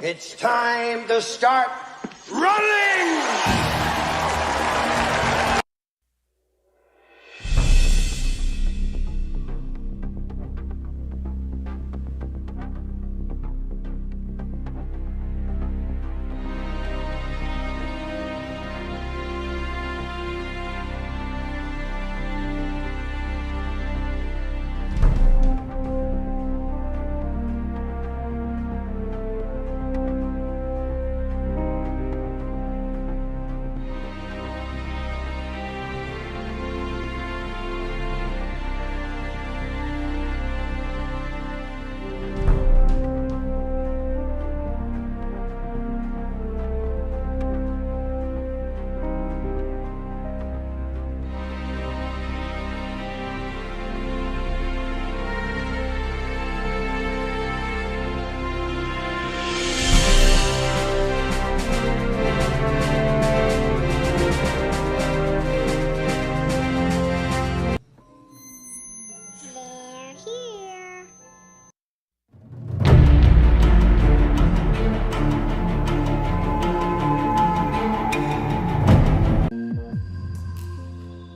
It's time to start running!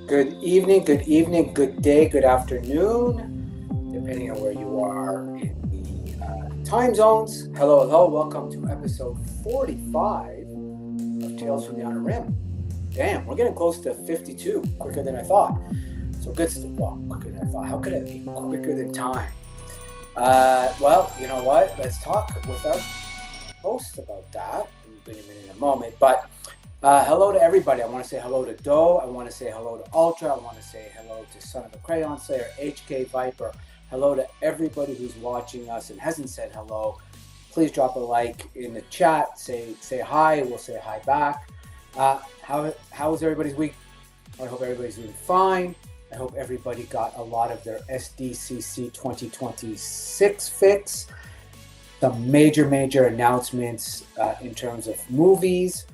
Good evening, good day, good afternoon, depending on where you are in the time zones. Hello, welcome to episode 45 of Tales from the Outer Rim. Damn, we're getting close to 52, quicker than I thought. So good stuff, well, quicker than I thought. How could it be quicker than time? Well, you know what? Let's talk with our host about that in a moment, but hello to everybody. I want to say hello to Doe. I want to say hello to Ultra. I want to say hello to Son of a Crayon Slayer, HK Viper. Hello to everybody who's watching us and hasn't said hello. Please drop a like in the chat. Say hi. We'll say hi back. How was everybody's week? I hope everybody's doing fine. I hope everybody got a lot of their SDCC 2026 fix. Some major announcements in terms of movies.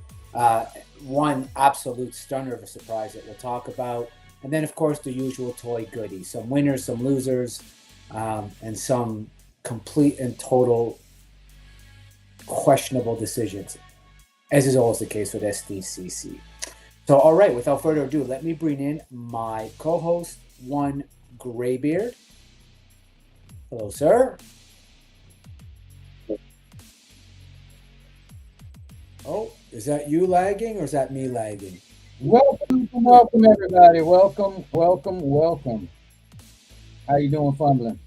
One absolute stunner of a surprise that we'll talk about, and then of course the usual toy goodies, some winners, some losers, and some complete and total questionable decisions, as is always the case with SDCC. So all right, without further ado, let me bring in my co-host, one Graybeard. Hello, sir. Oh, is that you lagging or is that me lagging? Welcome, everybody. Welcome. How you doing, Fumbling?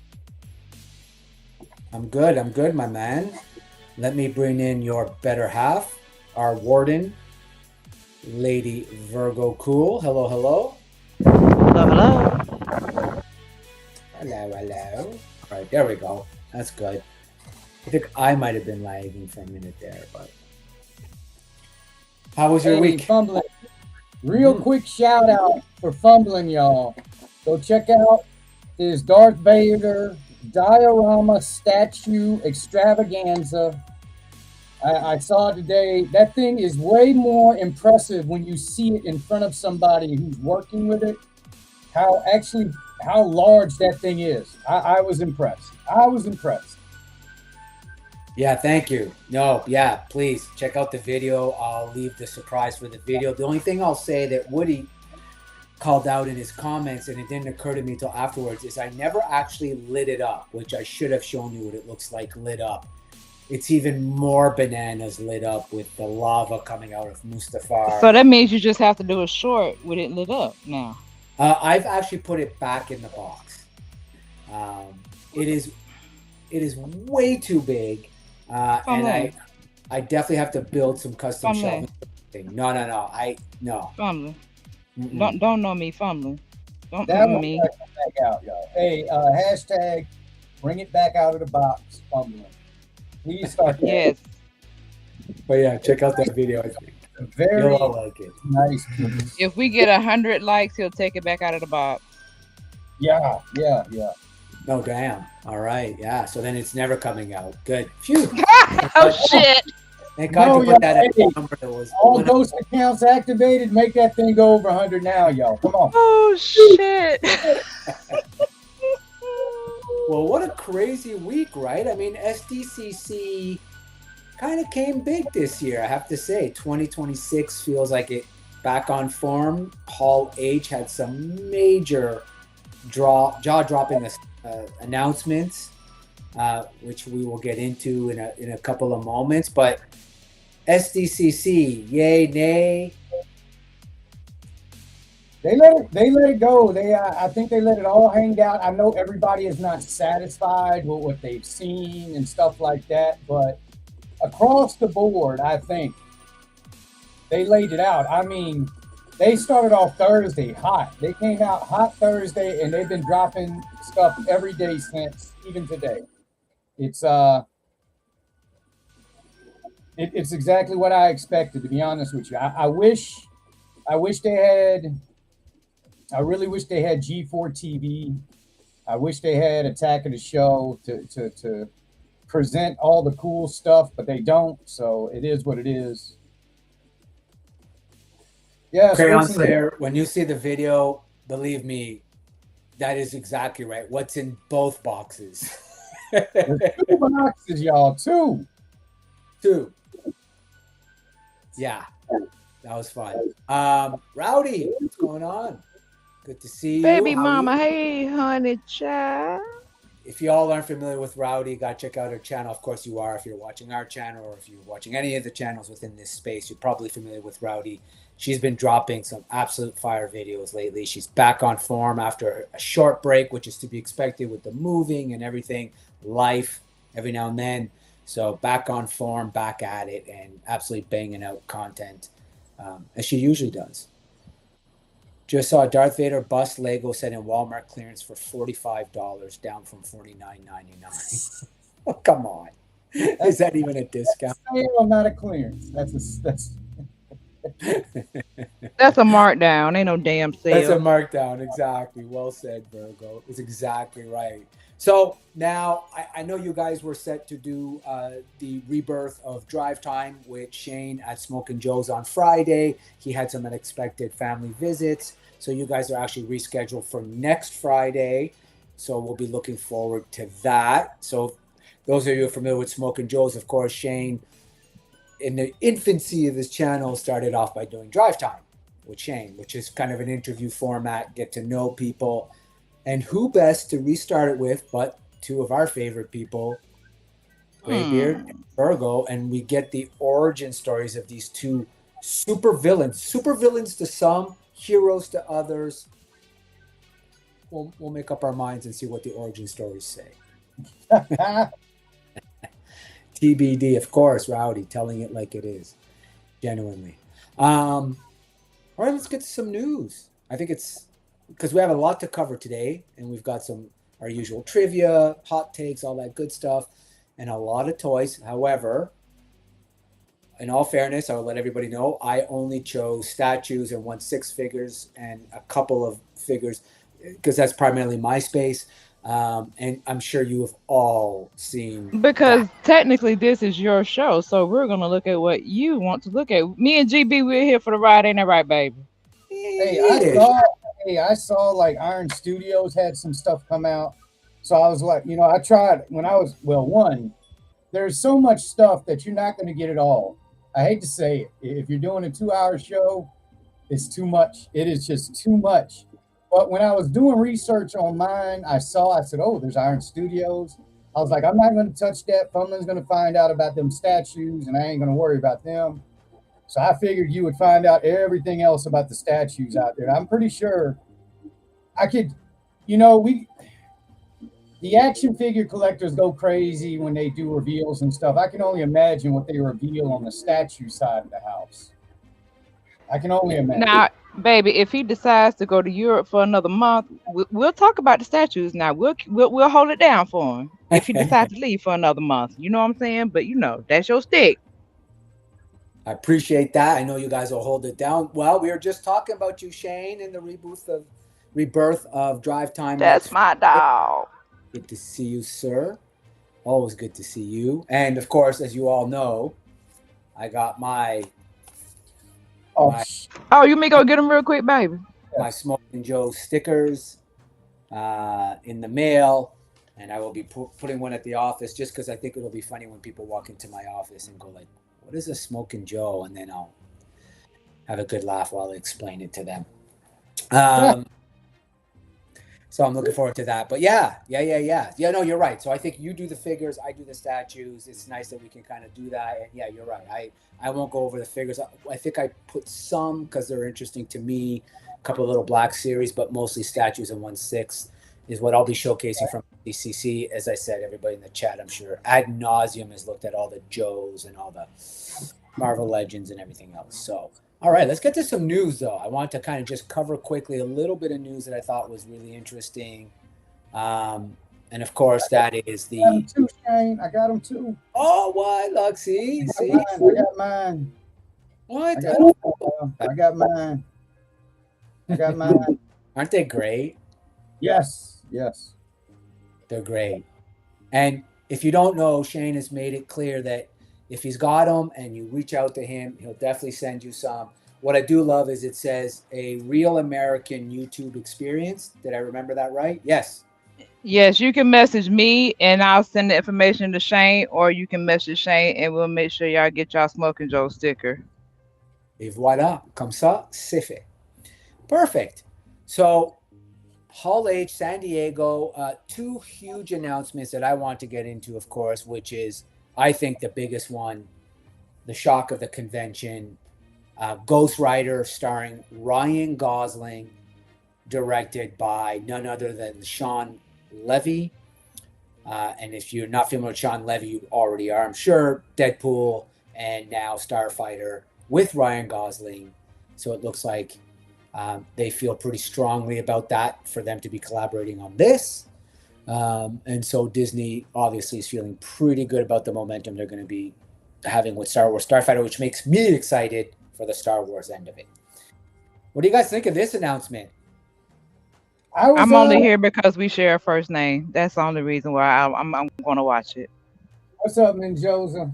I'm good, my man. Let me bring in your better half, our warden, Lady Virgo Cool. Hello. Hello. All right, there we go. That's good. I think I might have been lagging for a minute there, but... How was your week? Fumbling. Real quick shout out for Fumbling, y'all. Go check out his Darth Vader diorama statue extravaganza. I saw it today. That thing is way more impressive when you see it in front of somebody who's working with it. How large that thing is. I was impressed. Yeah, thank you. No, yeah, please check out the video. I'll leave the surprise for the video. The only thing I'll say that Woody called out in his comments, and it didn't occur to me until afterwards, is I never actually lit it up, which I should have shown you what it looks like lit up. It's even more bananas lit up with the lava coming out of Mustafar. So that means you just have to do a short with it lit up now. I've actually put it back in the box. It is way too big. And I definitely have to build some custom shelving. No. Fumbling. Don't know me, Fumbling. Don't that know me. Back out, y'all. Hey, hashtag bring it back out of the box, Fumbling. Please start that. Yes. But yeah, check out that video. Very You'll all like it. Nice. If we get 100 likes, he'll take it back out of the box. Yeah. No, damn. All right. Yeah. So then it's never coming out. Good. Phew. Oh, shit. Thank God you put that at the number that was. All ghost accounts activated. Make that thing go over 100 now, y'all. Come on. Oh, shit. Well, what a crazy week, right? I mean, SDCC kind of came big this year, I have to say. 2026 feels like it back on form. Hall H had some major jaw-dropping announcements, which we will get into in a couple of moments. But SDCC, yay, nay? They let it go. I think they let it all hang out. I know everybody is not satisfied with what they've seen and stuff like that, but across the board, I think they laid it out. I mean, they started off Thursday hot. They came out hot Thursday, and they've been dropping stuff every day since, even today. It's exactly what I expected, to be honest with you. I really wish they had G4 TV. I wish they had Attack of the Show to present all the cool stuff, but they don't. So it is what it is. Yeah, Crayon Slayer, when you see the video, believe me, that is exactly right. What's in both boxes? There's 2 boxes, y'all. 2. Yeah, that was fun. Rowdy, what's going on? Good to see you. Baby mama, hey, honey child. If you all aren't familiar with Rowdy, got to check out her channel. Of course you are if you're watching our channel, or if you're watching any of the channels within this space, you're probably familiar with Rowdy. She's been dropping some absolute fire videos lately. She's back on form after a short break, which is to be expected with the moving and everything, life every now and then. So back on form, back at it, and absolutely banging out content as she usually does. Just saw Darth Vader bust Lego set in Walmart clearance for $45, down from $49.99. Oh, come on. Is that even a discount? Sale, not a clearance. That's That's a markdown. Ain't no damn sale. That's a markdown. Exactly. Well said, Virgo. It's exactly right. So now I know you guys were set to do the rebirth of Drive Time with Shane at Smoke and Joe's on Friday. He had some unexpected family visits. So you guys are actually rescheduled for next Friday. So we'll be looking forward to that. So those of you who are familiar with Smoke and Joe's, of course, Shane, in the infancy of his channel, started off by doing Drive Time with Shane, which is kind of an interview format, get to know people. And who best to restart it with but 2 of our favorite people, Graybeard and Virgo, and we get the origin stories of these 2 super villains to some, heroes to others. We'll make up our minds and see what the origin stories say. TBD, of course, Rowdy, telling it like it is, genuinely. All right, let's get to some news. I think it's because we have a lot to cover today, and we've got our usual trivia, hot takes, all that good stuff, and a lot of toys. However, in all fairness, I will let everybody know I only chose statues and won 6 figures and a couple of figures because that's primarily my space. And I'm sure you have all seen. Because technically this is your show, so we're going to look at what you want to look at. Me and GB, we're here for the ride, ain't that right, baby? Hey, I saw like Iron Studios had some stuff come out. So I was like, I tried when I was, there's so much stuff that you're not going to get it all. I hate to say it. If you're doing a 2-hour show, it's too much. It is just too much. But when I was doing research on mine, I said, oh, there's Iron Studios. I was like, I'm not going to touch that. Fumlin's going to find out about them statues, and I ain't going to worry about them. So I figured you would find out everything else about the statues out there. I'm pretty sure I could, the action figure collectors go crazy when they do reveals and stuff. I can only imagine what they reveal on the statue side of the house. I can only imagine. Now, baby, if he decides to go to Europe for another month, we'll talk about the statues. Now we'll hold it down for him if he decides to leave for another month. You know what I'm saying? But that's your stick. I appreciate that. I know you guys will hold it down. Well, we were just talking about you, Shane, in the rebirth of Drive Time. That's my dog. Good to see you, sir. Always good to see you. And of course, as you all know, I got my you may go get them real quick, baby. My Smoke and Joe stickers in the mail. and I will be putting one at the office just because I think it'll be funny when people walk into my office and go like, "What is a Smoking Joe?" And then I'll have a good laugh while I explain it to them. So I'm looking forward to that. But yeah. No, you're right. So I think you do the figures, I do the statues. It's nice that we can kind of do that. And yeah, you're right. I won't go over the figures. I think I put some because they're interesting to me. A couple of little black series, but mostly statues and 1/6 is what I'll be showcasing from SDCC. As I said, everybody in the chat, I'm sure, ad nauseum has looked at all the Joes and all the Marvel Legends and everything else. So, all right, let's get to some news, though. I want to kind of just cover quickly a little bit of news that I thought was really interesting. And, of course, that is the... I got him too, Shane. I got him too. Oh, what, Luxie? See? I got mine. What? I got mine. I got mine. Aren't they great? Yes. They're great. And if you don't know, Shane has made it clear that if he's got them and you reach out to him, he'll definitely send you some. What I do love is it says a real American YouTube experience. Did I remember that right? Yes. Yes, you can message me and I'll send the information to Shane, or you can message Shane and we'll make sure y'all get y'all Smoking Joe sticker. Et voilà. Comme ça, c'est fait. Perfect. So, Hall H, San Diego, two huge announcements that I want to get into, of course, which is, I think, the biggest one, the shock of the convention. Ghost Rider starring Ryan Gosling, directed by none other than Sean Levy. And if you're not familiar with Sean Levy, you already are, I'm sure. Deadpool and now Starfighter with Ryan Gosling. So it looks like they feel pretty strongly about that for them to be collaborating on this. And so Disney obviously is feeling pretty good about the momentum they're going to be having with Star Wars Starfighter, which makes me excited for the Star Wars end of it. What do you guys think of this announcement? I'm only here because we share a first name. That's the only reason why I'm going to watch it. What's up, man, Joseph?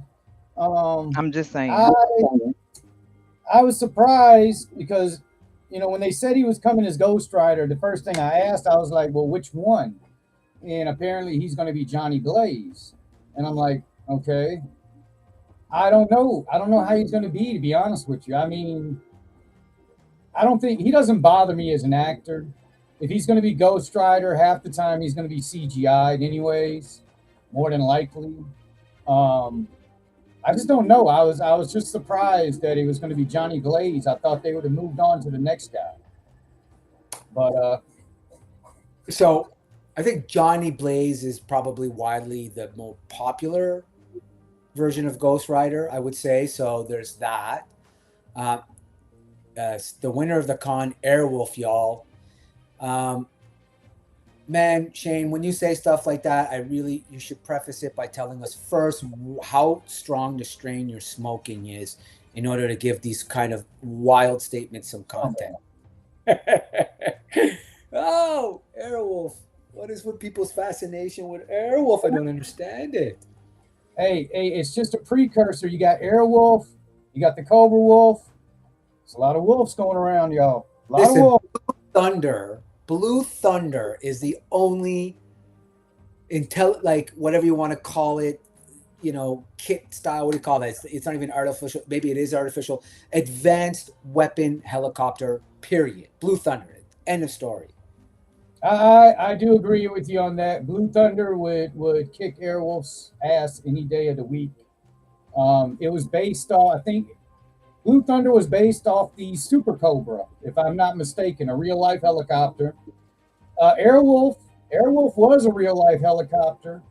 I'm just saying. I was surprised because, you know, when they said he was coming as Ghost Rider, the first thing I asked, I was like, well, which one? And apparently he's going to be Johnny Blaze. And I'm like, okay. I don't know how he's going to be honest with you. I mean, I don't think he doesn't bother me as an actor. If he's going to be Ghost Rider, half the time he's going to be CGI'd anyways, more than likely. I just don't know. I was just surprised that it was going to be Johnny Blaze. I thought they would have moved on to the next guy. But so I think Johnny Blaze is probably widely the more popular version of Ghost Rider, I would say. So there's that. The winner of the con, Airwolf, y'all. Man, Shane, when you say stuff like that, you should preface it by telling us first how strong the strain you're smoking is in order to give these kind of wild statements some content. Oh, Airwolf. What is with people's fascination with Airwolf? I don't understand it. Hey, it's just a precursor. You got Airwolf, you got the Cobra Wolf. There's a lot of wolves going around, y'all. Listen, of wolves. Blue Thunder is the only like whatever you want to call it, you know, kit style. What do you call that? It's not even artificial. Maybe it is artificial. Advanced weapon helicopter. Period. Blue Thunder. End of story. I do agree with you on that. Blue Thunder would kick Airwolf's ass any day of the week. It was based on, I think, Blue Thunder was based off the Super Cobra, if I'm not mistaken, a real-life helicopter. Airwolf was a real-life helicopter,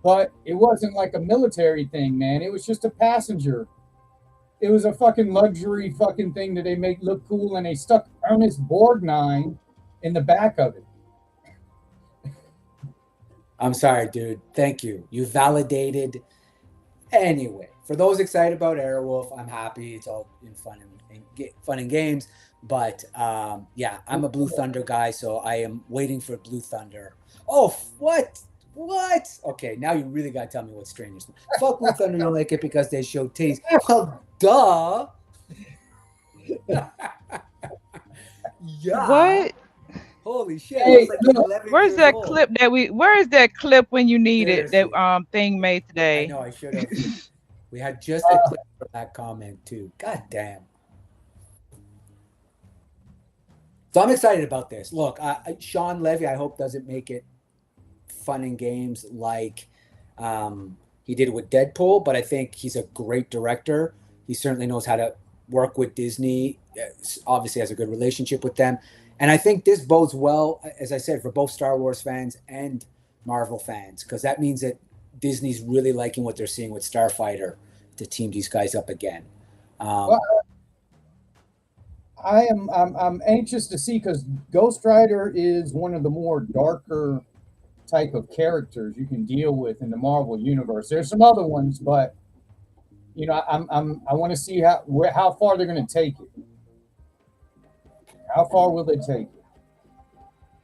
but it wasn't like a military thing, man. It was just a passenger. It was a fucking luxury fucking thing that they make look cool, and they stuck Ernest Borgnine in the back of it. I'm sorry, dude. Thank you. You validated. Anyway, for those excited about Airwolf, I'm happy. It's all in fun and games. But yeah, I'm a Blue Thunder guy, so I am waiting for Blue Thunder. Oh, what? Okay, now you really got to tell me what's strange. Fuck Blue Thunder, you don't like it because they show tease. Well, duh. Yeah. What? Holy shit! Hey, I was like look, 11 Where's years that old. clip that we? Where is that clip when you need it? That Seriously, thing made I today. know I should have. We had just a clip for that comment too. God damn. So I'm excited about this. Look, Sean Levy, I hope doesn't make it fun and games like he did with Deadpool, but I think he's a great director. He certainly knows how to work with Disney. Obviously, has a good relationship with them, and I think this bodes well, as I said, for both Star Wars fans and Marvel fans, because that means that Disney's really liking what they're seeing with Starfighter to team these guys up again. well, I'm anxious to see because Ghost Rider is one of the more darker type of characters you can deal with in the Marvel universe. There's some other ones, but I want to see how far they're going to take it. How far will they take it?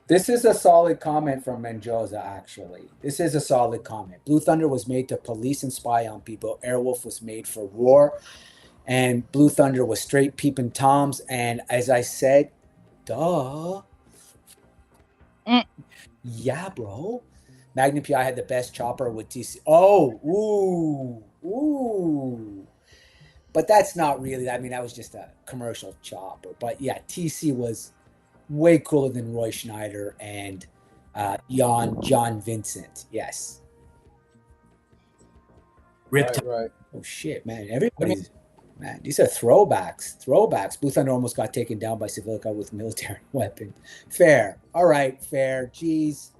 This is a solid comment from Mendoza, actually. This is a solid comment. Blue Thunder was made to police and spy on people. Airwolf was made for war. And Blue Thunder was straight peeping toms. And as I said, duh. Yeah, bro. Magnum PI had the best chopper with TC. Oh, ooh. But that's not really, I mean, that was just a commercial chopper. But yeah, TC was way cooler than Roy Schneider and John Vincent. Yes. Ripped. Right. Oh shit, man! Everybody's man. These are throwbacks. Blue Thunder almost got taken down by Civilica with military weapon. Fair. All right. Fair. Jeez.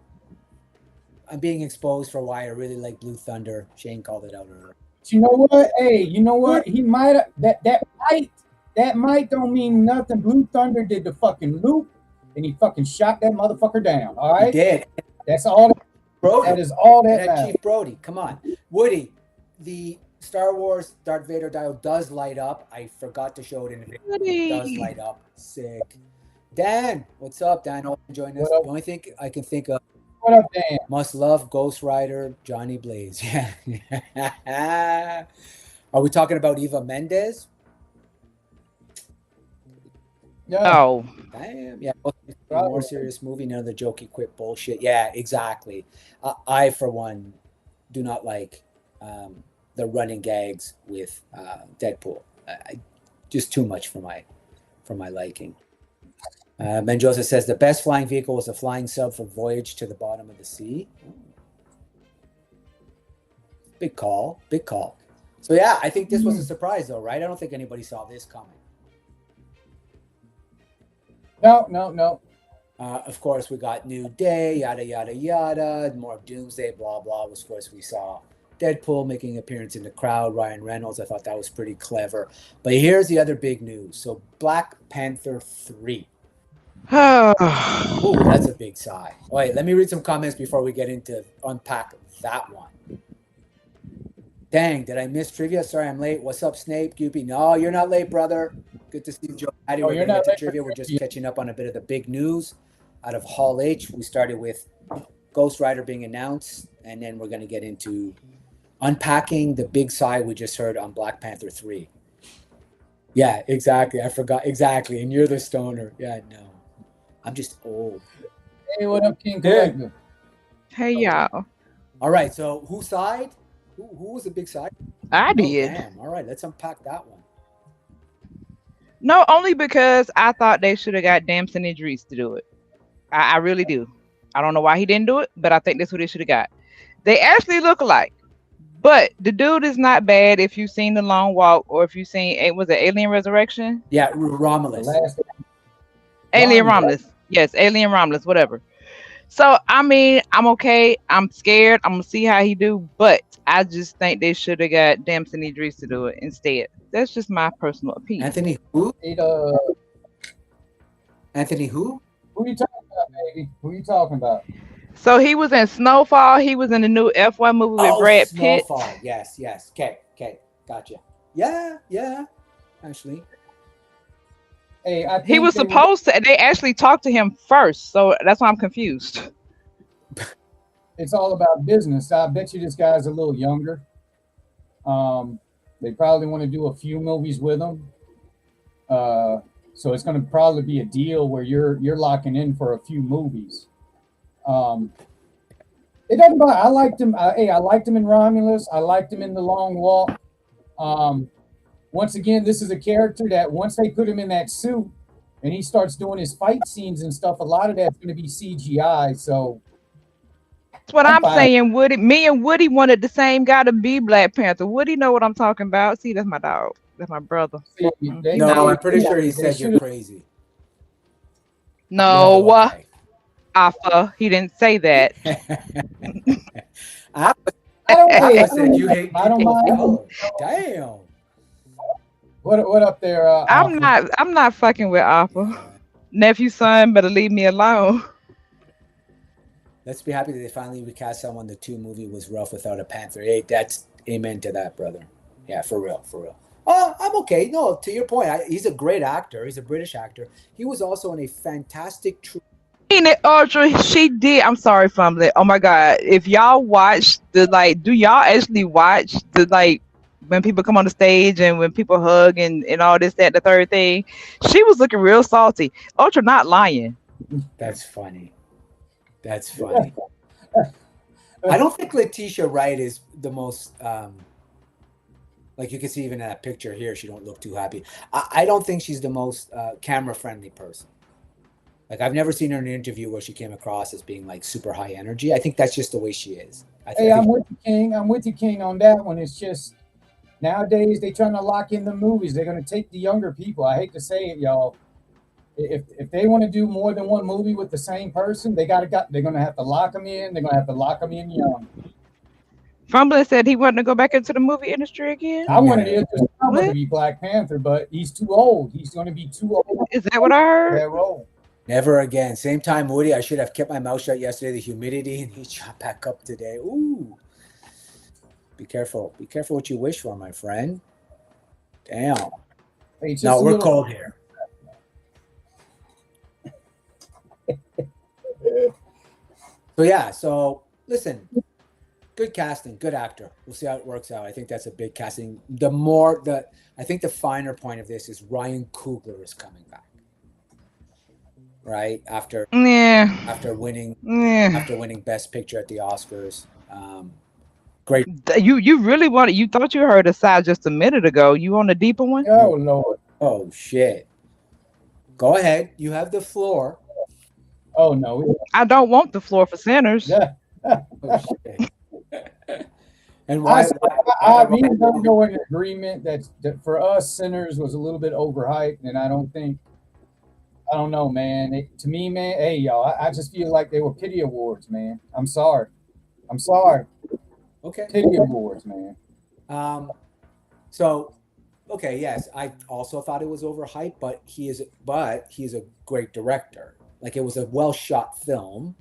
I'm being exposed for why I really like Blue Thunder. Shane called it out earlier. You know what? Hey, you know what? He might that might don't mean nothing. Blue Thunder did the fucking loop, and he fucking shot that motherfucker down. All right. He did. That's all. Brody. That is all that matters. Chief Brody. Come on, Woody. The Star Wars Darth Vader dial does light up. I forgot to show it in the video. It does light up. Sick. Dan, what's up, Dan? Hope you're enjoying this. The only thing I can think of. What up, Dan? Must love Ghost Rider, Johnny Blaze. Yeah. Are we talking about Eva Mendes? No. Damn. Yeah. More serious movie, none of the jokey quip bullshit. Yeah, exactly. I, for one, do not like the running gags with Deadpool. Just too much for my liking. Mendoza says the best flying vehicle was a flying sub for Voyage to the Bottom of the Sea. Big call. So yeah, I think this was a surprise though, right? I don't think anybody saw this coming. No. Of course, we got New Day, yada, yada, yada. More Doomsday, blah, blah. Of course, we saw Deadpool making an appearance in the crowd. Ryan Reynolds, I thought that was pretty clever. But here's the other big news. So Black Panther 3. Oh, that's a big sigh. Wait, let me read some comments before we get into unpack that one. Dang, did I miss trivia? Sorry, I'm late. What's up, Snape? Goopy? No, you're not late, brother. Good to see you, Joe. We're going to get to trivia. We're just catching up on a bit of the big news out of Hall H. We started with Ghost Rider being announced, and then we're going to get into unpacking the big sigh we just heard on Black Panther 3. Yeah, exactly. I forgot. Exactly. And you're the stoner. Yeah, no. I'm just old. Hey, what up, King Collector? Hey, y'all. All right. So who sighed? Who was the big side? I did. Damn. All right. Let's unpack that one. No, only because I thought they should have got Damson Idris to do it. I really do. I don't know why he didn't do it, but I think that's what they should have got. They actually look alike. But the dude is not bad if you've seen The Long Walk or if you've seen, was it Alien Resurrection? Yeah, Romulus. Alien Romulus. Yes, Alien Romulus, whatever. So, I mean, I'm okay. I'm scared. I'm going to see how he do. But I just think they should have got Damson Idris to do it instead. That's just my personal opinion. Anthony who? Anthony who? Who are you talking about, baby? Who are you talking about? So he was in Snowfall. He was in the new F1 movie with Brad Pitt. Snowfall. Yes. Okay. Gotcha. Yeah. Actually. Hey, he was supposed to. They actually talked to him first, so that's why I'm confused. It's all about business. I bet you this guy's a little younger. They probably want to do a few movies with him. So it's going to probably be a deal where you're locking in for a few movies. It doesn't bother. I liked him. I liked him in Romulus. I liked him in The Long Walk. Once again, this is a character that once they put him in that suit and he starts doing his fight scenes and stuff, a lot of that's going to be CGI. So that's what I'm fine. saying. Me and Woody wanted the same guy to be Black Panther. Woody know what I'm talking about. See, that's my dog. That's my brother. See, No, I'm pretty sure he said you're crazy. No, No, okay. Alpha. He didn't say that. I said you hate people of color. Damn. What up there? I'm not fucking with Alpha. Nephew, son, better leave me alone. Let's be happy that they finally recast someone. The 2 movie was rough without a Panther. Hey, that's amen to that, brother. Yeah, for real. I'm okay. No, to your point, he's a great actor. He's a British actor. He was also in a fantastic. Ultra, she did. I'm sorry, Fumbling. Oh my God! If y'all watch do y'all actually watch when people come on the stage and when people hug and all this, that, the third thing? She was looking real salty. Ultra not lying. That's funny. I don't think Letitia Wright is the most like you can see even in that picture here, she don't look too happy. I don't think she's the most camera friendly person. Like I've never seen her in an interview where she came across as being like super high energy. I think that's just the way she is. I'm with you, King. I'm with you, King, on that one. It's just nowadays they trying to lock in the movies. They're going to take the younger people. I hate to say it, y'all. If they want to do more than one movie with the same person, they're going to have to lock them in. They're going to have to lock them in young. Fumbling said he wanted to go back into the movie industry again. I wanted him to be Black Panther, but he's too old. He's going to be too old. Is that what I heard? That role. Never again. Same time, Woody. I should have kept my mouth shut yesterday. The humidity, and he shot back up today. Ooh. Be careful. Be careful what you wish for, my friend. Damn. No, we're cold here. So listen, good casting, good actor. We'll see how it works out. I think that's a big casting. I think the finer point of this is Ryan Coogler is coming back. Right? After winning Best Picture at the Oscars. Great. You thought you heard a sigh just a minute ago. You on a deeper one? Oh Lord. Oh shit. Go ahead. You have the floor. Oh no. I don't want the floor for sinners. Yeah. Oh, shit. And why? Me and her go in agreement that for us, Sinners was a little bit overhyped, and I don't know, man. To me, man, hey y'all, I just feel like they were pity awards, man. I'm sorry. Okay. Pity awards, man. So, okay, yes, I also thought it was overhyped, but he is a great director. Like it was a well shot film.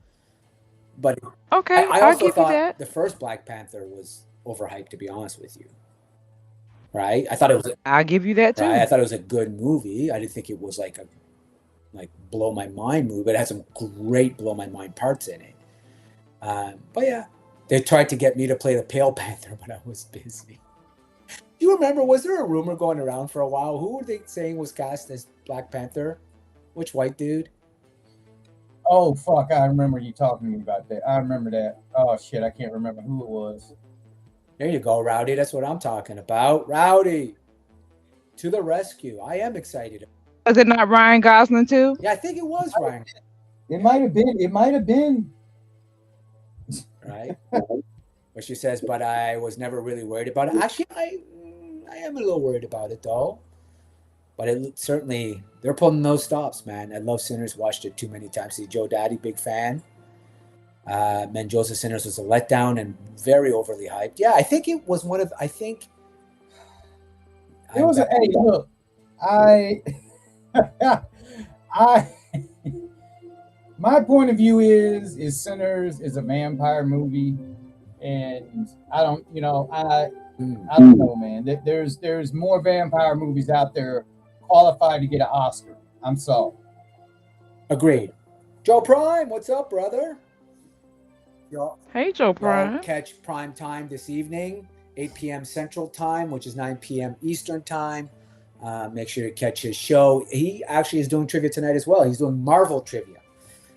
But okay, I also thought that. The first Black Panther was overhyped, to be honest with you. Right? I thought it was. I'll give you that too. Right? I thought it was a good movie. I didn't think it was like a blow my mind movie, but it had some great blow my mind parts in it. But yeah, they tried to get me to play the Pale Panther, but I was busy. Do you remember? Was there a rumor going around for a while? Who were they saying was cast as Black Panther? Which white dude? Oh fuck! I remember you talking to me about that. I remember that. Oh shit! I can't remember who it was. There you go, Rowdy. That's what I'm talking about. Rowdy, to the rescue! I am excited. Was it not Ryan Gosling too? Yeah, I think it was Ryan. It might have been. Right. But she says, but I was never really worried about it. Actually, I am a little worried about it though. But it certainly, they're pulling those stops, man. I love Sinners. Watched it too many times. See, Joe Daddy, big fan. Mendoza Sinners was a letdown and very overly hyped. Yeah, I think it was one of. I think it was. Hey, look, my point of view is Sinners is a vampire movie, and I don't know, man. There's more vampire movies out there qualified to get an Oscar. I'm sorry. Agreed. Joe Prime, what's up, brother? Hey, Joe Prime. Catch Prime Time this evening, 8 p.m. Central Time, which is 9 p.m. Eastern Time, Make sure to catch his show. He actually is doing trivia tonight as well. He's doing Marvel trivia.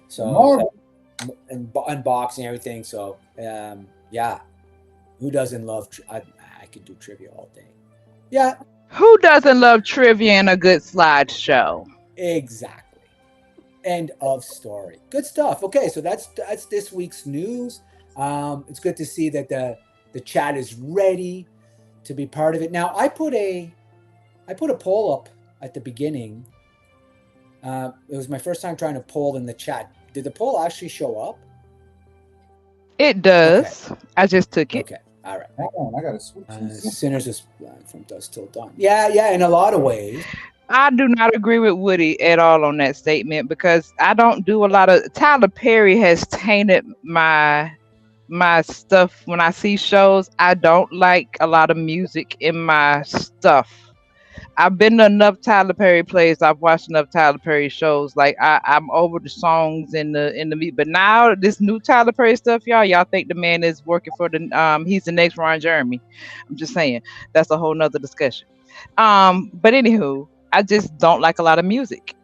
So Marvel. And unboxing and everything. So yeah, who doesn't love? I could do trivia all day. Yeah, Who doesn't love trivia and a good slideshow? exactly. End of story. Good stuff. Okay, so that's this week's news. It's good to see that the chat is ready to be part of it. Now, I put a poll up at the beginning. It was my first time trying to poll in the chat. Did the poll actually show up? It does. Okay. I just took it. Okay. All right. Hang on, I gotta switch. Sinners is from dusk till dawn. Yeah. In a lot of ways. I do not agree with Woody at all on that statement because I don't do a lot of. Tyler Perry has tainted my stuff when I see shows. I don't like a lot of music in my stuff. I've been to enough Tyler Perry plays. I've watched enough Tyler Perry shows. Like I'm over the songs in the beat. But now this new Tyler Perry stuff, y'all think the man is working for the he's the next Ron Jeremy. I'm just saying that's a whole nother discussion. But anywho, I just don't like a lot of music.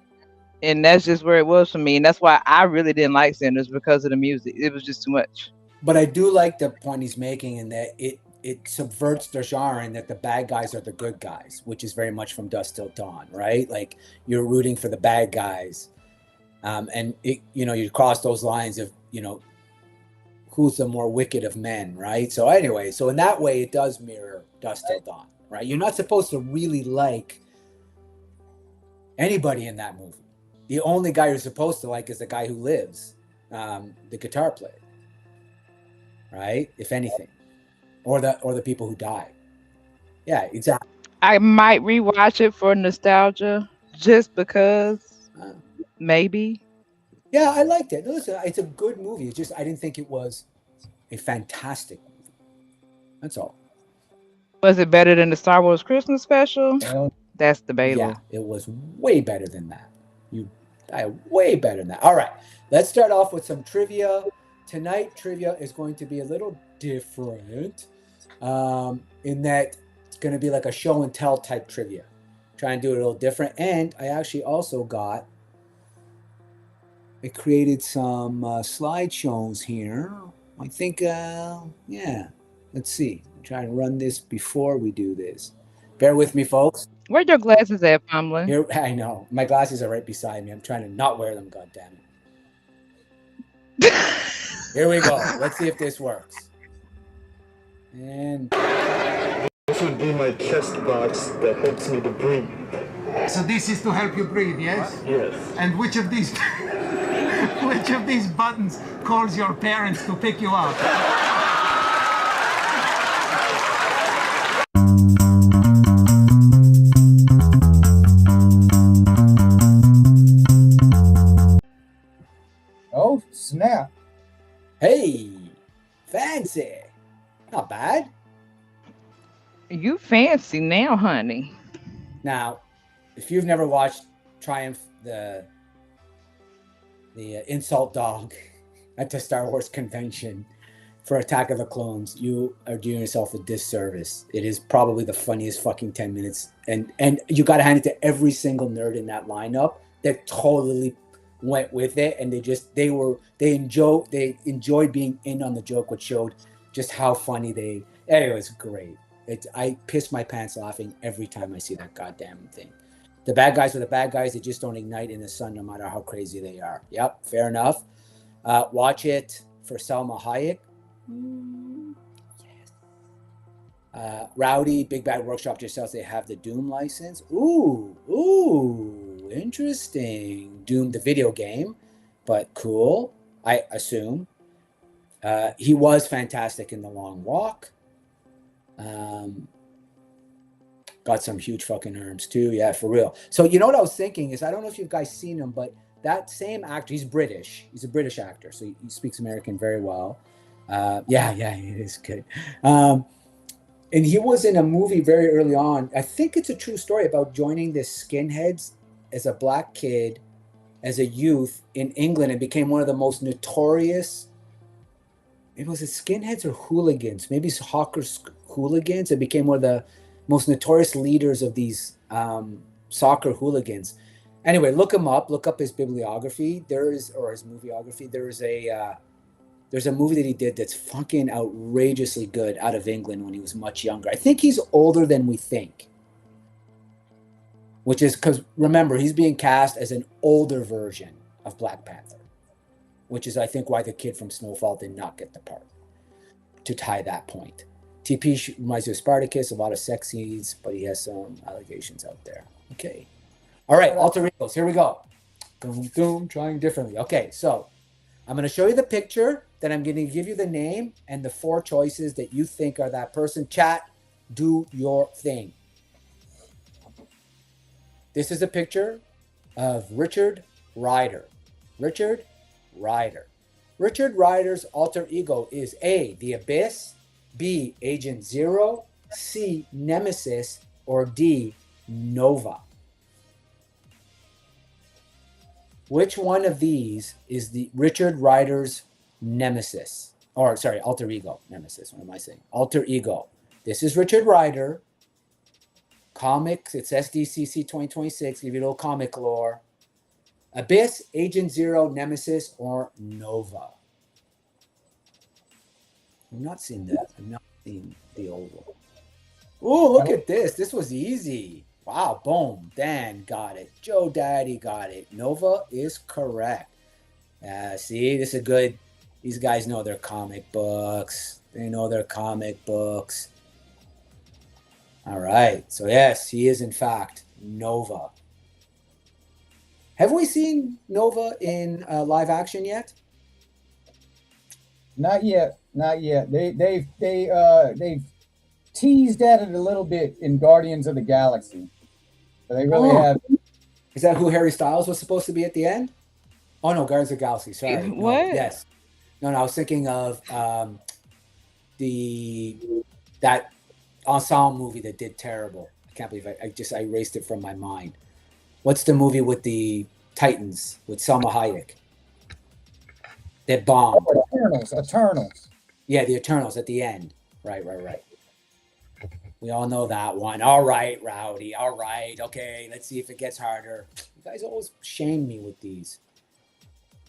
And that's just where it was for me. And that's why I really didn't like Sinners because of the music. It was just too much. But I do like the point he's making in that it subverts the genre and that the bad guys are the good guys, which is very much from Dusk Till Dawn, right? Like you're rooting for the bad guys. And it, you cross those lines of, who's the more wicked of men, right? So anyway, so in that way, it does mirror Dusk Till Dawn, right? You're not supposed to really like anybody in that movie. The only guy you're supposed to like is the guy who lives, the guitar player, right? If anything, or the people who die. Yeah, exactly. I might rewatch it for nostalgia, just because, maybe. Yeah, I liked it. Listen, it's a good movie. It's just I didn't think it was a fantastic movie. That's all. Was it better than the Star Wars Christmas special? That's debatable. Yeah, it was way better than that. Way better than that. All right, let's start off with some trivia. Tonight, trivia is going to be a little different in that it's going to be like a show and tell type trivia. Try and do it a little different. And I actually also I created some slideshows here. I think, let's see. I'm trying to run this before we do this. Bear with me, folks. Where your glasses at, Pamela? Here, I know. My glasses are right beside me. I'm trying to not wear them, goddammit. Here we go. Let's see if this works. And this would be my chest box that helps me to breathe. So this is to help you breathe, yes? Yes. And which of these buttons calls your parents to pick you up? Oh, snap. hey, fancy. Not bad. You fancy now, honey. Now, if you've never watched Triumph, the insult dog at the Star Wars convention for Attack of the Clones, you are doing yourself a disservice. It is probably the funniest fucking 10 minutes. And you got to hand it to every single nerd in that lineup that totally went with it. And they enjoyed being in on the joke, which showed just how funny it was great. I piss my pants laughing every time I see that goddamn thing. The bad guys are the bad guys. They just don't ignite in the sun no matter how crazy they are. Yep, fair enough. Watch it for Salma Hayek. Yes. Rowdy, Big Bad Workshop just says they have the Doom license. Ooh, interesting. Doom, the video game, but cool, I assume. He was fantastic in The Long Walk. Got some huge fucking arms too. Yeah, for real. So you know what I was thinking is, I don't know if you guys seen him, but that same actor, he's British. He's a British actor, so he speaks American very well. Yeah, it is good. And he was in a movie very early on. I think it's a true story about joining the skinheads as a black kid, as a youth in England, and became one of the most notorious. It was it skinheads or hooligans? Maybe it's Hawker's hooligans. It became one of the most notorious leaders of these soccer hooligans. Anyway, look him up. Look up his bibliography. His movieography. There's a movie that he did that's fucking outrageously good out of England when he was much younger. I think he's older than we think. Which is because, remember, he's being cast as an older version of Black Panther. Which is, I think, why the kid from Snowfall did not get the part. To tie that point. TP reminds you of Spartacus, a lot of sex scenes, but he has some allegations out there. Okay. All right, alter egos. Here we go. Boom, boom, trying differently. Okay, so I'm going to show you the picture. Then I'm going to give you the name and the 4 choices that you think are that person. Chat, do your thing. This is a picture of Richard Rider. Richard Rider. Richard Rider's alter ego is A, the Abyss, B, Agent Zero, C, Nemesis, or D, Nova. Which one of these is the Richard Rider's nemesis? Or, sorry, alter ego. Nemesis, what am I saying? Alter ego. This is Richard Rider. Comics, it's SDCC 2026. Give you a little comic lore. Abyss, Agent Zero, Nemesis, or Nova. I'm not seeing that. I'm not seeing the old one. Oh, look at this. This was easy. Wow, boom. Dan got it. Joe Daddy got it. Nova is correct. See, this is good. These guys know their comic books. They know their comic books. All right. So, yes, he is, in fact, Nova. Have we seen Nova in live action yet? Not yet. Not yet. They've teased at it a little bit in Guardians of the Galaxy. But they really have. Is that who Harry Styles was supposed to be at the end? Oh no, Guardians of the Galaxy. Sorry. What? No, yes. No, I was thinking of that ensemble movie that did terrible. I can't believe I erased it from my mind. What's the movie with the Titans with Salma Hayek? That bombed. Eternals. Yeah, the Eternals at the end. Right. We all know that one. All right, Rowdy. All right. Okay, let's see if it gets harder. You guys always shame me with these.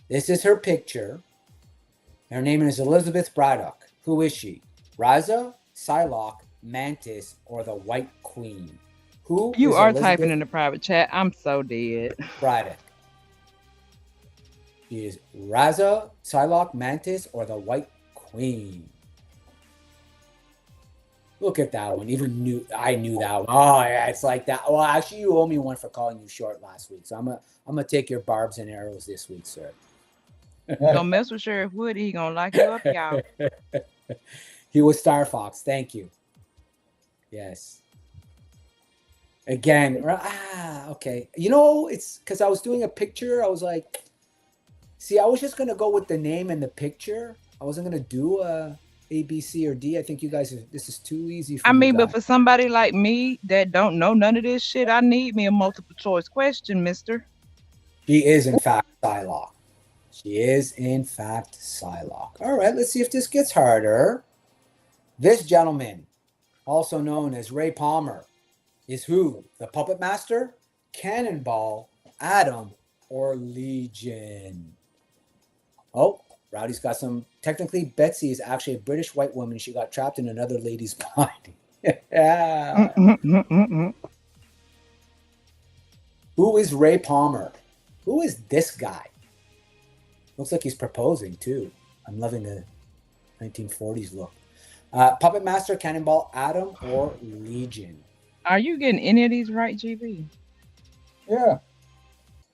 This is her picture. Her name is Elizabeth Braddock. Who is she? Raza, Psylocke, Mantis, or the White Queen? Who You is are Elizabeth typing in the private chat. I'm so dead. Braddock? She is Raza, Psylocke, Mantis, or the White Queen? Look at that one. I knew that one. Oh yeah, it's like that. Well, actually, you owe me one for calling you short last week, so I'm gonna take your barbs and arrows this week, sir. Don't mess with Sheriff Woody. He gonna lock you up, y'all. He was Star Fox. Thank you. Yes. Again. Okay. You know, it's because I was doing a picture. I was like, see, I was just gonna go with the name and the picture. I wasn't gonna do A, B, C, or D. I think you guys, this is too easy for you But guys. for somebody like me that don't know none of this shit, I need me a multiple choice question, mister. She is, in fact, Psylocke. She is, in fact, Psylocke. All right, let's see if this gets harder. This gentleman, also known as Ray Palmer, is who? The Puppet Master, Cannonball, Atom, or Legion? Oh, Rowdy's got some. Technically, Betsy is actually a British white woman. She got trapped in another lady's body. Yeah. Who is Ray Palmer? Who is this guy? Looks like he's proposing too. I'm loving the 1940s look. Puppet Master, Cannonball, Atom, or Legion? Are you getting any of these right, GB? Yeah.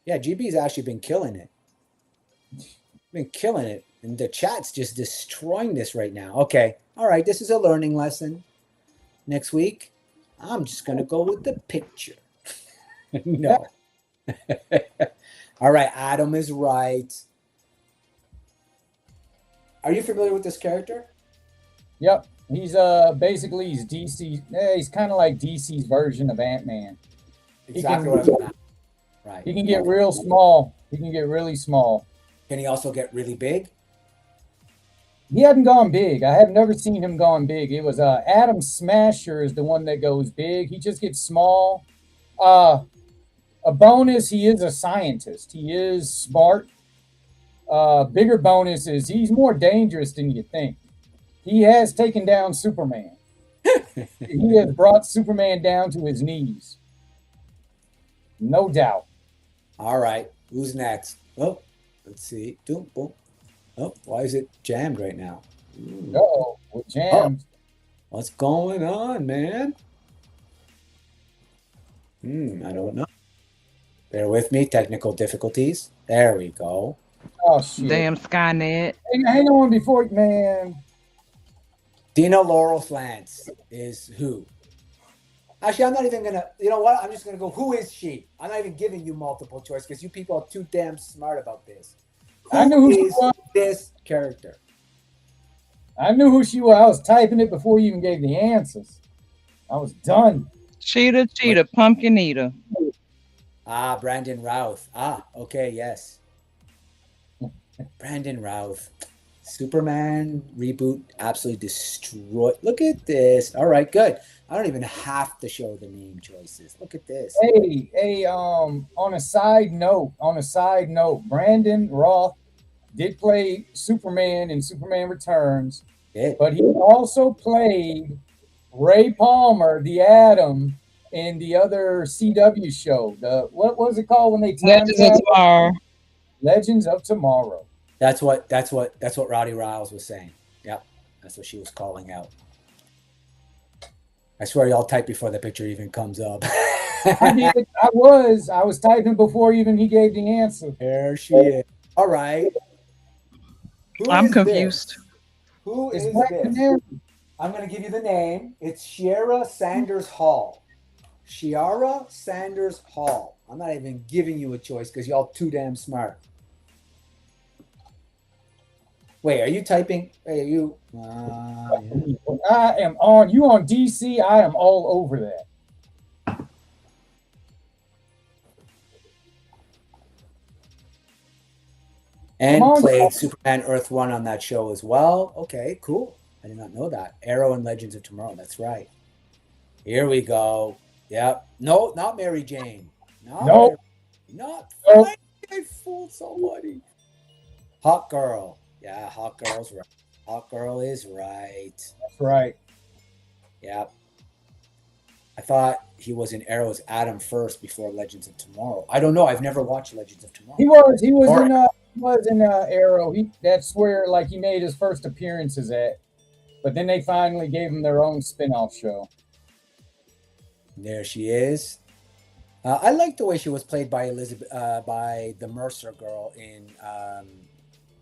Yeah, GB's actually been killing it. Been killing it. And the chat's just destroying this right now. Okay. All right. This is a learning lesson. Next week, I'm just going to go with the picture. No. All right. Adam is right. Are you familiar with this character? Yep. He's basically he's DC. Yeah, he's kind of like DC's version of Ant-Man. Exactly what I was going to ask. Right. He can get real small. He can get really small. Can he also get really big? He hadn't gone big. I have never seen him gone big. It was Adam Smasher is the one that goes big. He just gets small. A bonus, he is a scientist. He is smart. Bigger bonus is he's more dangerous than you think. He has taken down Superman. He has brought Superman down to his knees. No doubt. All right. Who's next? Oh, let's see. Boom, boom. Oh, why is it jammed right now? Uh-oh, we're jammed. What's going on, man? I don't know. Bear with me. Technical difficulties. There we go. Oh, shit. Damn Skynet. Hang on before, man. Dina Laurel Flants is who? Actually, I'm not even going to, you know what? I'm just going to go, who is she? I'm not even giving you multiple choice because you people are too damn smart about this. I knew who she is was. this character? I knew who she was. I was typing it before you even gave the answers. I was done. Cheetah, pumpkin eater. Ah, Brandon Routh. Ah, okay, yes. Brandon Routh. Superman reboot absolutely destroyed. Look at this. All right, good. I don't even have to show the name choices. Look at this. Hey, on a side note, Brandon Roth did play Superman in Superman Returns, but he also played Ray Palmer, the Atom, in the other CW show. What was it called when they Legends of Tomorrow. Legends of Tomorrow. That's what Rowdy Riles was saying. Yep, that's what she was calling out. I swear y'all type before the picture even comes up. I did. I was typing before even he gave the answer. There she is. All right. I'm confused. Who is It's this? I'm going to give you the name. It's Shiara Sanders Hall. Shiara Sanders Hall. I'm not even giving you a choice because y'all too damn smart. Wait, are you typing? Hey, are you? I am on. You on DC? I am all over that. And played Superman Earth 1 on that show as well. Okay, cool. I did not know that. Arrow and Legends of Tomorrow. That's right. Here we go. Yep. No, not Mary Jane. Nope. Not. Nope. I fooled somebody. Hot Girl. Yeah, Hot Girl's right. Hot Girl is right. That's right. Yep. I thought he was in Arrow's Adam first before Legends of Tomorrow. I don't know. I've never watched Legends of Tomorrow. He was in Arrow. That's where like he made his first appearances at. But then they finally gave him their own spin-off show. There she is. I like the way she was played by by the Mercer girl in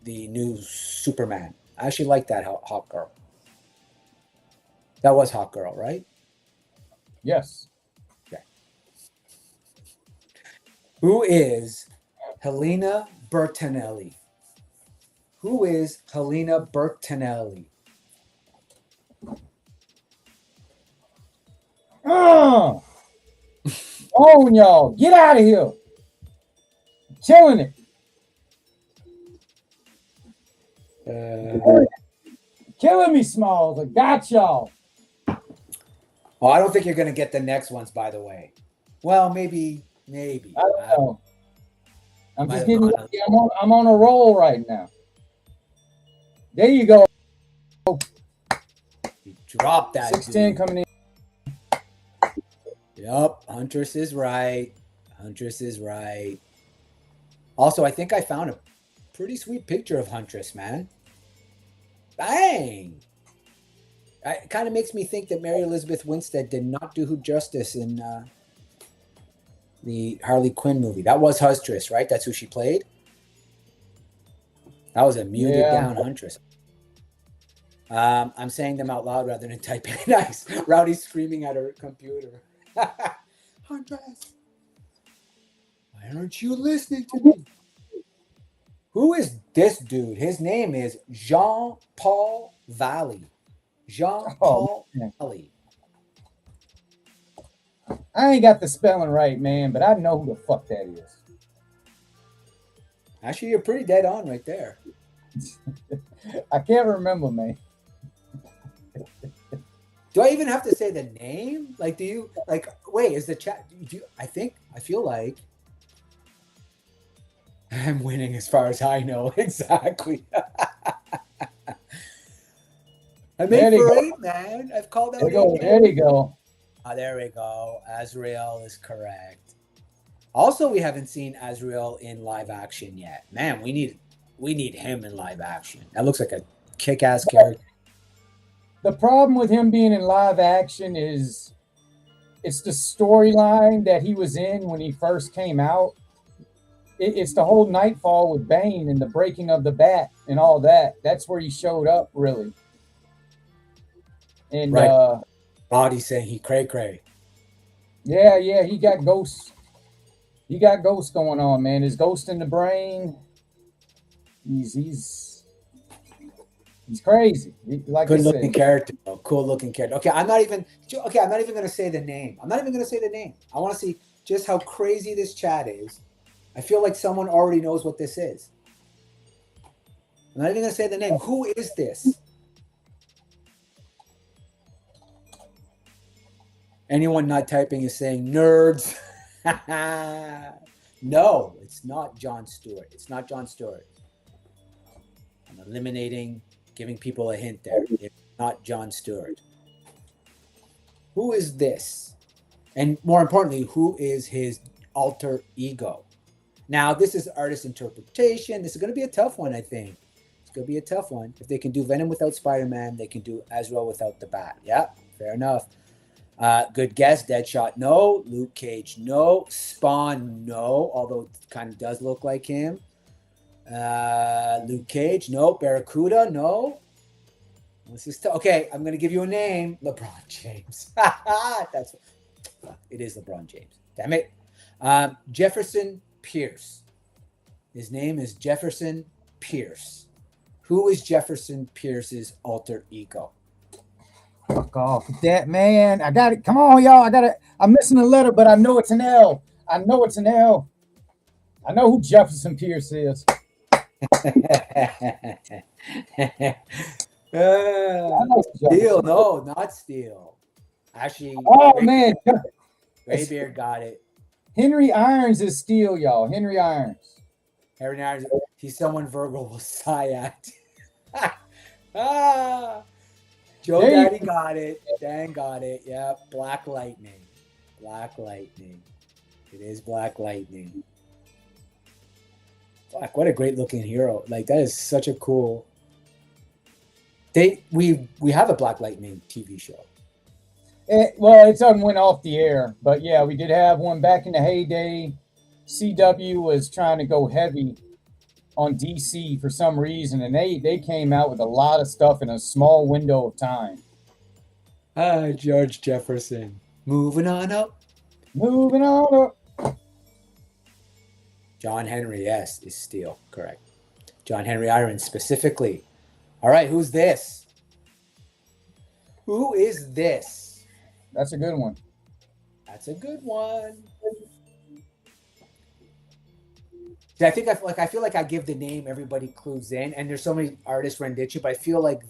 the new Superman. I actually like that Hot Girl. That was Hot Girl, right? Yes. Okay. Who is Helena Bertinelli? Who is Helena Bertinelli? Oh, y'all, get out of here! Killing it. Killing me, Smalls. I got y'all. Well, I don't think you're going to get the next ones, by the way. Well, maybe. I don't know. I'm just getting lucky. I'm on a roll right now. There you go. You dropped that. 610 coming in. Yep, Huntress is right. Also, I think I found a pretty sweet picture of Huntress, man. Bang! It kind of makes me think that Mary Elizabeth Winstead did not do her justice in the Harley Quinn movie. That was Huntress, right? That's who she played? That was a muted down Huntress. I'm saying them out loud rather than typing. Nice. Rowdy's screaming at her computer. Huntress, why aren't you listening to me? Who is this dude? His name is Jean-Paul Valley. Jean-Paul Valley. I ain't got the spelling right, man, but I know who the fuck that is. Actually, you're pretty dead on right there. I can't remember, man. Do I even have to say the name? Like, do you like? Wait, is the chat? I feel like I'm winning as far as I know. Exactly. I made for 8, man. I've called out 8. There you go. Oh, there we go. Azrael is correct. Also, we haven't seen Azrael in live action yet. Man, we need him in live action. That looks like a kick-ass character. The problem with him being in live action is it's the storyline that he was in when he first came out. It's the whole Nightfall with Bane and the breaking of the bat and all that. That's where he showed up, really. And right. Body saying he cray. Yeah, he got ghosts. He got ghosts going on, man. His ghost in the brain. He's crazy. Like good looking character. Cool looking character. Okay, I'm not even gonna say the name. I want to see just how crazy this chat is. I feel like someone already knows what this is. I'm not even gonna say the name. Who is this? Anyone not typing is saying nerds. No, it's not Jon Stewart. It's not Jon Stewart. I'm eliminating, giving people a hint there. It's not Jon Stewart. Who is this? And more importantly, who is his alter ego? Now, this is artist interpretation. This is going to be a tough one, I think. It's going to be a tough one. If they can do Venom without Spider-Man, they can do Azrael without the Bat. Yeah, fair enough. Good guess. Deadshot, no. Luke Cage, no. Spawn, no. Although it kind of does look like him. Luke Cage, no. Barracuda, no. This is okay. I'm going to give you a name. LeBron James. It is LeBron James. Damn it. Jefferson Pierce. His name is Jefferson Pierce. Who is Jefferson Pierce's alter ego? Fuck off with that, man. I got it. Come on, y'all. I'm missing a letter, but I know it's an L. I know who Jefferson Pierce is. Steel, no, not Steel. Actually, man. Graybeard got it. Henry Irons is Steel, y'all. Henry Irons. He's someone Virgo will sigh at. Joe Daddy got it. Dan got it. Yeah, Black Lightning. It is Black Lightning. Fuck, what a great looking hero. Like, that is such a cool. We have a Black Lightning TV show. Well, it doesn't went off the air, but yeah, we did have one back in the heyday. CW was trying to go heavy on DC for some reason, and they came out with a lot of stuff in a small window of time. George Jefferson. Moving on up. John Henry, yes, is Steel. Correct. John Henry Irons specifically. All right, who's this? Who is this? That's a good one. I feel like I give the name, everybody clues in, and there's so many artist rendition, but I feel like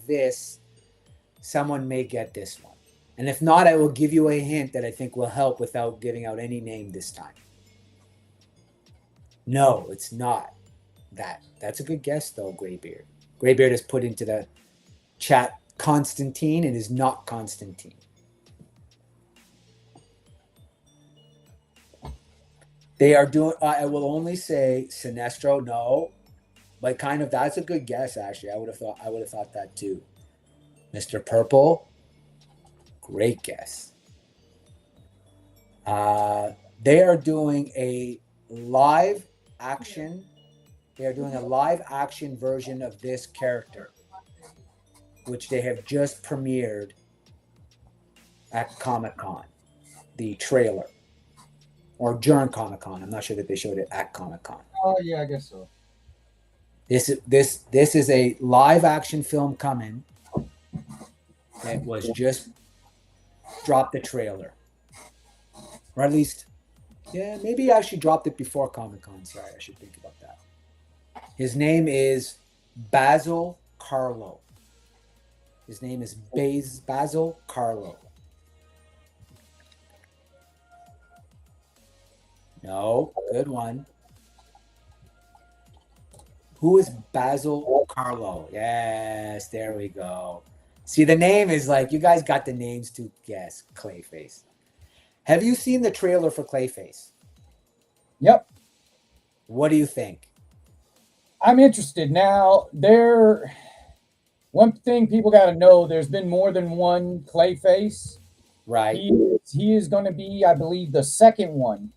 someone may get this one. And if not, I will give you a hint that I think will help without giving out any name this time. No, it's not that. That's a good guess, though, Graybeard. Graybeard has put into the chat Constantine. It is not Constantine. They are doing, I will only say Sinestro, no. But kind of, that's a good guess, actually. I would have thought that too. Mr. Purple, great guess. They are doing a live action version of this character, which they have just premiered at Comic-Con, the trailer. Or during Comic-Con. I'm not sure that they showed it at Comic-Con. Oh yeah, I guess so. This is a live action film coming that was just dropped the trailer. Or at least, yeah, maybe I should dropped it before Comic-Con. Sorry, I should think about that. His name is Basil Carlo. His name is Basil Carlo. No, good one. Who is Basil Carlo? Yes, there we go. See, the name is like, you guys got the names to guess. Clayface. Have you seen the trailer for Clayface? Yep. What do you think? I'm interested. Now, one thing people got to know, there's been more than one Clayface. Right. He is going to be, I believe, the second one,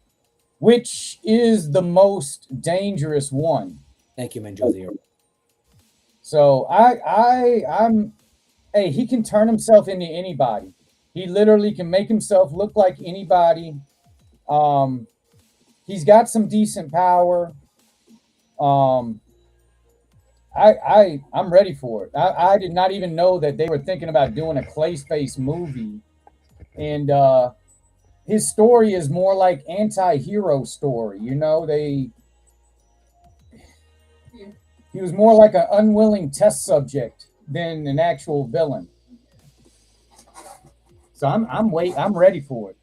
which is the most dangerous one. Thank you, Menjosi. So hey, he can turn himself into anybody. He literally can make himself look like anybody. He's got some decent power. I'm ready for it. I did not even know that they were thinking about doing a Clayface movie. And his story is more like anti-hero story. You know, he was more like an unwilling test subject than an actual villain. So I'm ready for it.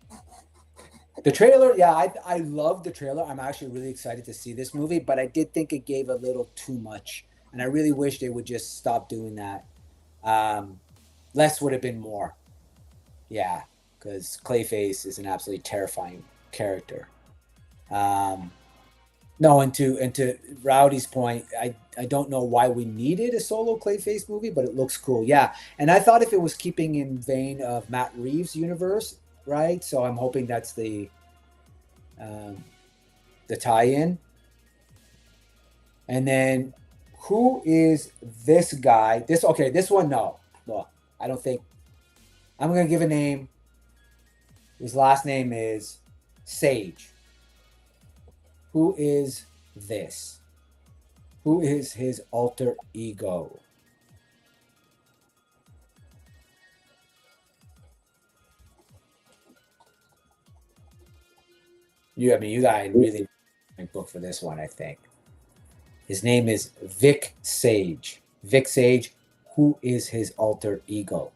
The trailer, yeah, I love the trailer. I'm actually really excited to see this movie, but I did think it gave a little too much. And I really wish they would just stop doing that. Less would have been more. Yeah, because Clayface is an absolutely terrifying character. No, and to Rowdy's point, I don't know why we needed a solo Clayface movie, but it looks cool. Yeah, and I thought if it was keeping in vein of Matt Reeves' universe, right? So I'm hoping that's the tie-in. And then who is this guy? This one, no. Well, I don't think. I'm going to give a name. His last name is Sage. Who is this? Who is his alter ego? You guys really book for this one, I think. His name is Vic Sage. Vic Sage, who is his alter ego?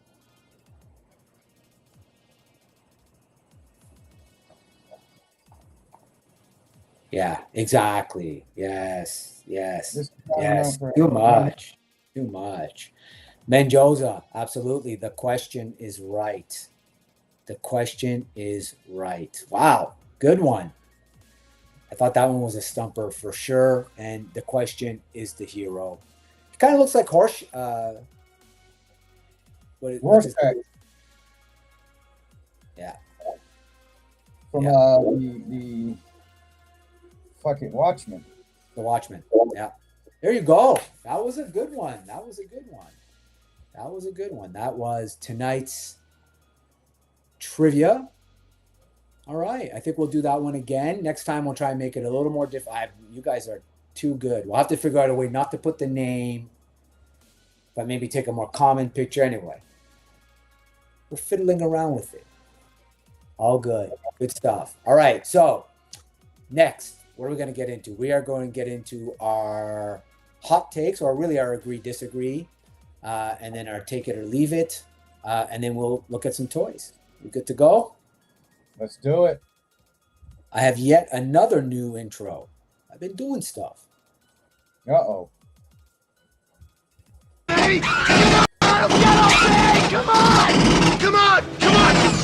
Yeah, exactly. Yes. Too much. Menjosa, absolutely. The question is right. Wow, good one. I thought that one was a stumper for sure. And the question is the hero. It kind of looks like Horse. Horseback. Yeah. From the fucking Watchmen. The Watchmen. Yeah. There you go. That was a good one. That was tonight's trivia. All right. I think we'll do that one again. Next time we'll try and make it a little more different. You guys are too good. We'll have to figure out a way not to put the name, but maybe take a more common picture anyway. We're fiddling around with it. All good. Good stuff. All right. So next, what are we going to get into? We are going to get into our hot takes, or really our agree, disagree, and then our take it or leave it. And then we'll look at some toys. We good to go? Let's do it. I have yet another new intro. I've been doing stuff. Uh-oh. Hey, come on, you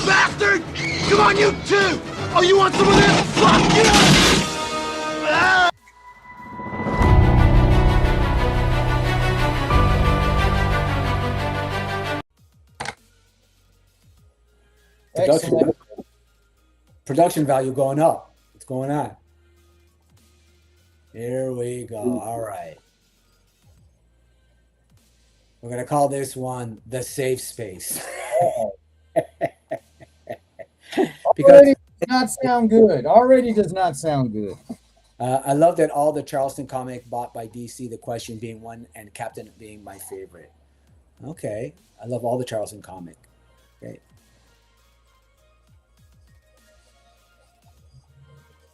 bastard! Come on, you too! Oh, you want some of this? Fuck you! Ah! Production value going up. What's going on? Here we go. All right. We're going to call this one the safe space. Already does not sound good. I love that all the Charleston comic bought by DC, the question being one and Captain being my favorite. Okay. I love all the Charleston comic. Great.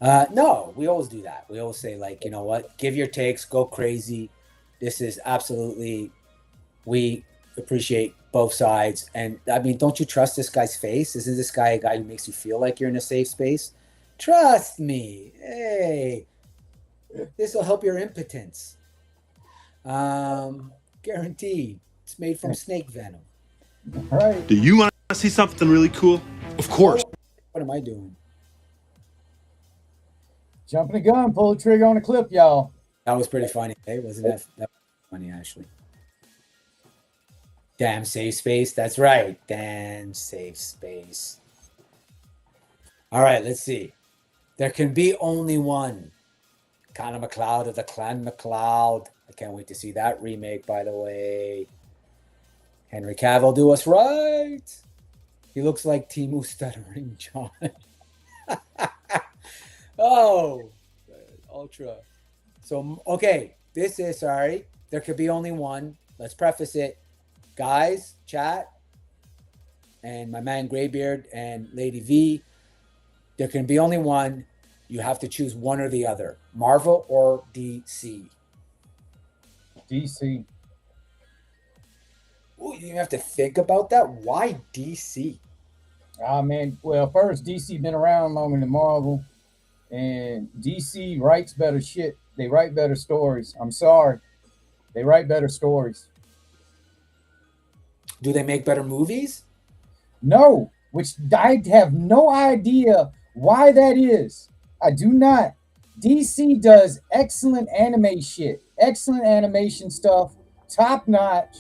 No, we always do that. We always say, like, you know what? Give your takes, go crazy. This is absolutely we appreciate both sides. And I mean, don't you trust this guy's face? Isn't this guy a guy who makes you feel like you're in a safe space? Trust me. Hey, this will help your impotence. Guaranteed. It's made from snake venom. All right. Do you want to see something really cool? Of course. What am I doing? Jumping the gun, pull the trigger on the clip, y'all. That was pretty funny. Hey, wasn't that was funny actually? Damn safe space. That's right. Damn safe space. All right, let's see. There can be only one. Connor McLeod of the Clan McLeod. I can't wait to see that remake, by the way. Henry Cavill, do us right. He looks like Timu Stuttering John. Oh, Ultra. So, okay, this is, sorry, there could be only one. Let's preface it. Guys, chat, and my man Graybeard and Lady V, there can be only one. You have to choose one or the other, Marvel or DC. DC. Ooh, you have to think about that. Why DC? Ah, man. Well, first, DC been around longer than Marvel, and DC writes better shit. They write better stories. I'm sorry. They write better stories. Do they make better movies? No, which I have no idea why that is. I do not. DC does excellent anime shit, excellent animation stuff, top notch.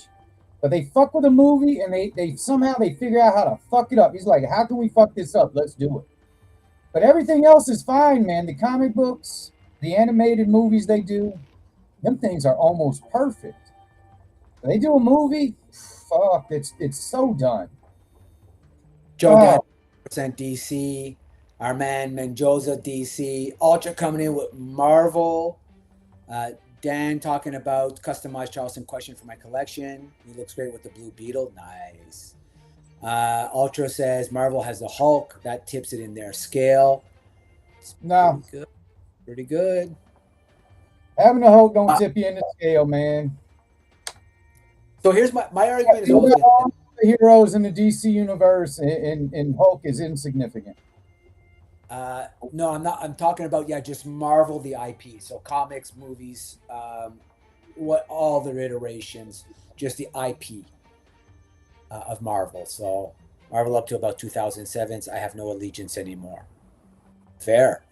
But they fuck with a movie and they somehow they figure out how to fuck it up. He's like, how can we fuck this up? Let's do it. But everything else is fine, man. The comic books, the animated movies they do, them things are almost perfect. They do a movie, fuck, it's so done. Joe Dad, percent DC. Our man Menjoza DC. Ultra coming in with Marvel. Dan talking about customized Charleston question for my collection. He looks great with the Blue Beetle. Nice. Ultra says Marvel has the Hulk. That tips it in their scale. No. Pretty good. Pretty good. Having a Hulk don't tip you in the scale, man. So here's my argument is always all the heroes in the DC universe and Hulk is insignificant. no, I'm not. I'm talking about just Marvel, the IP. So comics, movies, what all their iterations, just the IP of Marvel. So Marvel up to about 2007. I have no allegiance anymore. Fair.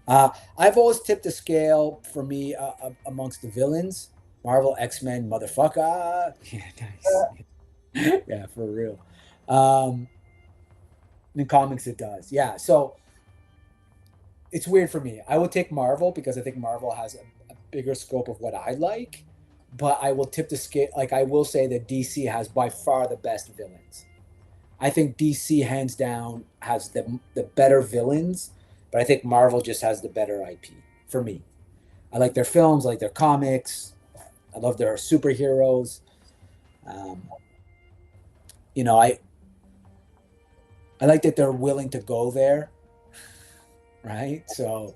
I've always tipped the scale for me amongst the villains. Marvel, X-Men, motherfucker. Yeah, nice. Yeah, for real. In comics, it does. Yeah, so it's weird for me. I would take Marvel because I think Marvel has a bigger scope of what I like, but I will tip the scale. Like, I will say that DC has by far the best villains. I think DC, hands down, has the better villains, but I think Marvel just has the better IP for me. I like their films, I like their comics. I love their superheroes. I like that they're willing to go there, right? So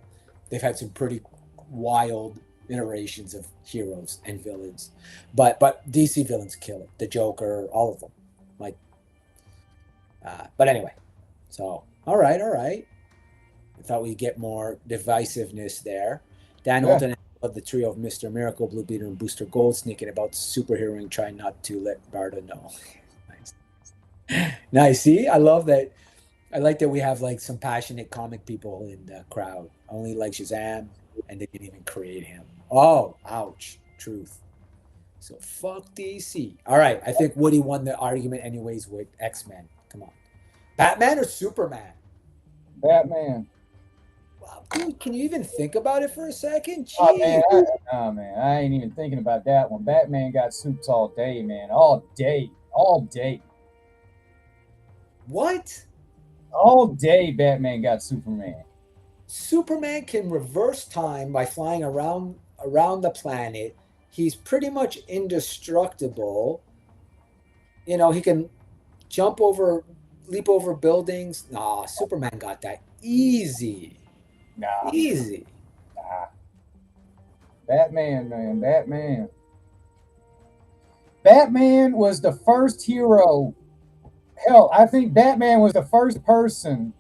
they've had some pretty wild iterations of heroes and villains, but DC villains kill it. The Joker, all of them. But anyway, so all right. I thought we'd get more divisiveness there. Dan Holton of the trio of Mr. Miracle, Blue Beetle, and Booster Gold sneaking about superheroing, trying not to let Barda know. Nice. See, I love that. I like that we have like some passionate comic people in the crowd. Only like Shazam, and they didn't even create him. Oh, ouch. Truth. So fuck DC. All right, I think Woody won the argument anyways with X-Men. Come on. Batman or Superman? Batman. Wow, dude, can you even think about it for a second? Oh, man, I ain't even thinking about that one. Batman got suits all day, man. All day. What? All day Batman got Superman. Superman can reverse time by flying around the planet. He's pretty much indestructible. You know, he can leap over buildings. Nah, Superman got that easy. Easy. Nah. Batman, man. Batman. Batman was the first hero. Hell, I think Batman was the first person,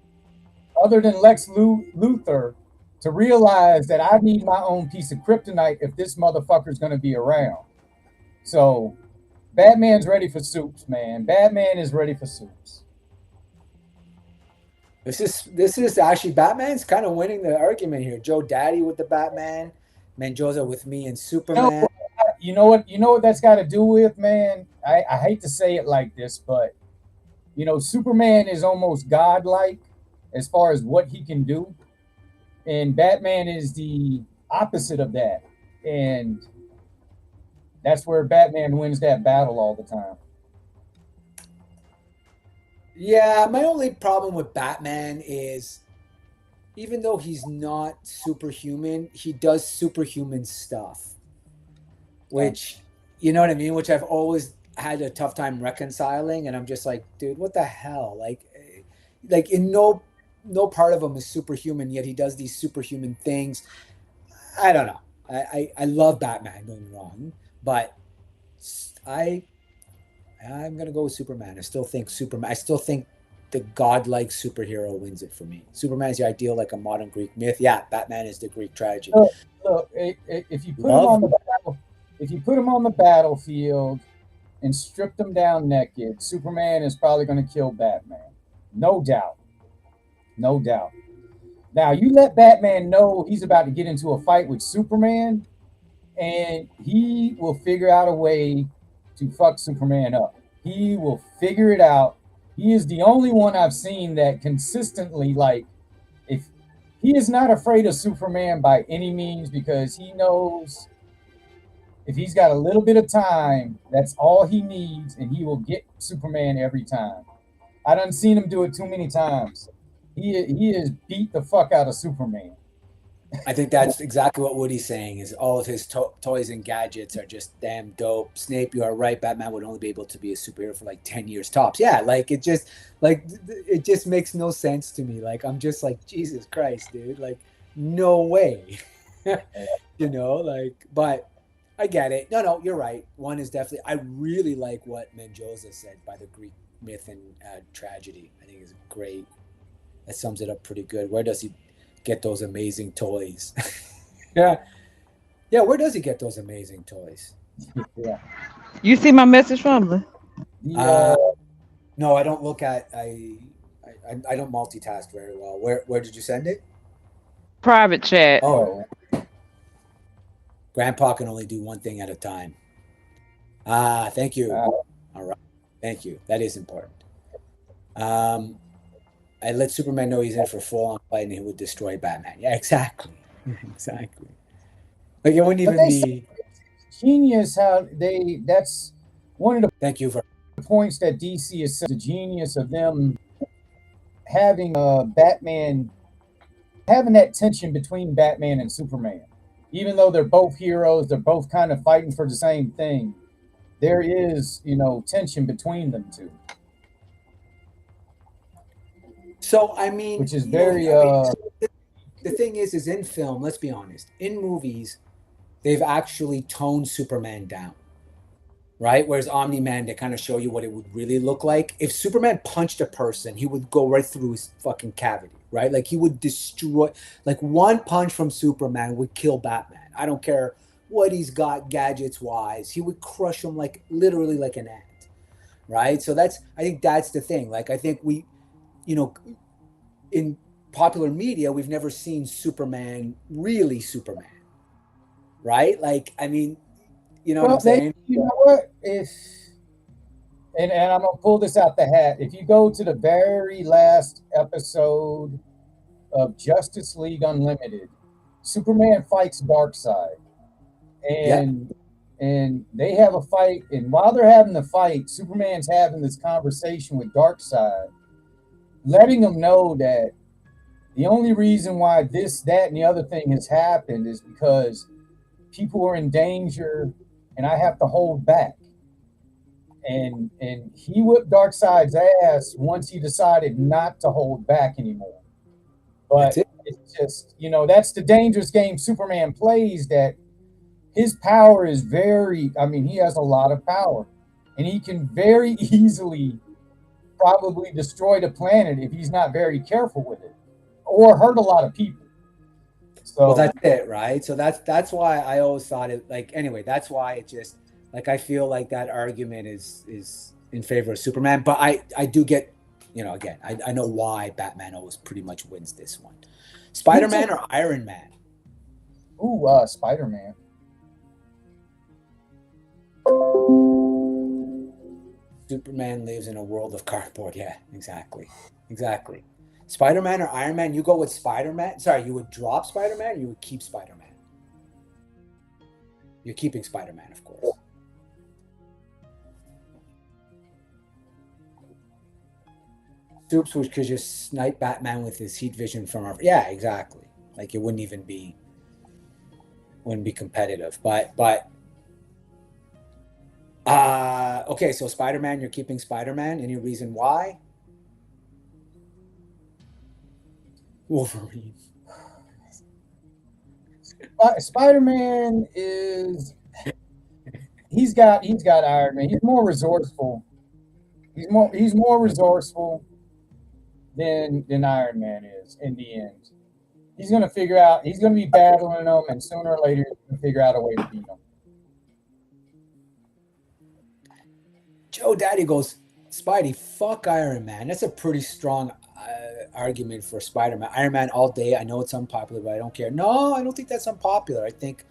other than Lex Luthor, to realize that I need my own piece of kryptonite if this motherfucker's going to be around. So, Batman's ready for soups, man. Batman is ready for soups. This is actually Batman's kind of winning the argument here. Joe Daddy with the Batman, Mendoza with me and Superman. You know what that's got to do with, man? I hate to say it like this, but Superman is almost godlike as far as what he can do, and Batman is the opposite of that, and that's where Batman wins that battle all the time. Yeah, my only problem with Batman is, even though he's not superhuman, he does superhuman stuff, which, you know what I mean? Which I've always had a tough time reconciling, and I'm just like, dude, what the hell? Like in no part of him is superhuman, yet he does these superhuman things. I don't know. I love Batman, don't get me wrong, but I'm gonna go with Superman. I still think the godlike superhero wins it for me. Superman is the ideal, like a modern Greek myth. Yeah, Batman is the Greek tragedy. Look, if you put him on the battlefield and stripped him down naked, Superman is probably going to kill Batman. No doubt. No doubt. Now, you let Batman know he's about to get into a fight with Superman, and he will figure out a way to fuck Superman up. He will figure it out. He is the only one I've seen that consistently, if he is not afraid of Superman by any means, because he knows if he's got a little bit of time, that's all he needs, and he will get Superman every time. I done seen him do it too many times. He has beat the fuck out of Superman. I think that's exactly what Woody's saying, is all of his toys and gadgets are just damn dope. Snape, you are right. Batman would only be able to be a superhero for like 10 years tops. Yeah, it just makes no sense to me. Like, I'm just like, Jesus Christ, dude. Like, no way. But I get it. No, you're right. One is definitely, I really like what Mendoza said by the Greek myth and tragedy. I think is great. That sums it up pretty good. Where does he get those amazing toys? Yeah, where does he get those amazing toys? Yeah. You see my message from him? No, I don't look at. I don't multitask very well. Where did you send it? Private chat. Oh, Grandpa can only do one thing at a time. Thank you. All right, thank you. That is important. I let Superman know he's in for full-on fight and he would destroy Batman. Yeah, exactly. Exactly. Like, it wouldn't even be genius how that's one of the Thank you for points that DC is the genius of them having Batman, having that tension between Batman and Superman. Even though they're both heroes, they're both kind of fighting for the same thing. There is, tension between them two. So, I mean, which is very the thing is in film, let's be honest, in movies, they've actually toned Superman down, right? Whereas Omni-Man, they kind of show you what it would really look like. If Superman punched a person, he would go right through his fucking cavity, right? Like, he would destroy, like, one punch from Superman would kill Batman. I don't care what he's got gadgets-wise. He would crush him like, literally like an ant, right? So I think that's the thing. Like, I think we, in popular media, we've never seen Superman really Superman, right? Like, I mean, what I'm saying? You know what? And I'm gonna pull this out the hat. If you go to the very last episode of Justice League Unlimited, Superman fights Darkseid, and they have a fight. And while they're having the fight, Superman's having this conversation with Darkseid, letting them know that the only reason why this, that, and the other thing has happened is because people are in danger and I have to hold back. And he whipped Darkseid's ass once he decided not to hold back anymore. But it's just, that's the dangerous game Superman plays, that his power is he has a lot of power. and he can very easily probably destroy the planet if he's not very careful with it, or hurt a lot of people. So Well, that's it, right? So that's why I always thought it, like, anyway, that's why it just, like, I feel like that argument is in favor of Superman. But I do get, again, I know why Batman always pretty much wins this one. Spider-Man or Iron Man? Ooh, Spider-Man. Superman lives in a world of cardboard. Yeah, exactly. Spider-Man or Iron Man? You go with Spider-Man? Sorry, you would drop Spider-Man or you would keep Spider-Man? You're keeping Spider-Man, of course. Soups, which could just snipe Batman with his heat vision from our... Yeah, exactly. Like, it wouldn't be competitive. But okay, so Spider-Man, you're keeping Spider-Man. Any reason why? Wolverine. Spider-Man is he's got Iron Man. He's more resourceful. He's more resourceful than Iron Man is in the end. He's gonna be battling them, and sooner or later he's gonna figure out a way to beat them. Joe Daddy goes, Spidey, fuck Iron Man. That's a pretty strong argument for Spider-Man. Iron Man all day. I know it's unpopular, but I don't care. No, I don't think that's unpopular. I think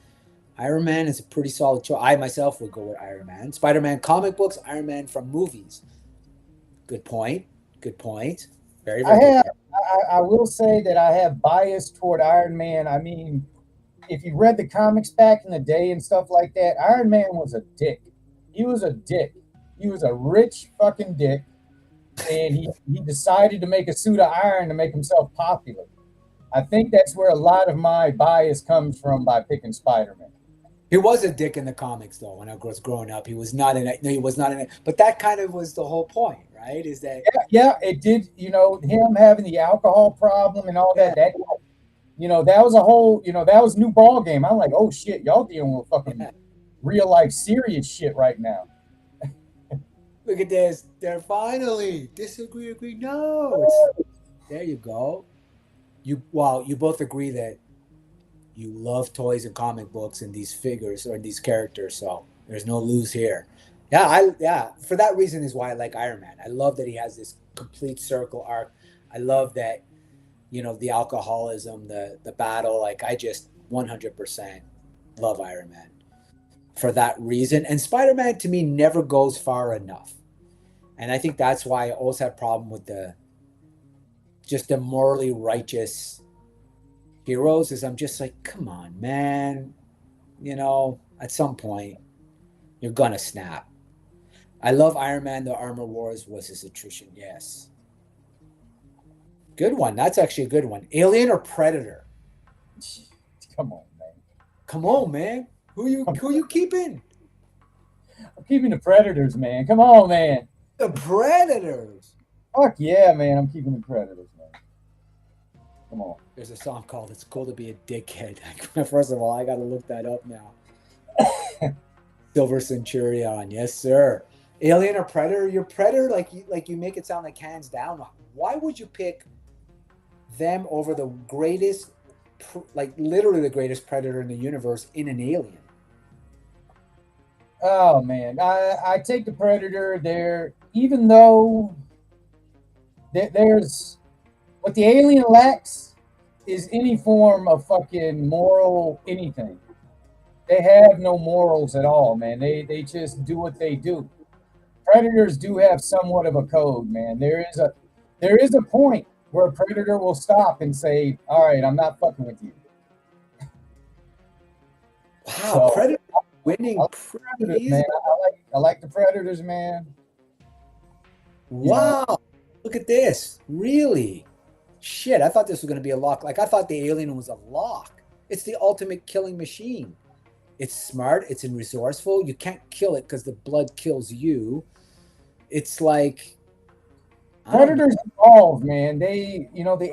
Iron Man is a pretty solid choice. I myself would go with Iron Man. Spider-Man comic books, Iron Man from movies. Good point. Very, very good. I will say that I have bias toward Iron Man. I mean, if you read the comics back in the day and stuff like that, Iron Man was a dick. He was a dick. He was a rich fucking dick, and he decided to make a suit of iron to make himself popular. I think that's where a lot of my bias comes from by picking Spider-Man. He was a dick in the comics, though. When I was growing up, he was not in it. No, he was not in it. But that kind of was the whole point, right? Is that yeah, it did. Him having the alcohol problem and all that. That was a whole. That was new ball game. I'm like, oh shit, y'all dealing with fucking real life serious shit right now. Look at this. They're finally disagree. Agree. No. There you go. You both agree that you love toys and comic books and these figures or these characters. So there's no lose here. Yeah. For that reason is why I like Iron Man. I love that he has this complete circle arc. I love that, the alcoholism, the battle. Like, I just 100% love Iron Man for that reason. And Spider-Man to me never goes far enough. And I think that's why I always have a problem with the morally righteous heroes, is I'm just like, come on, man. At some point you're gonna snap. I love Iron Man. The Armor Wars was his attrition. Yes. Good one. That's actually a good one. Alien or Predator? Come on, man. Who you keeping? I'm keeping the Predators, man. Come on, man. The Predators. Fuck yeah, man. I'm keeping the Predators, man. Come on. There's a song called "It's Cool to Be a Dickhead." First of all, I got to look that up now. Silver Centurion, yes, sir. Alien or Predator? Your Predator, like you make it sound like hands down. Why would you pick them over the greatest, like literally the greatest predator in the universe in an Alien? Oh man, I take the Predator there, even though there's what the Alien lacks is any form of fucking moral anything. They have no morals at all, man. They just do what they do. Predators do have somewhat of a code, man. There is a point where a predator will stop and say, "All right, I'm not fucking with you." Wow, so, Predator winning. Predators, man. I like the Predators, man. Wow, look at this. Really? Shit, I thought this was going to be a lock. Like, I thought the Alien was a lock. It's the ultimate killing machine. It's smart. It's resourceful. You can't kill it because the blood kills you. It's like Predators evolve, man. They, the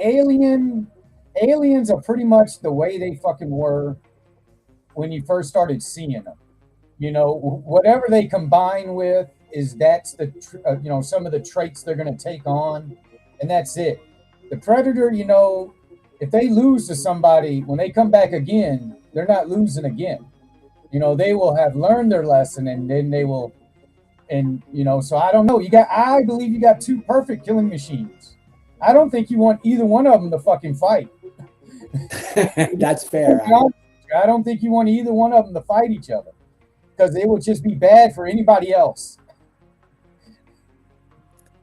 aliens are pretty much the way they fucking were when you first started seeing them. Whatever they combine with is that's the some of the traits they're going to take on, and that's it. The predator, if they lose to somebody, when they come back again, they're not losing again. They will have learned their lesson, and then they will. And so I don't know. I believe you got two perfect killing machines. I don't think you want either one of them to fucking fight. That's fair. I don't think you want either one of them to fight each other, because it would just be bad for anybody else.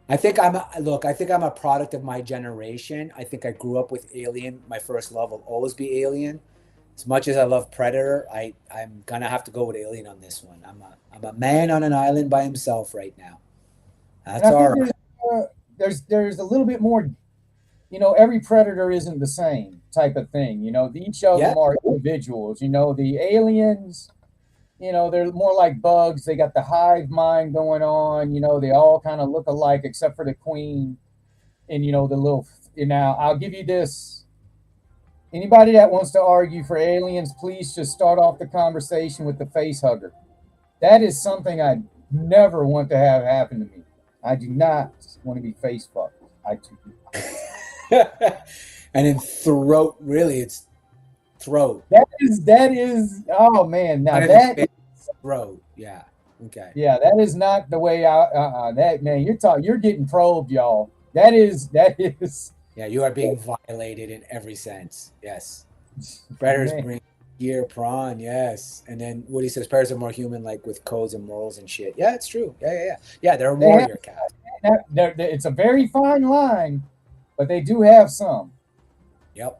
I think I'm a product of my generation. I think I grew up with Alien. My first love will always be Alien. As much as I love Predator, I'm gonna have to go with Alien on this one. I'm a man on an island by himself right now. That's all right. There's a little bit more. Every Predator isn't the same type of thing. Each of them are individuals. The aliens, they're more like bugs. They got the hive mind going on. They all kind of look alike except for the queen. And the little. Now I'll give you this. Anybody that wants to argue for aliens, please just start off the conversation with the face hugger. That is something I never want to have happen to me. I do not want to be face fucked. I do. And in throat, really, it's throat. That is. Oh man, now that is throat. Yeah. Okay. Yeah, that is not the way that man. You're getting probed, y'all. That is. Yeah, you are being violated in every sense. Yes. Predators bring gear, prawn, yes. And then Woody says predators are more human, like with codes and morals and shit. Yeah, it's true. Yeah, they're a warrior cast. It's a very fine line, but they do have some. Yep.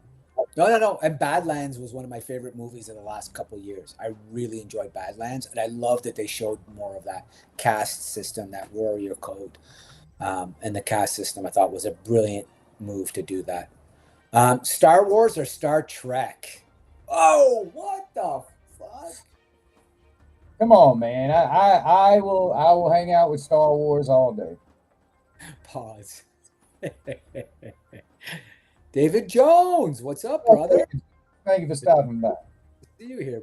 No. And Badlands was one of my favorite movies of the last couple of years. I really enjoyed Badlands, and I love that they showed more of that caste system, that warrior code, and the caste system. I thought was a brilliant move to do that. Star Wars or Star Trek? Oh, what the fuck? Come on, man. I will hang out with Star Wars all day. Pause. David Jones, what's up, brother? Thank you for stopping by. See you here.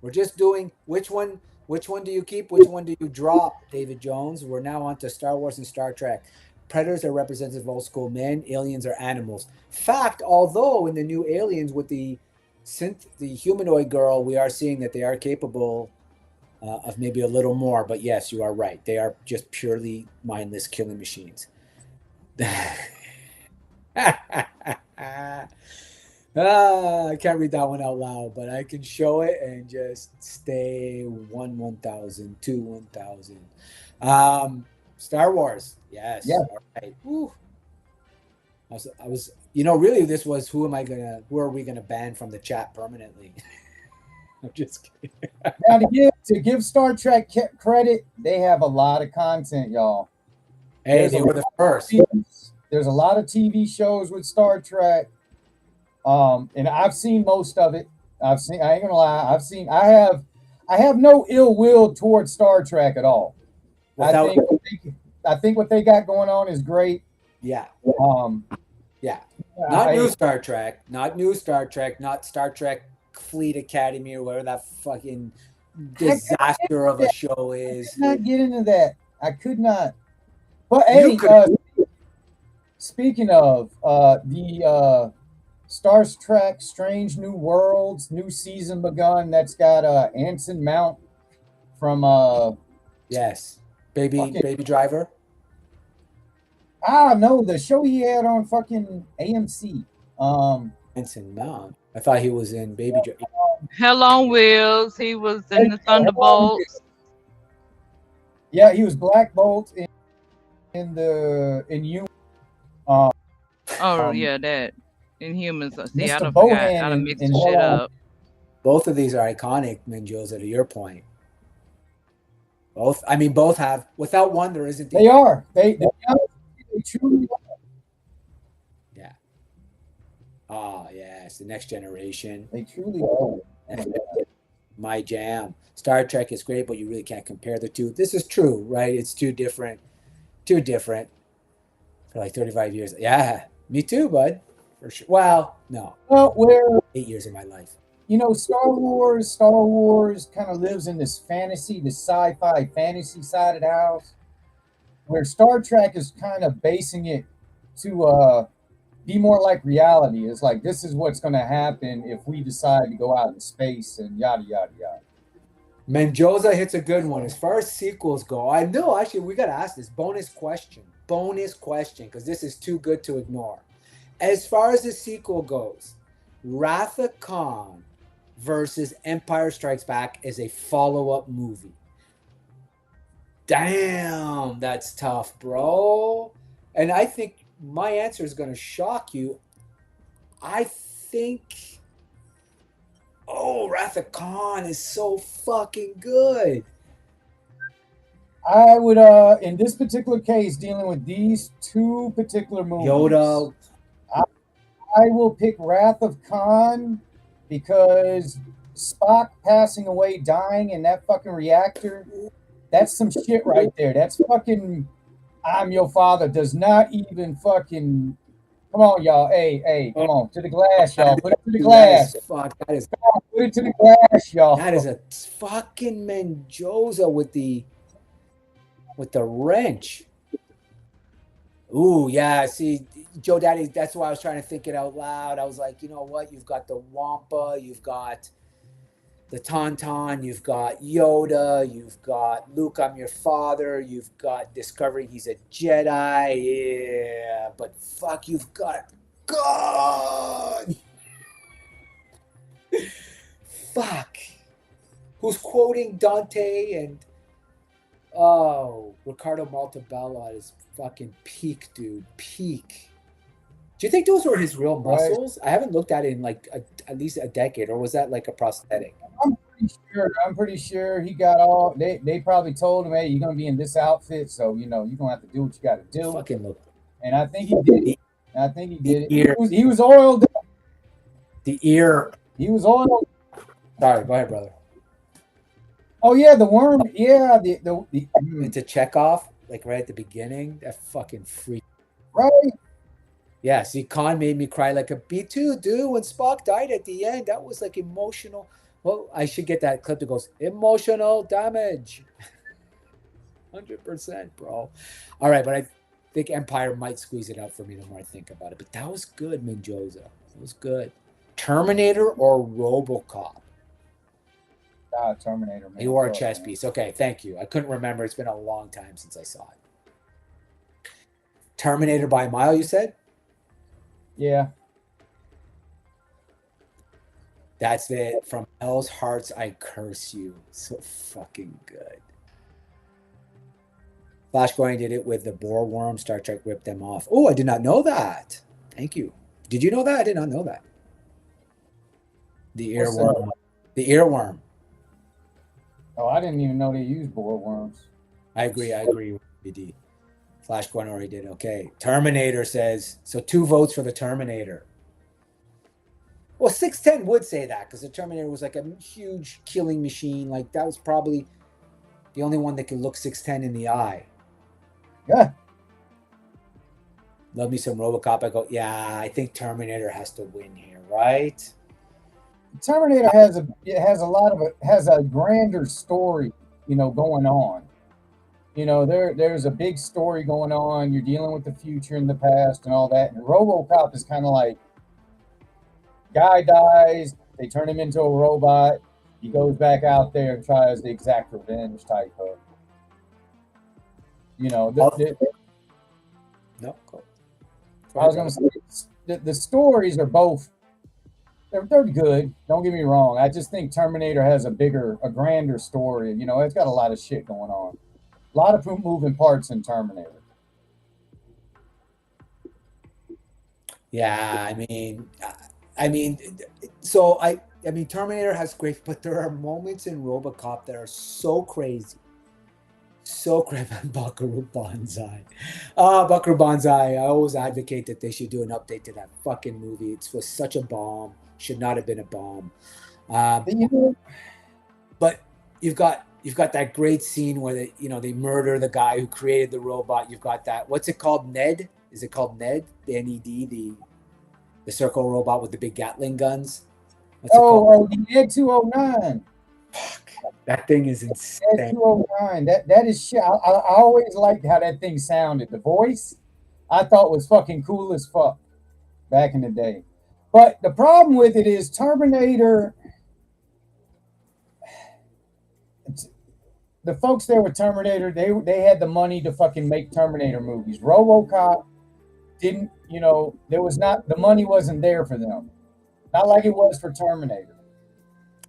We're just doing which one do you keep? Which one do you drop, David Jones? We're now on to Star Wars and Star Trek. Predators are representative of old school men. Aliens are animals. Fact, although in the new Aliens with the humanoid girl, we are seeing that they are capable of maybe a little more. But yes, you are right. They are just purely mindless killing machines. I can't read that one out loud, but I can show it and just stay 1,000, 1,000. Star Wars. Yes. Yeah. All right. Woo. I was, really this was who are we gonna ban from the chat permanently? I'm just kidding. Now to give Star Trek credit, they have a lot of content, y'all. Hey, they were the first. There's a lot of TV shows with Star Trek. And I've seen most of it. I ain't gonna lie, I have no ill will towards Star Trek at all. I think what they got going on is great. Yeah. Yeah. Not new Star Trek. Not Star Trek Fleet Academy or whatever that fucking disaster of a show is. I could not get into that. I could not. But hey, speaking of the Star Trek Strange New Worlds, new season begun. That's got Anson Mount from yes. Baby Driver. No, the show he had on fucking AMC. Anson Mount. I thought he was in Baby Driver. Hell on Wheels. He was in the Thunderbolts. Yeah, he was Black Bolt in you. Yeah, that Inhumans. See, Mr. I don't Bohan forgot. I done mixed the shit up. Both of these are iconic, Menjoza, to your point. Both have. Without one, there isn't. They are. They truly are. Yeah. Oh, yes. The Next Generation. They truly are. My jam. Star Trek is great, but you really can't compare the two. This is true, right? It's too different. For like 35 years. Yeah. Me too, bud. For sure. Well, no. Well, 8 years of my life. Star Wars kind of lives in this fantasy, the sci-fi fantasy side of the house, where Star Trek is kind of basing it to be more like reality. It's like, this is what's going to happen if we decide to go out in space and yada, yada, yada. Mendoza hits a good one. As far as sequels go, I know, actually, we got to ask this. Bonus question, because this is too good to ignore. As far as the sequel goes, Wrath of Khan versus Empire Strikes Back is a follow-up movie. Damn, that's tough, bro. And I think my answer is going to shock you. I think, Wrath of Khan is so fucking good. I would, in this particular case, dealing with these two particular movies, Yoda. I will pick Wrath of Khan because Spock passing away, dying in that fucking reactor, that's some shit right there. That's fucking, I'm your father does not even fucking, come on, y'all. Hey, come on, to the glass, y'all. Put it to the glass. Fuck, that is, come on, put it to the glass, y'all. That is a fucking Mendoza with the wrench. Ooh, yeah. See, Joe Daddy, that's why I was trying to think it out loud. I was like, you know what? You've got the Wampa, you've got the Tauntaun, you've got Yoda, you've got Luke, I'm your father, you've got discovering he's a Jedi. Yeah, but fuck, you've got God. Fuck. Who's quoting Dante and Ricardo Montalbano at his fucking peak, dude. Peak. Do you think those were his real muscles? Right. I haven't looked at it in like at least a decade, or was that like a prosthetic? I'm pretty sure he got all. They probably told him, "Hey, you're gonna be in this outfit, so you're gonna have to do what you got to do." Fucking look. And I think he did it. He was oiled. The ear. He was oiled. Sorry, go ahead, brother. Oh yeah, the worm. Yeah, the it's a Chekhov, like right at the beginning. That fucking freak. Right. Yeah, see, Khan made me cry like a B2, dude. When Spock died at the end, that was like emotional. Well, I should get that clip that goes, emotional damage. 100%, bro. All right, but I think Empire might squeeze it out for me the more I think about it. But that was good, Mendoza. That was good. Terminator or RoboCop? Terminator. Man. You are a chess piece. Okay, thank you. I couldn't remember. It's been a long time since I saw it. Terminator by a mile, you said? Yeah. That's it. From Hell's Hearts, I curse you. So fucking good. Flashpoint did it with the boar worm. Star Trek ripped them off. Oh, I did not know that. Thank you. Did you know that? I did not know that. The earworm. The earworm. Oh, I didn't even know they used boar worms. I agree with BD. Flashpoint already did. Okay. Terminator says, so 2 votes for the Terminator. Well, 610 would say that because the Terminator was like a huge killing machine. Like that was probably the only one that could look 610 in the eye. Yeah. Love me some RoboCop. I go, yeah, I think Terminator has to win here, right? Terminator has a grander story, going on. There's a big story going on. You're dealing with the future and the past and all that. And RoboCop is kind of like, guy dies, they turn him into a robot. He goes back out there and tries the exact revenge type of. No, cool. I was going to say the stories are both. They're good. Don't get me wrong. I just think Terminator has a grander story. It's got a lot of shit going on. A lot of moving parts in Terminator. Yeah, I mean, Terminator has great, but there are moments in RoboCop that are so crazy. So crazy. Buckaroo Banzai. Buckaroo Banzai. I always advocate that they should do an update to that fucking movie. It was such a bomb. Should not have been a bomb. But you've got that great scene where they murder the guy who created the robot. You've got that. What's it called? Ned? Is it called Ned? The NED, the circle robot with the big Gatling guns. What's it called? the Ed 209. Fuck, that thing is Ed insane. 209. That is shit. I always liked how that thing sounded. The voice, I thought was fucking cool as fuck back in the day. But the problem with it is Terminator. The folks there with Terminator, they had the money to fucking make Terminator movies. RoboCop didn't, there was not, the money wasn't there for them. Not like it was for Terminator.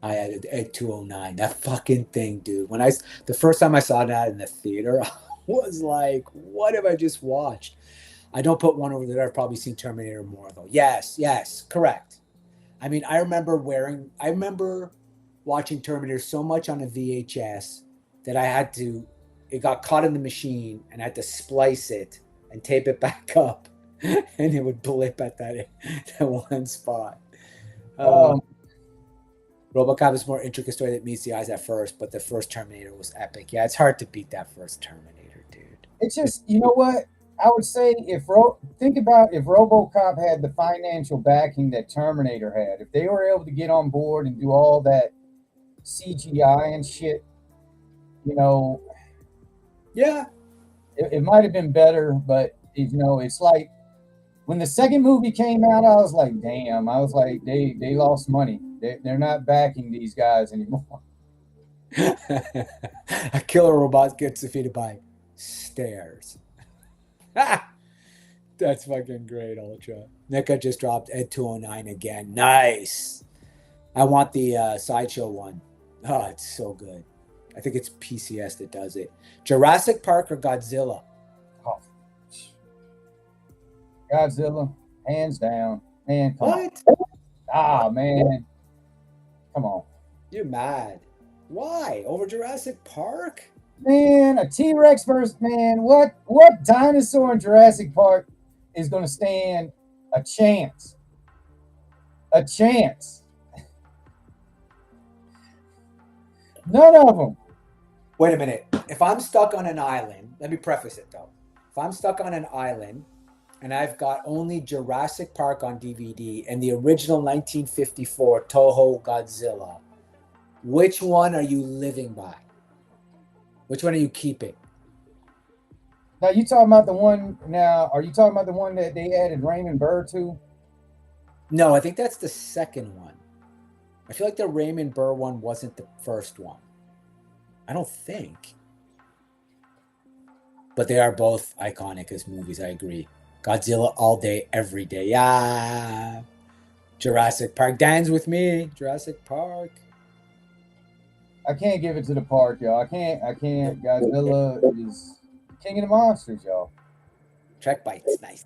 I had Ed 209. That fucking thing, dude. The first time I saw that in the theater, I was like, what have I just watched? I don't put one over there. I've probably seen Terminator more though. Yes, correct. I mean, I remember watching Terminator so much on a VHS that it got caught in the machine and I had to splice it and tape it back up and it would blip at that one spot. RoboCop is a more intricate story that meets the eyes at first, but the first Terminator was epic. Yeah, it's hard to beat that first Terminator, dude. It's just, you know what? I would say think about if RoboCop had the financial backing that Terminator had, if they were able to get on board and do all that CGI and shit, yeah, it might have been better. But it's like when the second movie came out, I was like, damn. I was like, they lost money. They're not backing these guys anymore. A killer robot gets defeated by stairs. That's fucking great, Ultra. Nika just dropped Ed 209 again. Nice. I want the Sideshow one. Oh, it's so good. I think it's PCS that does it. Jurassic Park or Godzilla? Oh. Godzilla, hands down. Man, come what? On. Man. Come on. You're mad. Why? Over Jurassic Park? Man, a T-Rex versus, man, what dinosaur in Jurassic Park is going to stand a chance? A chance. None of them. Wait a minute. If I'm stuck on an island, let me preface it though. If I'm stuck on an island and I've got only Jurassic Park on DVD and the original 1954 Toho Godzilla, which one are you living by? Which one are you keeping? Now you talking about the one? Now, are you talking about the one that they added Raymond Burr to? No, I think that's the second one. I feel like the Raymond Burr one wasn't the first one. I don't think. But they are both iconic as movies, I agree. Godzilla all day, every day. Yeah. Jurassic Park. Dan's with me. Jurassic Park. I can't give it to the park, y'all. I can't. Godzilla is king of the monsters, y'all. Trek bites. Nice.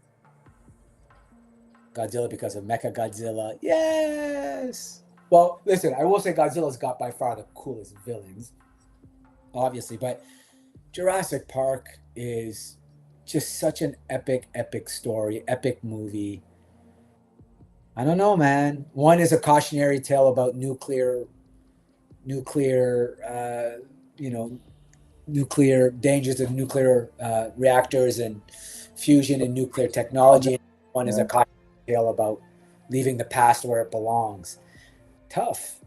Godzilla because of Mecha Godzilla. Yes. Well, listen, I will say Godzilla's got by far the coolest villains, obviously, but Jurassic Park is just such an epic story, epic movie. I don't know, man. One is a cautionary tale about nuclear dangers of nuclear reactors and fusion and nuclear technology. One is a cautionary tale about leaving the past where it belongs. Tough.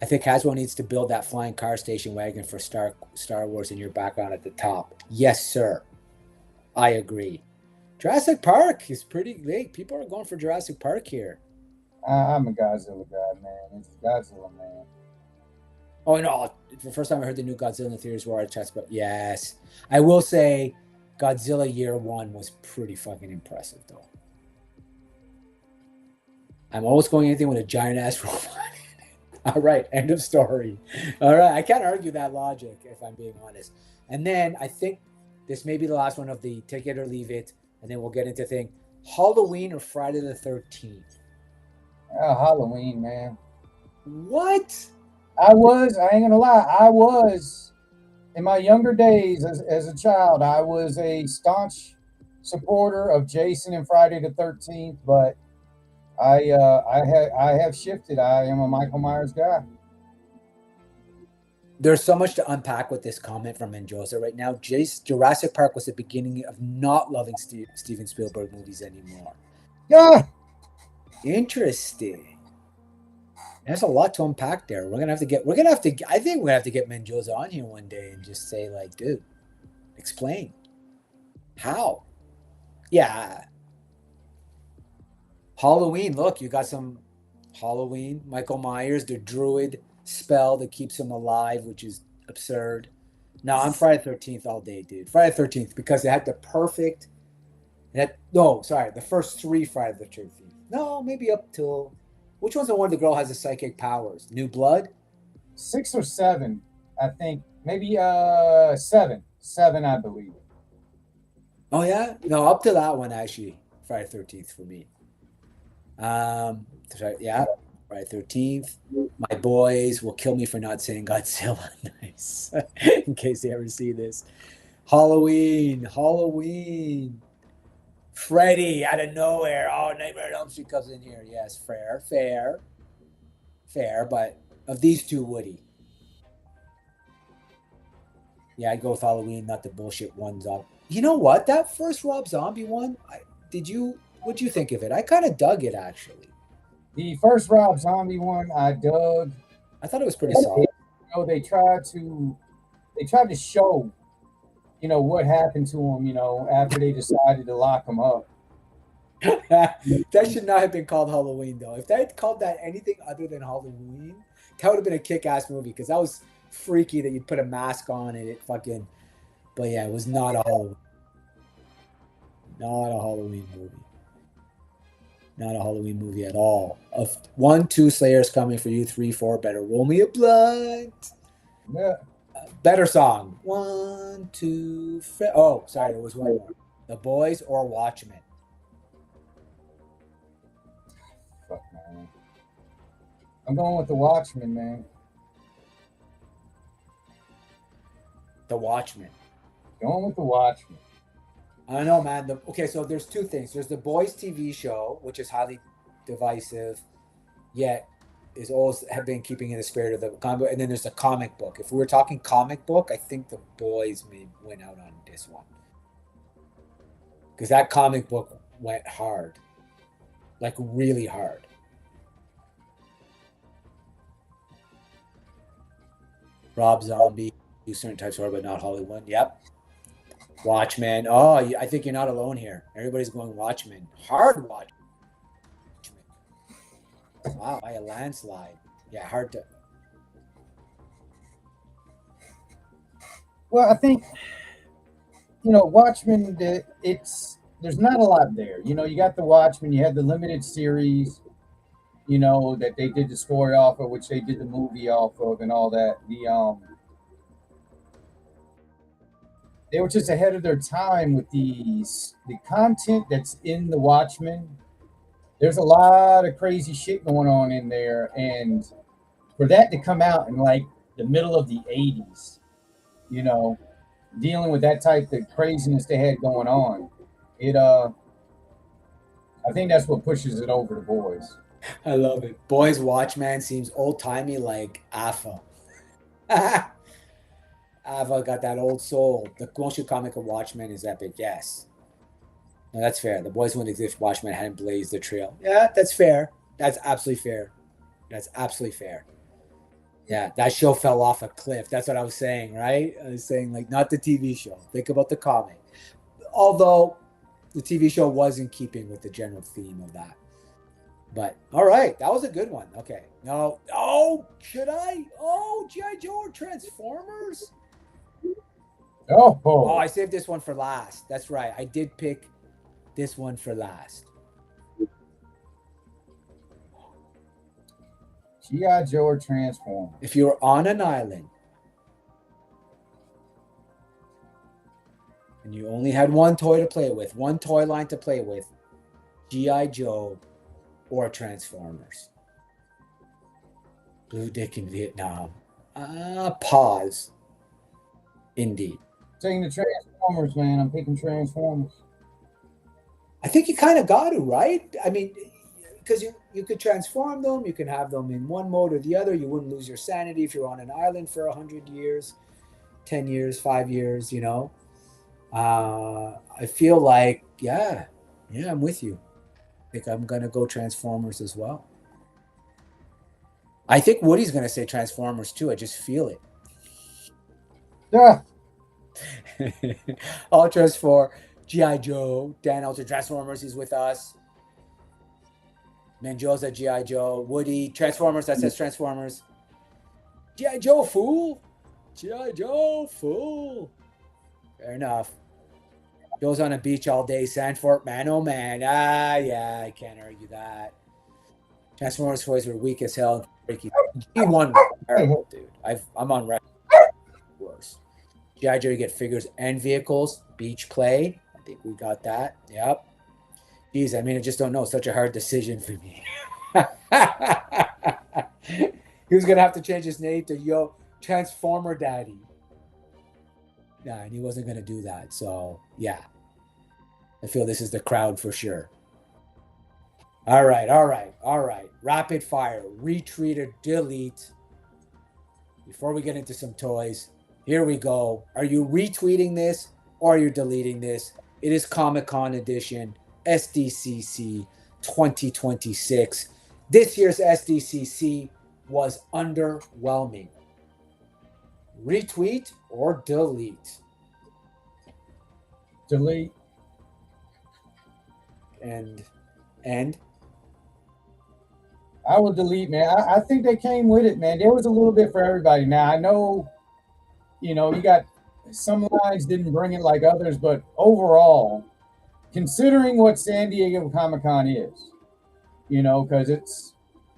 I think Hasbro needs to build that flying car station wagon for Star Wars in your background at the top. Yes, sir. I agree. Jurassic Park is pretty late. People are going for Jurassic Park here. I'm a Godzilla guy, man. It's Godzilla, man. Oh, no. The first time I heard the new Godzilla in the theaters were chest, but yes. I will say Godzilla Year One was pretty fucking impressive, though. I'm always going anything with a giant-ass robot. All right, end of story. All right, I can't argue that logic, if I'm being honest. And then I think this may be the last one of the take it or leave it, and then we'll get into thing. Halloween or Friday the 13th? Halloween, man. What? I ain't gonna lie, in my younger days as a child, I was a staunch supporter of Jason and Friday the 13th, but I have shifted. I am a Michael Myers guy. There's so much to unpack with this comment from Mendoza right now. Jurassic Park was the beginning of not loving Steven Spielberg movies anymore. Yeah. Interesting. There's a lot to unpack there. I think we're gonna have to get Mendoza on here one day and just say, like, dude, explain. How? Yeah. Halloween, look, you got some Halloween, Michael Myers, the druid spell that keeps him alive, which is absurd. No, I'm Friday 13th all day, dude. Friday 13th, because they had the first 3 Friday the 13th. No, maybe up till, which one's the one the girl has the psychic powers? New Blood? 6 or 7, I think. Maybe 7. 7, I believe. Oh yeah? No, up to that one actually. Friday 13th for me. Yeah, Friday 13th. My boys will kill me for not saying Godzilla. Nice. In case they ever see this. Halloween. Freddy out of nowhere. Oh, Nightmare on Elm Street comes in here. Yes, fair. But of these two, Woody. Yeah, I'd go with Halloween, not the bullshit ones up. You know what? That first Rob Zombie one, what'd you think of it? I kind of dug it, actually. The first Rob Zombie one, I dug. I thought it was pretty solid. They tried to show, what happened to him, after they decided to lock him up. That should not have been called Halloween, though. If they had called that anything other than Halloween, that would have been a kick-ass movie, because that was freaky that you'd put a mask on and it fucking... But yeah, it was not a Halloween. Not a Halloween movie. Not a Halloween movie at all. Of 1, 2 Slayers coming for you, 3, 4, better roll me a blunt. Yeah. Better song. 1, 2, oh, sorry, there was one more. The Boys or Watchmen? Fuck, man. I'm going with the Watchmen, man. The Watchmen. Going with the Watchmen. I don't know, man. Okay, so there's 2 things. There's the Boys TV show, which is highly divisive, yet is always have been keeping in the spirit of the comic. And then there's the comic book. If we were talking comic book, I think the Boys may win out on this one, because that comic book went hard, like really hard. Rob Zombie, do certain types of horror, but not Hollywood. Yep. Watchmen. Oh, I think you're not alone here. Everybody's going Watchmen. Hard Watchmen. Wow, by a landslide. Yeah, hard to. Well, I think, Watchmen, there's not a lot there. You got the Watchmen, you had the limited series, that they did the story off of, which they did the movie off of and all that. They were just ahead of their time with the content that's in the Watchmen. There's a lot of crazy shit going on in there, and for that to come out in like the middle of the 80s, dealing with that type of craziness they had going on, I think that's what pushes it over the Boys. I love it. Boys Watchmen seems old-timey, like AFA. AFA got that old soul. The motion comic of Watchmen is epic, yes. No, that's fair. The Boys wouldn't exist if Watchmen hadn't blazed the trail. Yeah, that's fair. That's absolutely fair. Yeah, that show fell off a cliff. That's what I was saying, right? I was saying, like, not the TV show. Think about the comic. Although the TV show was in keeping with the general theme of that. But, all right, that was a good one. Okay. No. Oh, should I? Oh, G.I. Joe or Transformers? Oh, I saved this one for last. That's right. I did pick this one for last. G.I. Joe or Transformers? If you're on an island and you only had one toy to play with, one toy line to play with, G.I. Joe or Transformers? Blue Dick in Vietnam. Pause. Indeed. Taking the Transformers, man. I'm picking Transformers. I think you kind of got to, right? I mean, because you could transform them. You can have them in one mode or the other. You wouldn't lose your sanity if you're on an island for 100 years, 10 years, 5 years, I feel like, yeah, I'm with you. think I'm gonna go Transformers as well. I think Woody's gonna say Transformers too. I just feel it. Yeah. Ultras for G.I. Joe. Dan Ultra Transformers, he's with us. Menjoza, G.I. Joe. Woody, Transformers, that says Transformers. G.I. Joe, fool. G.I. Joe, fool. Fair enough. Goes on a beach all day. Sandford, man, oh man. Ah, yeah, I can't argue that. Transformers toys were weak as hell. G1 was terrible, dude. I'm on record. Worse. G.I. Joe, you get figures and vehicles. Beach play. I think we got that. Yep. Geez, I mean, I just don't know. Such a hard decision for me. He was going to have to change his name to Yo Transformer Daddy. Yeah, and he wasn't going to do that. So, yeah. I feel this is the crowd for sure. All right. Rapid fire. Retweet or delete. Before we get into some toys, here we go. Are you retweeting this or are you deleting this? It is Comic-Con edition, SDCC 2026. This year's SDCC was underwhelming. Retweet or delete? Delete. And I would delete, man. I think they came with it, man. There was a little bit for everybody. Now, I know, you got some lines didn't bring it like others, but overall, considering what San Diego Comic-Con is, because it's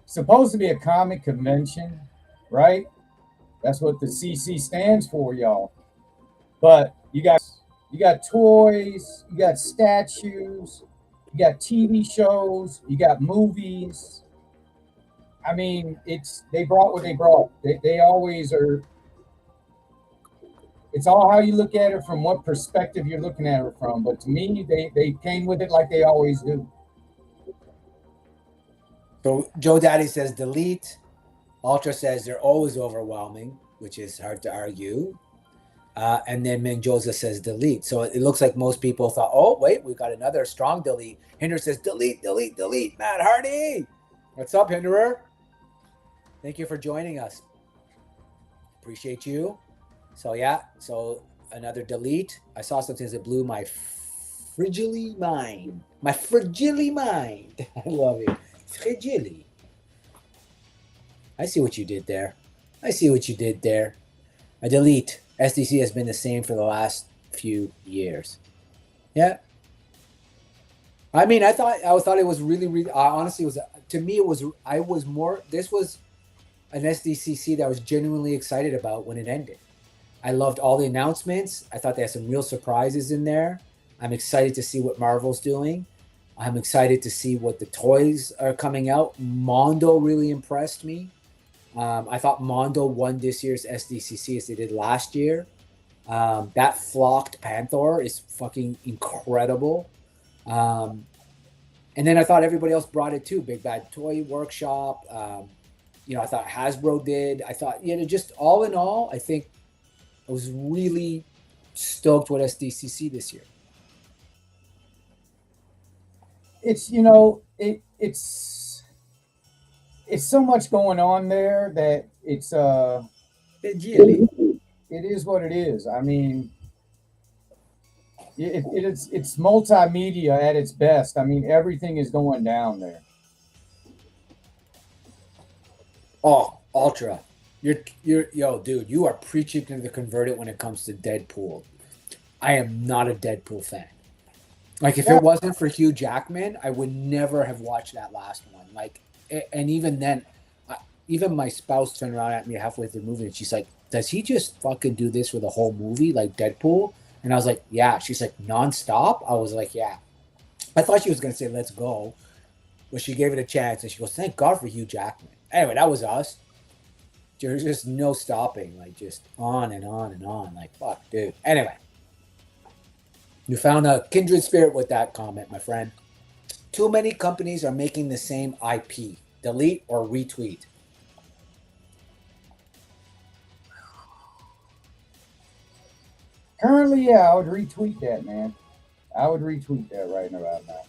supposed to be a comic convention, right? That's what the CC stands for, y'all. But you got toys, you got statues, you got TV shows, you got movies. I mean, they brought what they brought. They always are. It's all how you look at it, from what perspective you're looking at it from. But to me, they came with it like they always do. So Joe Daddy says delete. Ultra says they're always overwhelming, which is hard to argue. And then Menjoza says delete. So it looks like most people thought, oh, wait, we got another strong delete. Hinder says delete. Matt Hardy. What's up, Hinderer? Thank you for joining us. Appreciate you. So, yeah. So another delete. I saw something that blew my frigily mind. My frigily mind. I love it. Frigily. I see what you did there. I delete. SDC has been the same for the last few years. Yeah. I mean, I thought it was really, honestly, it was, to me, this was an SDCC that I was genuinely excited about when it ended. I loved all the announcements. I thought they had some real surprises in there. I'm excited to see what Marvel's doing. I'm excited to see what the toys are coming out. Mondo really impressed me. I thought Mondo won this year's SDCC as they did last year. That flocked Panther is fucking incredible. And then I thought everybody else brought it too. Big Bad Toy Workshop. I thought Hasbro did. I thought, just all in all, I think I was really stoked with SDCC this year. It's, it's so much going on there that it is what it is. I mean, it's multimedia at its best. I mean, everything is going down there. Oh, Ultra, dude, you are preaching to the converted when it comes to Deadpool. I am not a Deadpool fan. Like, if it wasn't for Hugh Jackman, I would never have watched that last one. Like, and even then, even my spouse turned around at me halfway through the movie and she's like, does he just fucking do this for the whole movie, like Deadpool? And I was like, yeah. She's like, nonstop? I was like, yeah. I thought she was going to say, let's go. But she gave it a chance and she goes, thank God for Hugh Jackman. Anyway, that was us. There's just no stopping, like just on and on and on. Like, fuck, dude. Anyway. You found a kindred spirit with that comment, my friend. Too many companies are making the same IP. Delete or retweet. Currently, yeah, I would retweet that, man. I would retweet that right about now.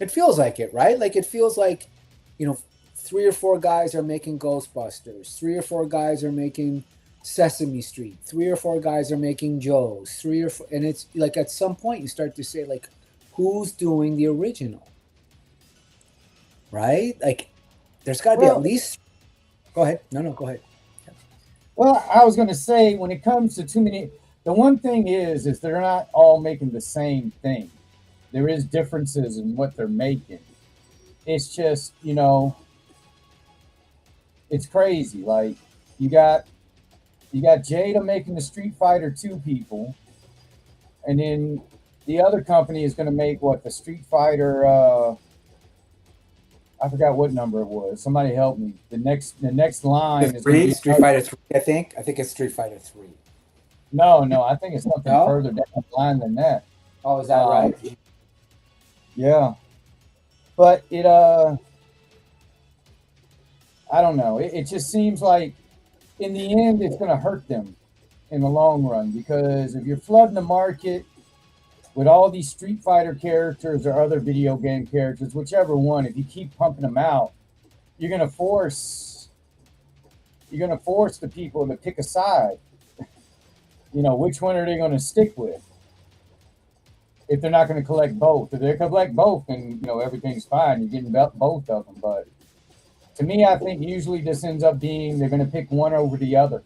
It feels like it, right? Like it feels like, 3 or 4 guys are making Ghostbusters. 3 or 4 guys are making Sesame Street. 3 or 4 guys are making Joe's. 3 or 4, and it's like at some point you start to say like, who's doing the original, right? Like, there's got to be at least. Go ahead. No, go ahead. Well, I was going to say, when it comes to too many, the one thing is they're not all making the same thing. There is differences in what they're making. It's just, it's crazy. Like you got Jada making the Street Fighter 2 people, and then the other company is going to make the Street Fighter. I forgot what number it was. Somebody help me. The next line is Street Fighter 3. I think it's Street Fighter 3. No, I think it's something further down the line than that. Oh, is that right? Yeah, but it I don't know. It just seems like in the end it's going to hurt them in the long run, because if you're flooding the market with all these Street Fighter characters or other video game characters, whichever one, if you keep pumping them out, you're going to force the people to pick a side. Which one are they going to stick with? If they're not going to collect both. If they collect both, then everything's fine. You're getting both of them. But to me, I think usually this ends up being they're going to pick one over the other.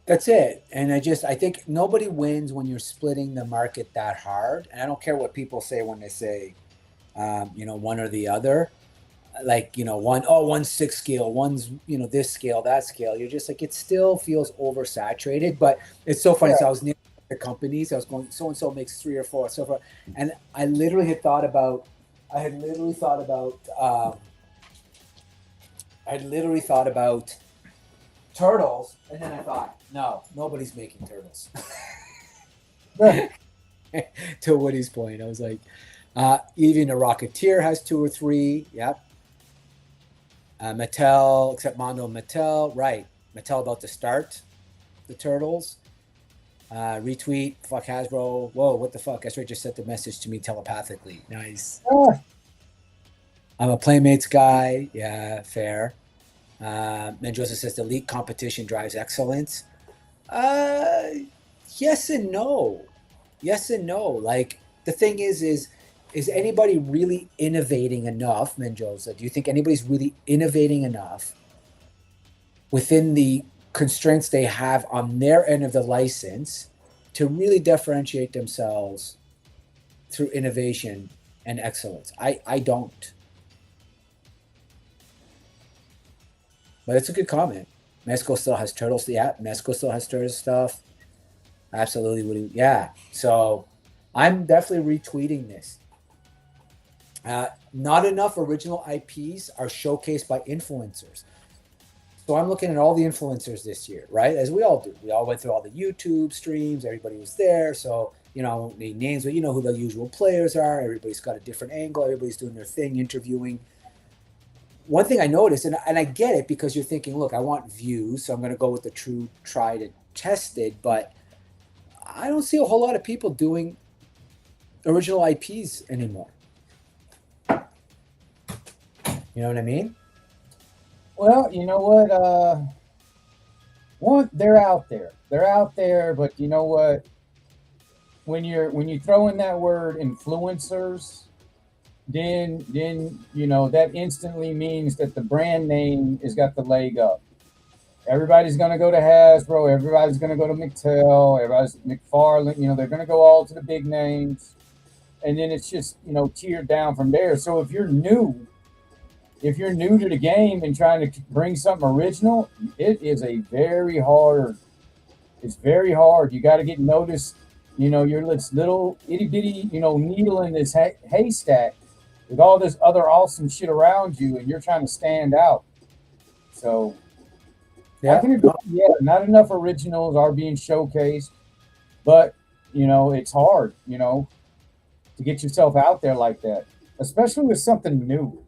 That's it. And I think nobody wins when you're splitting the market that hard. And I don't care what people say when they say, one or the other. Like, one's 6 scale, one's, this scale, that scale. You're just like, it still feels oversaturated. But it's so funny. Yeah. So I was near the companies. I was going, so-and-so makes 3 or 4, so far. And I literally had thought about turtles, and then I thought, no, nobody's making turtles. To Woody's point, I was like, even a Rocketeer has 2 or 3. Yep. Mattel, except Mondo and Mattel, right? Mattel about to start the turtles. Retweet, fuck Hasbro. Whoa, what the fuck? Ezra just sent the message to me telepathically. Nice. I'm a Playmates guy. Yeah, fair. And Joseph says the elite competition drives excellence. Yes and no. Like, the thing is anybody really innovating enough, Mendoza? Do you think anybody's really innovating enough within the constraints they have on their end of the license to really differentiate themselves through innovation and excellence? I don't. But it's a good comment. Mexico still has turtles. Yeah, Mexico still has turtles stuff. Absolutely. Yeah. So I'm definitely retweeting this. Not enough original IPs are showcased by influencers. So I'm looking at all the influencers this year, right? As we all do. We all went through all the YouTube streams. Everybody was there. So, I won't need names, but you know who the usual players are. Everybody's got a different angle. Everybody's doing their thing, interviewing. One thing I noticed, and I get it, because you're thinking, look, I want views, so I'm going to go with the true tried and tested, but I don't see a whole lot of people doing original IPs anymore. You know what I mean? Well, you know what? They're out there, but you know what? When you throw in that word influencers, then that instantly means that the brand name has got the leg up. Everybody's going to go to Hasbro. Everybody's going to go to Mattel. Everybody's McFarlane. They're going to go all to the big names, and then it's just tiered down from there. So if you're new to the game and trying to bring something original, it is very hard. It's very hard. You got to get noticed. You're this little itty bitty needle in this haystack with all this other awesome shit around you, and you're trying to stand out. So, yeah, I can agree. Yeah, not enough originals are being showcased, but it's hard, to get yourself out there like that, especially with something new,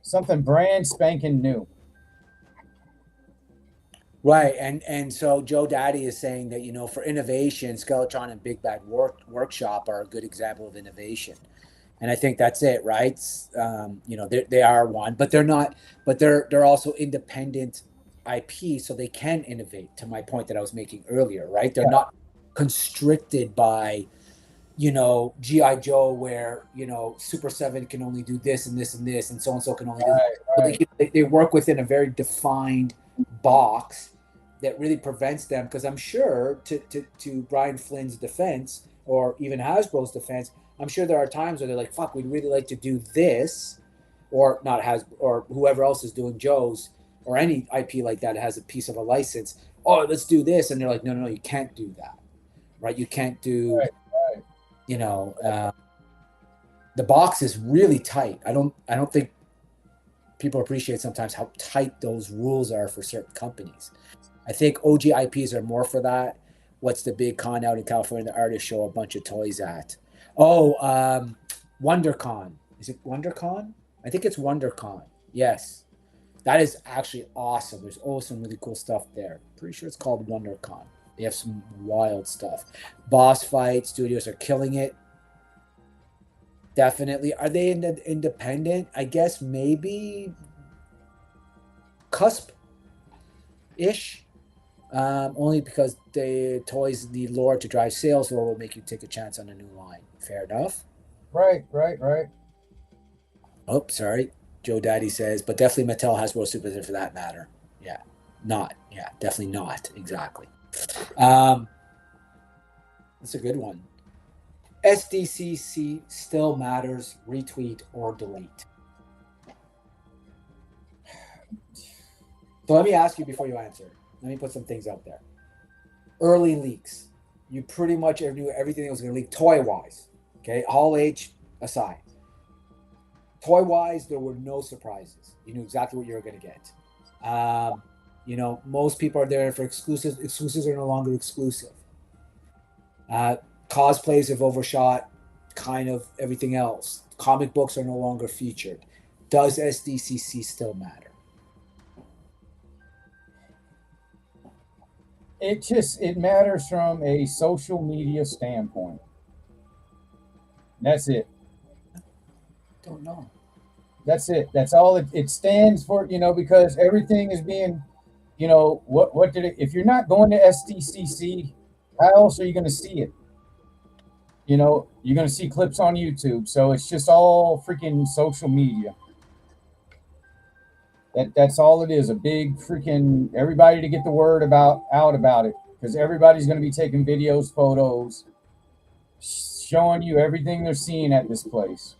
something brand spanking new. Right, and so Joe Daddy is saying that for innovation, Skeletron and Big Bad Workshop are a good example of innovation. And I think that's it, right? You know, they are one, but they're not. But they're also independent IP, so they can innovate. To my point that I was making earlier, right? They're not constricted by, you know, GI Joe, where, you know, Super 7 can only do this and this and this, and so can only do this. So they work within a very defined box that really prevents them. Because I'm sure, to Brian Flynn's defense, or even Hasbro's defense, I'm sure there are times where they're like, "Fuck, we'd really like to do this," or not Hasbro, or whoever else is doing Joe's, or any IP like that has a piece of a license. Oh, let's do this, and they're like, "No, you can't do that, right? You can't do." You know, the box is really tight. I don't think people appreciate sometimes how tight those rules are for certain companies. I think OG IPs are more for that. What's the big con out in California the artists show a bunch of toys at? Oh, WonderCon. Is it WonderCon? I think it's WonderCon. Yes. That is actually awesome. There's always some really cool stuff there. Pretty sure it's called WonderCon. They have some wild stuff. Boss Fight Studios are killing it. Definitely. Are they independent? I guess maybe cusp-ish. Only because the toys need lore to drive sales, lore will make you take a chance on a new line. Fair enough. Right. Oh, sorry. Joe Daddy says, but definitely Mattel Hasbro Super for that matter. Yeah. Not. Yeah, definitely not. Exactly. That's a good one. SDCC still matters. Retweet or delete. So let me ask you before you answer. Let me put some things out there. Early leaks. You pretty much knew everything that was going to leak toy-wise. Okay, Hall H aside. Toy-wise, there were no surprises. You knew exactly what you were going to get. You know, most people are there for exclusives. Exclusives are no longer exclusive. Cosplays have overshot kind of everything else. Comic books are no longer featured. Does SDCC still matter? It matters from a social media standpoint. That's it. Don't know. That's it. That's all it stands for, you know, because everything is being, you know, what did it, if you're not going to SDCC, how else are you going to see it? You know, you're going to see clips on YouTube. So it's just all freaking social media. That's all it is. A big freaking everybody to get the word out about it, because everybody's going to be taking videos, photos, showing you everything they're seeing at this place.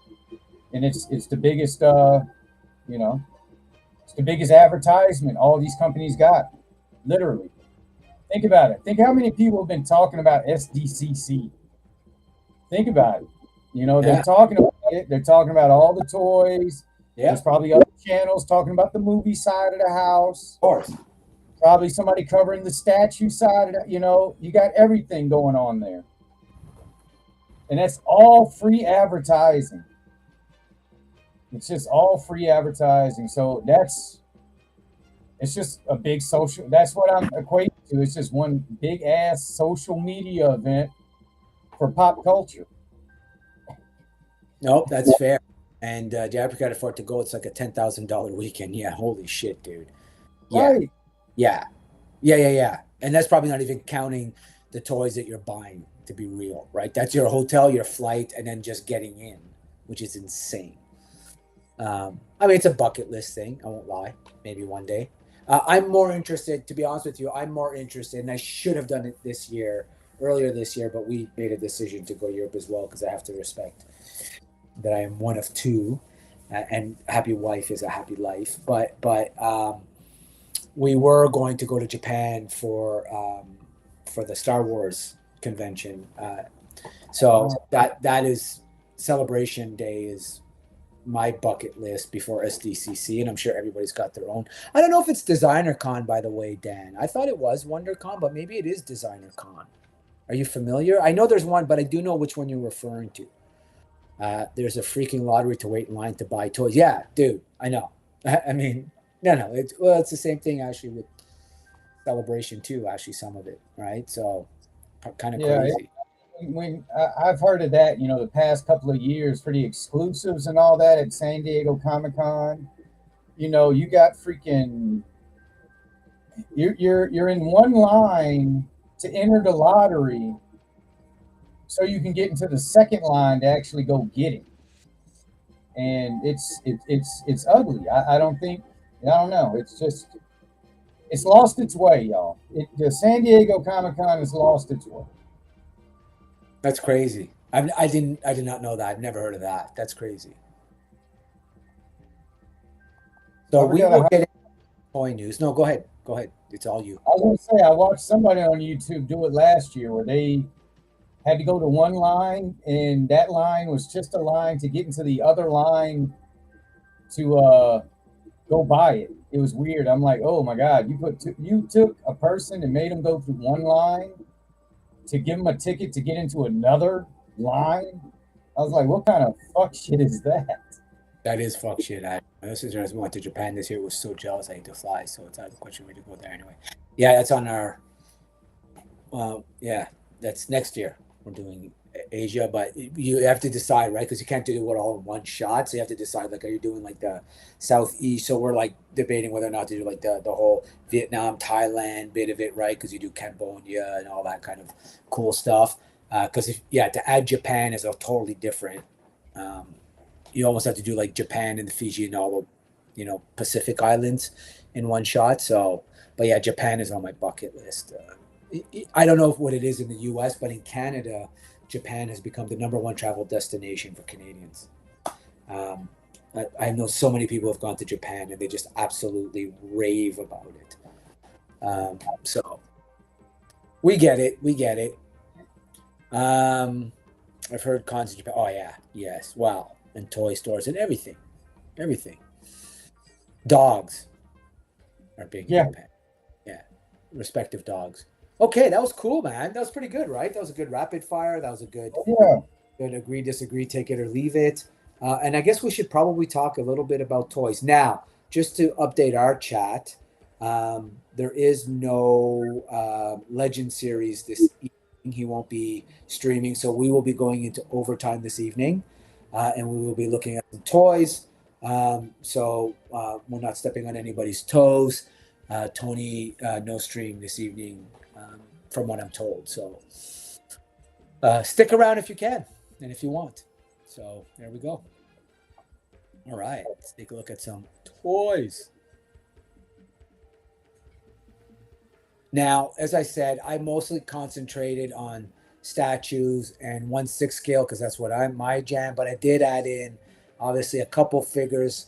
And it's the biggest, you know, it's the biggest advertisement all these companies got. Literally. Think about it. Think how many people have been talking about SDCC. Think about it. You know, they're talking about it. They're talking about all the toys. Yeah. There's probably other channels talking about the movie side of the house. Of course. Probably somebody covering the statue side of the, you know, you got everything going on there. And that's all free advertising. It's just all free advertising. So it's just a big social, that's what I'm equating to. It's just one big ass social media event for pop culture. Nope, that's fair. And the Apricot afford to go. It's like a $10,000 weekend. Yeah, holy shit, dude. Yeah, Right. Yeah. And that's probably not even counting the toys that you're buying, to be real, right? That's your hotel, your flight, and then just getting in, which is insane. I mean, it's a bucket list thing. I won't lie. Maybe one day. I'm more interested, to be honest with you. I'm more interested, and I should have done it earlier this year, but we made a decision to go Europe as well, because I have to respect that I am one of two, and a happy wife is a happy life. But we were going to go to Japan for the Star Wars convention. So that is Celebration Day is my bucket list before SDCC, and I'm sure everybody's got their own. I don't know if it's Designer Con, by the way, Dan. I thought it was WonderCon, but maybe it is Designer Con. Are you familiar? I know there's one, but I do know which one you're referring to. There's a freaking lottery to wait in line to buy toys. Yeah, dude, I know. I mean, no, it's the same thing actually with Celebration too. Actually, some of it, right? So kind of crazy. when I've heard of that, the past couple of years for the exclusives and all that at San Diego Comic-Con, you got freaking you're in one line to enter the lottery so you can get into the second line to actually go get it. And it's ugly. I don't know. It's lost its way, y'all. The San Diego Comic-Con has lost its way. That's crazy. I did not know that. I've never heard of that. That's crazy. So we will get toy news. No, go ahead. Go ahead. It's all you. I was going to say, I watched somebody on YouTube do it last year where they had to go to one line, and that line was just a line to get into the other line to go buy it. It was weird. I'm like, oh my God, you took a person and made them go through one line to give them a ticket to get into another line. I was like, what kind of fuck shit is that? That is fuck shit. My sister has went to Japan this year. Was so jealous I had to fly, so it's out of the question for me to go there anyway. Yeah, that's on our. Yeah, that's next year. We're doing Asia, but you have to decide, right? Because you can't do it all in one shot. So you have to decide, like, are you doing like the Southeast? So we're like debating whether or not to do like the whole Vietnam, Thailand bit of it, right? Because you do Cambodia and all that kind of cool stuff. Because to add Japan is a totally different. You almost have to do like Japan and the Fiji and all the, Pacific Islands in one shot. So, but yeah, Japan is on my bucket list. I don't know what it is in the U.S., but in Canada, Japan has become the #1 travel destination for Canadians. I know so many people have gone to Japan and they just absolutely rave about it. So we get it. We get it. I've heard cons in Japan. Oh yeah, yes. Wow. And toy stores and everything. Dogs are big in Japan. Yeah. Respective dogs. Okay, that was cool, man. That was pretty good, right? That was a good rapid fire. That was a good agree, disagree, take it or leave it. And I guess we should probably talk a little bit about toys. Now, just to update our chat, there is no Legend series this evening. He won't be streaming, so we will be going into overtime this evening, and we will be looking at some toys. So we're not stepping on anybody's toes. Tony, no stream this evening, from what I'm told. So stick around if you can and if you want. So there we go. All right, let's take a look at some toys. Now, as I said, I mostly concentrated on statues and 1/6 scale because that's what my jam. But I did add in, obviously, a couple figures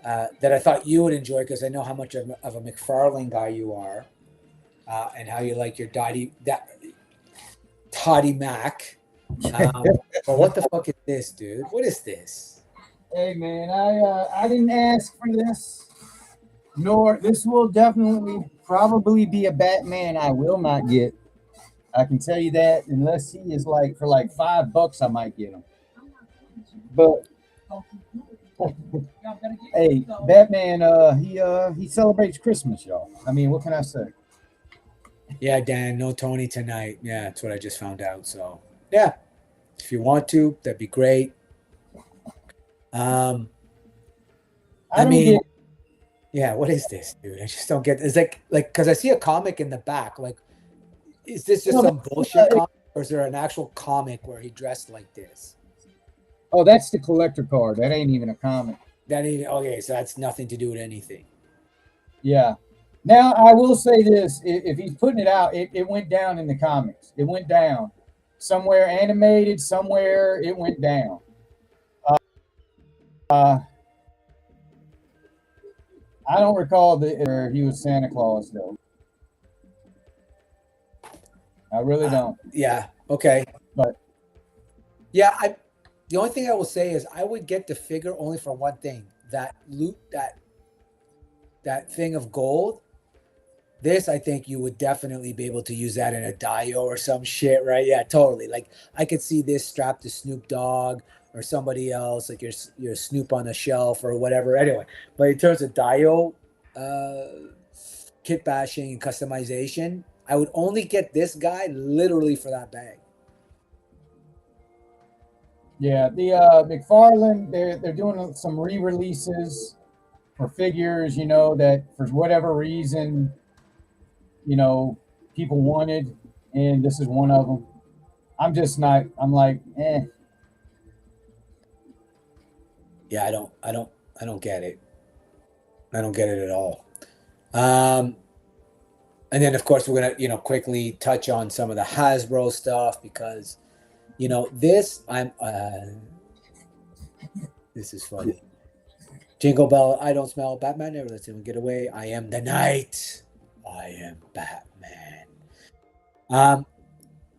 that I thought you would enjoy because I know how much of a McFarlane guy you are, and how you like your Toddy Mac. But what the fuck is this, dude? What is this? Hey man, I didn't ask for this. Nor this will definitely probably be a Batman I will not get. I can tell you that, unless he is like for like $5, I might get him. But hey, Batman, he celebrates Christmas, y'all. I mean, what can I say? Yeah, Dan, no Tony tonight. Yeah, that's what I just found out. So yeah, if you want to, that'd be great. I mean, yeah, what is this, dude? I just don't get. It's like because I see a comic in the back. Like, is this just some bullshit comic, or is there an actual comic where he dressed like this? Oh, that's the collector card. That ain't even a comic. That ain't okay. So that's nothing to do with anything. Yeah. Now I will say this: if he's putting it out, it went down in the comics. It went down somewhere animated. Somewhere it went down. I don't recall where he was Santa Claus though. I really don't. Yeah. Okay. But yeah, the only thing I will say is I would get the figure only for one thing: that loot, that thing of gold. This, I think you would definitely be able to use that in a Dio or some shit, right? Yeah, totally. Like I could see this strapped to Snoop Dogg or somebody else, like your Snoop on a shelf or whatever. Anyway, but in terms of Dio kit bashing and customization, I would only get this guy literally for that bag. Yeah, the McFarlane, they're doing some re-releases for figures, you know, that for whatever reason, you know, people wanted, and this is one of them. I'm just not. I'm like, eh. Yeah, I don't get it. I don't get it at all. Um, and then of course we're gonna, quickly touch on some of the Hasbro stuff because, this this is funny. Jingle bell, I don't smell. Batman never lets him get away. I am the night. I am Batman. Um,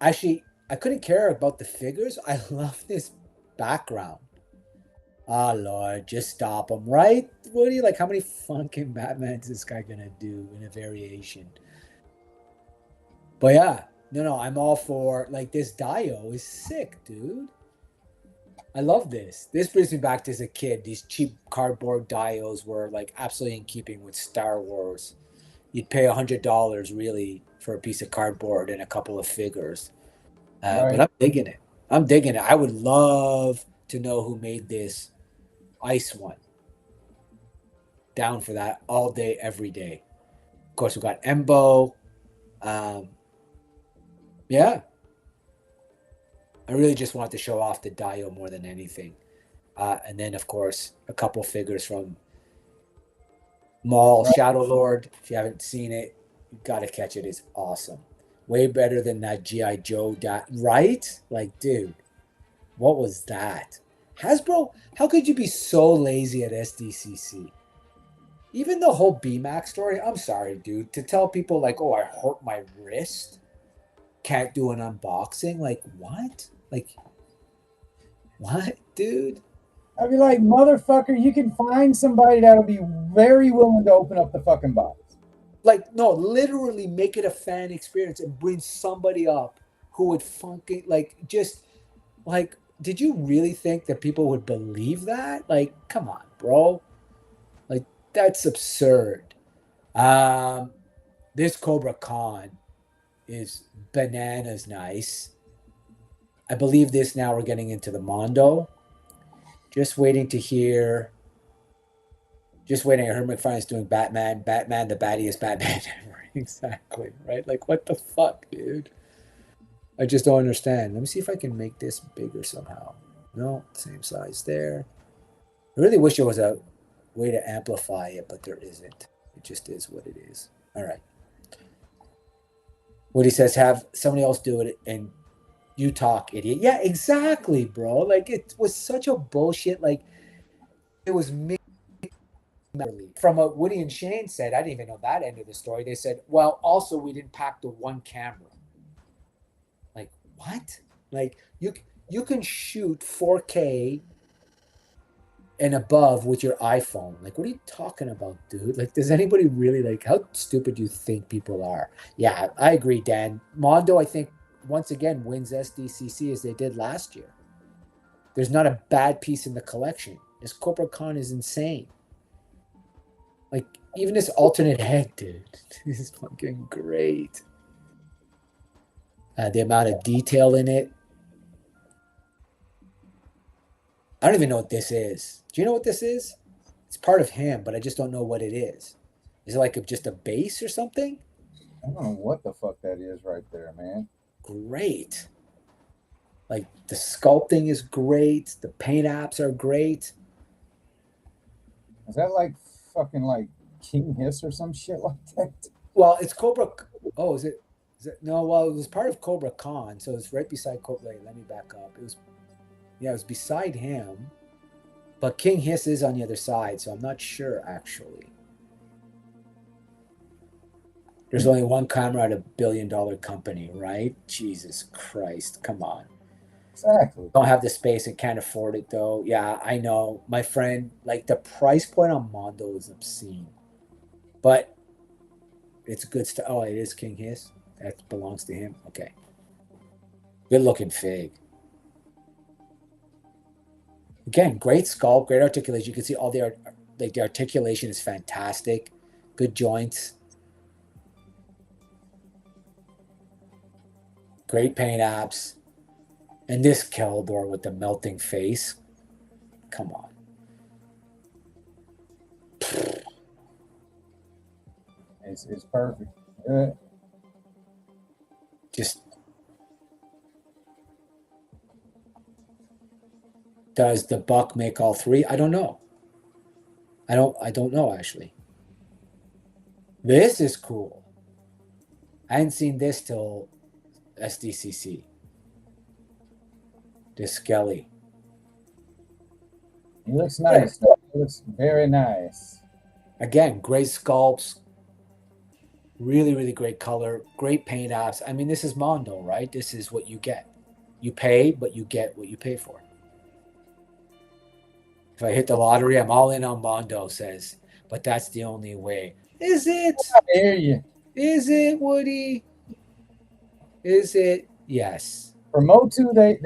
Actually, I couldn't care about the figures. I love this background. Oh Lord, just stop him, right? What do you like? How many fucking Batmans is this guy gonna do in a variation? But yeah, no, I'm all for like this Dio is sick, dude. I love this. This brings me back to as a kid. These cheap cardboard Dios were like absolutely in keeping with Star Wars. You'd pay $100 really for a piece of cardboard and a couple of figures. But I'm digging it. I'm digging it. I would love to know who made this ice one. Down for that all day, every day. Of course, we got Embo. Yeah. I really just want to show off the Dio more than anything. And then, of course, a couple figures from Maul, Shadow Lord. If you haven't seen it, you got to catch it. It's awesome. Way better than that G.I. Joe, right? Like, dude, what was that? Hasbro, how could you be so lazy at SDCC? Even the whole BMAX story, I'm sorry, dude, to tell people like, oh, I hurt my wrist, can't do an unboxing. Like, what? Like, what, dude? I'd be like, motherfucker, you can find somebody that'll be very willing to open up the fucking box. Like, no, literally make it a fan experience and bring somebody up who would fucking, like, just, like, did you really think that people would believe that? Like, come on, bro. Like, that's absurd. This Cobra Khan is bananas nice. I believe this now we're getting into the Mondo. Just waiting to hear. Just waiting. I heard McFarlane's doing Batman. Batman, the battiest Batman ever. Exactly, right? Like, what the fuck, dude? I just don't understand. Let me see if I can make this bigger somehow. No, same size there. I really wish there was a way to amplify it, but there isn't. It just is what it is. All right. Woody says, have somebody else do it and you talk, idiot. Yeah, exactly, bro. Like, it was such a bullshit. Like, it was me. From what Woody and Shane said, I didn't even know that end of the story. They said, well, also, we didn't pack the one camera. Like, what? Like, you can shoot 4K and above with your iPhone. Like, what are you talking about, dude? Like, does anybody really, like, how stupid do you think people are? Yeah, I agree, Dan. Mondo, I think, once again, wins SDCC as they did last year. There's not a bad piece in the collection. This Cobra Khan is insane. Like, even this alternate head, dude, this is fucking great. The amount of detail in it. I don't even know what this is. Do you know what this is? It's part of him, but I just don't know what it is. Is it like just a base or something? I don't know what the fuck that is right there, man. Great. Like, the sculpting is great. The paint apps are great. Is that like fucking like King Hiss or some shit like that? Well, it's Cobra. Oh, is it? No, well, it was part of Cobra Khan, so it's right beside Cobra. Let me back up. It was beside him, but King Hiss is on the other side, so I'm not sure actually. There's only one camera at $1 billion company, right? Jesus Christ, come on. Exactly. Don't have the space and can't afford it though. Yeah, I know, my friend. Like, the price point on Mondo is obscene, but it's good stuff. Oh, it is King Hiss. That belongs to him. Okay. Good looking fig. Again, great sculpt, great articulation. You can see all the articulation is fantastic. Good joints. Great paint apps. And this Keldor with the melting face. Come on. It's perfect. Just does the buck make all three? I don't know. I don't know actually. This is cool. I hadn't seen this till SDCC. This Skelly. He looks nice. Though. He looks very nice. Again, great sculpts. Really, really great color. Great paint apps. I mean, this is Mondo, right? This is what you get. You pay, but you get what you pay for. If I hit the lottery, I'm all in on Mondo, says. But that's the only way. Is it? I hear you. Is it, Woody? Is it? Yes. For Motu, they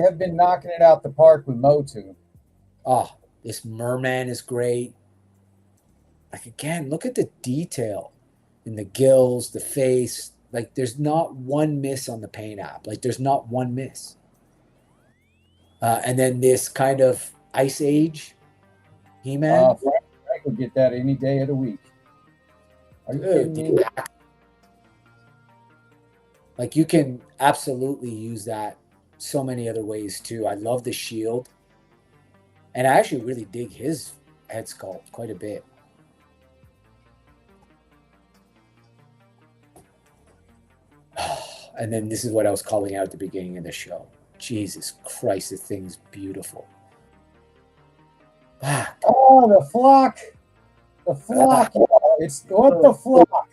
have been knocking it out the park with Motu. Oh, this merman is great. Like, again, look at the detail in the gills, the face. Like, there's not one miss on the paint app. Like, there's not one miss. And then this kind of Ice Age He-Man. Frank would get that any day of the week. Are you kidding me? Like, you can absolutely use that so many other ways too. I love the shield. And I actually really dig his head sculpt quite a bit. And then this is what I was calling out at the beginning of the show. Jesus Christ, this thing's beautiful. Oh, the flock. The flock. It's what the flock.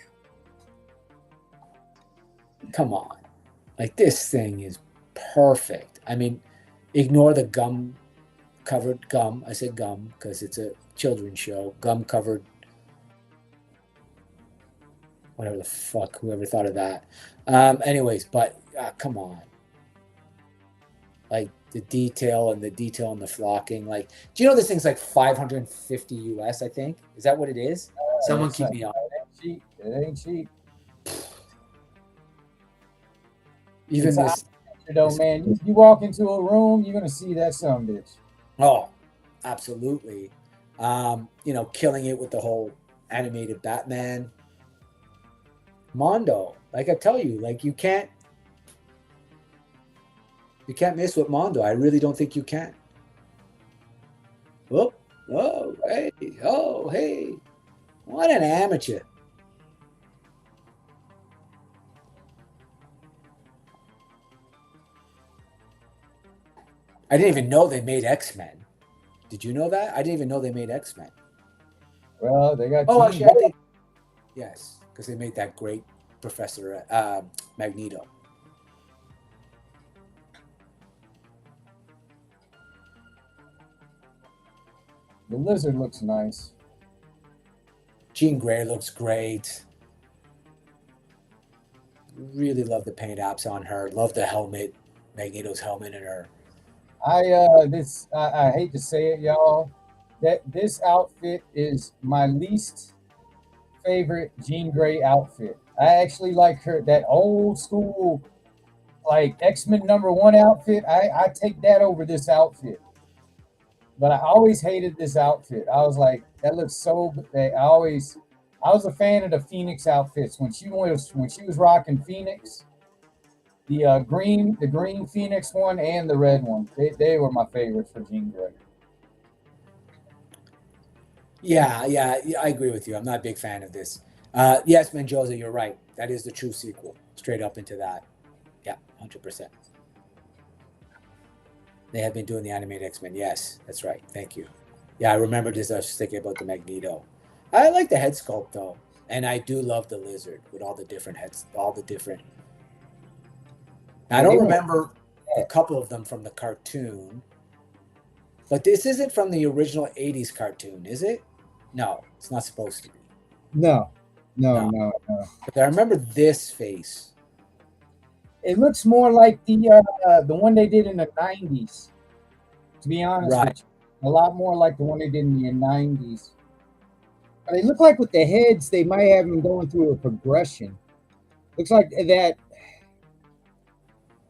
Come on. Like, this thing is perfect. I mean, ignore the gum covered gum. I said gum because it's a children's show. Gum covered. Whatever the fuck, whoever thought of that. Anyways, but come on. Like, the detail and the flocking. Like, do you know this thing's like 550 US, I think? Is that what it is? Someone keep me on. It ain't cheap. Even this. Though, man, you walk into a room, you're gonna see that son bitch. Oh, absolutely. Killing it with the whole animated Batman. Mondo, like I tell you, like you can't miss with Mondo. I really don't think you can. Oh, hey. What an amateur. I didn't even know they made X-Men. Did you know that? I didn't even know they made X-Men. Well, they got. Oh, actually, I think yes, because they made that great Professor Magneto. The lizard looks nice. Jean Grey looks great. Really love the paint apps on her. Love the helmet, Magneto's helmet, and her. I hate to say it, y'all. That this outfit is my least favorite Jean Grey outfit. I actually like that old school, like X-Men #1 outfit. I take that over this outfit. But I always hated this outfit. I was like, that looks so. I was a fan of the Phoenix outfits when she was rocking Phoenix. The green Phoenix one and the red one. They were my favorites for Jean Grey. Yeah, I agree with you. I'm not a big fan of this. Yes, Mendoza, you're right. That is the true sequel. Straight up into that. Yeah, 100%. They have been doing the animated X-Men. Yes, that's right. Thank you. Yeah, I remember this. I was thinking about the Magneto. I like the head sculpt, though. And I do love the lizard with all the different heads, all the different... I don't remember a couple of them from the cartoon. But this isn't from the original 80s cartoon, is it? No, it's not supposed to be. No. But I remember this face. It looks more like the one they did in the 90s. To be honest with you. A lot more like the one they did in the 90s. But they look like with the heads, they might have them going through a progression. Looks like that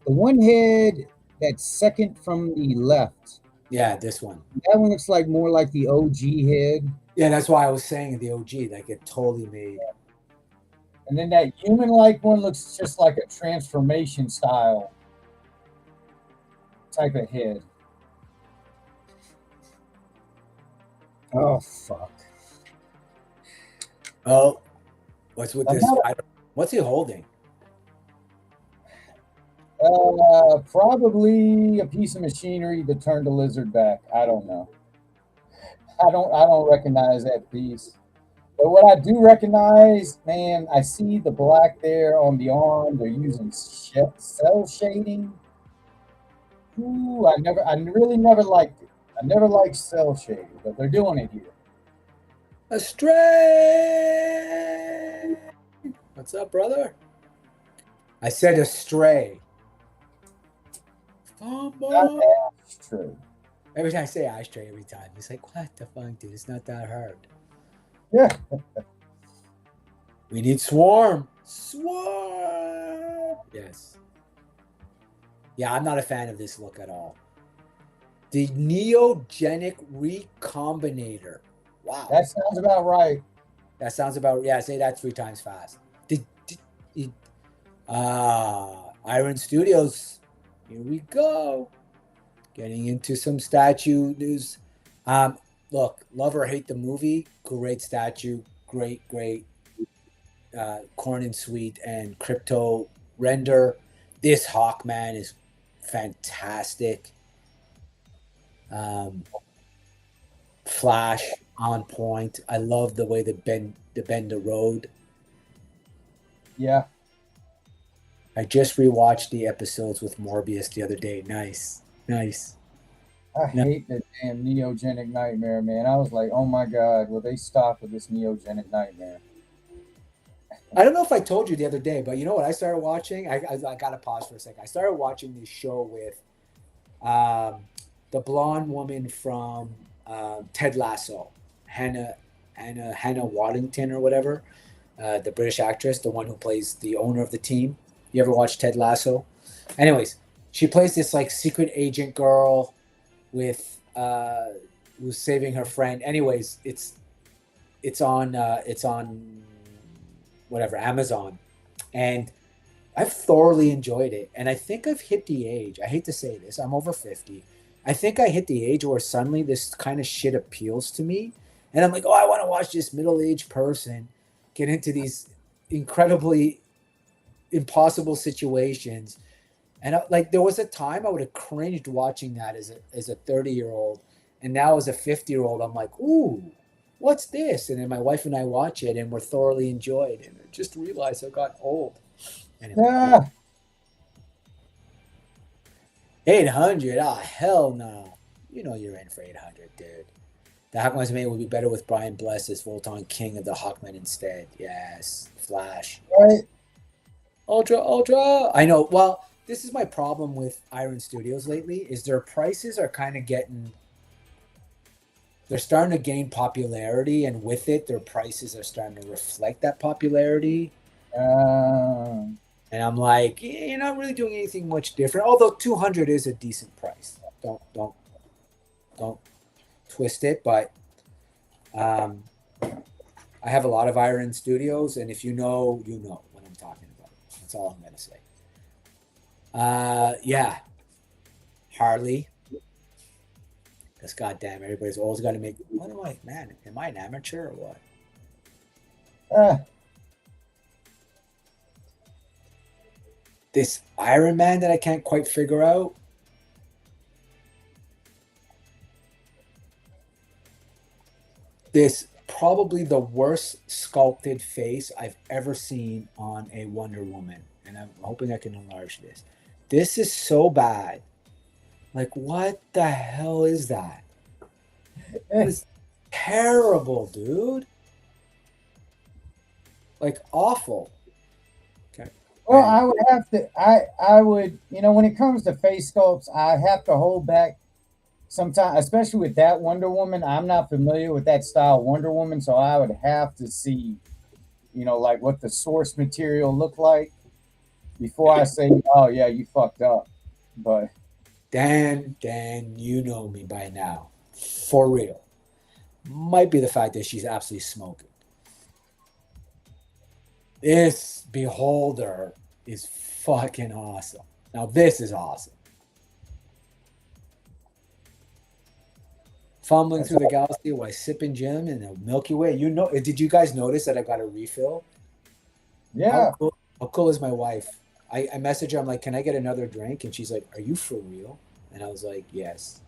the one head that second from the left. Yeah, this one. That one looks like more like the OG head. Yeah, that's why I was saying the OG. Like it totally made. And then that human-like one looks just like a transformation style type of head. Oh, fuck. Oh, what's with this? Another- What's he holding? Probably a piece of machinery that turned the lizard back. I don't know. I don't recognize that piece. But what I do recognize, man, I see the black there on the arm. They're using cell shading. Ooh, I really never liked it. I never liked cell shading, but they're doing it here. Astray. What's up, brother? I said astray. That's true. Every time I say ashtray, every time it's like, what the fuck, dude? It's not that hard. Yeah. We need swarm. Swarm. Yes. Yeah, I'm not a fan of this look at all. The neogenic recombinator. Wow. That sounds about right. That sounds about, yeah, say that 3 times fast. Iron Studios. Here we go. Getting into some statue news. Look, love or hate the movie. Great statue. Great corn and sweet and crypto render. This Hawkman is fantastic. Flash on point. I love the way they bend the road. Yeah. I just rewatched the episodes with Morbius the other day. Nice. I hate the damn neogenic nightmare, man. I was like, oh my God, will they stop with this neogenic nightmare? I don't know if I told you the other day, but you know what I started watching? I got to pause for a second. I started watching this show with the blonde woman from Ted Lasso, Hannah Waddington or whatever, the British actress, the one who plays the owner of the team. You ever watch Ted Lasso? Anyways, she plays this like secret agent girl with who's saving her friend. Anyways, it's on whatever, Amazon, and I've thoroughly enjoyed it. And I think I've hit the age, I hate to say this, I'm over 50. I think I hit the age where suddenly this kind of shit appeals to me. And I'm like, oh, I want to watch this middle-aged person get into these incredibly impossible situations. And like there was a time I would have cringed watching that as a 30-year-old. And now as a 50-year-old, I'm like, ooh, what's this? And then my wife and I watch it and we're thoroughly enjoyed. And I just realized I've gotten old. Anyway. Yeah. 800? Ah, hell no. You know you're in for 800, dude. The Hawkman's mate would be better with Brian Bless as Voltron King of the Hawkman instead. Yes. Flash. Right. Ultra. I know. Well, this is my problem with Iron Studios lately, is their prices are kind of they're starting to gain popularity, and with it, their prices are starting to reflect that popularity. And I'm like, you're not really doing anything much different. Although 200 is a decent price. Don't twist it. But I have a lot of Iron Studios, and if you know what I'm talking about. That's all I'm gonna say. Yeah, Harley. Because goddamn, everybody's always got to make. What am I, man? Am I an amateur or what? This Iron Man that I can't quite figure out. This probably the worst sculpted face I've ever seen on a Wonder Woman. And I'm hoping I can enlarge this. This is so bad. Like, what the hell is that? It's terrible, dude. Like, awful. Okay. Well, I would have to, I would, when it comes to face sculpts, I have to hold back sometimes, especially with that Wonder Woman. I'm not familiar with that style Wonder Woman, so I would have to see, like what the source material looked like before I say, oh yeah, you fucked up. But Dan, you know me by now. For real. Might be the fact that she's absolutely smoking. This beholder is fucking awesome. Now this is awesome. Fumbling through the galaxy while sipping gin in the Milky Way. You know, did you guys notice that I got a refill? Yeah. How cool is my wife? I messaged her, I'm like, can I get another drink? And she's like, are you for real? And I was like, yes.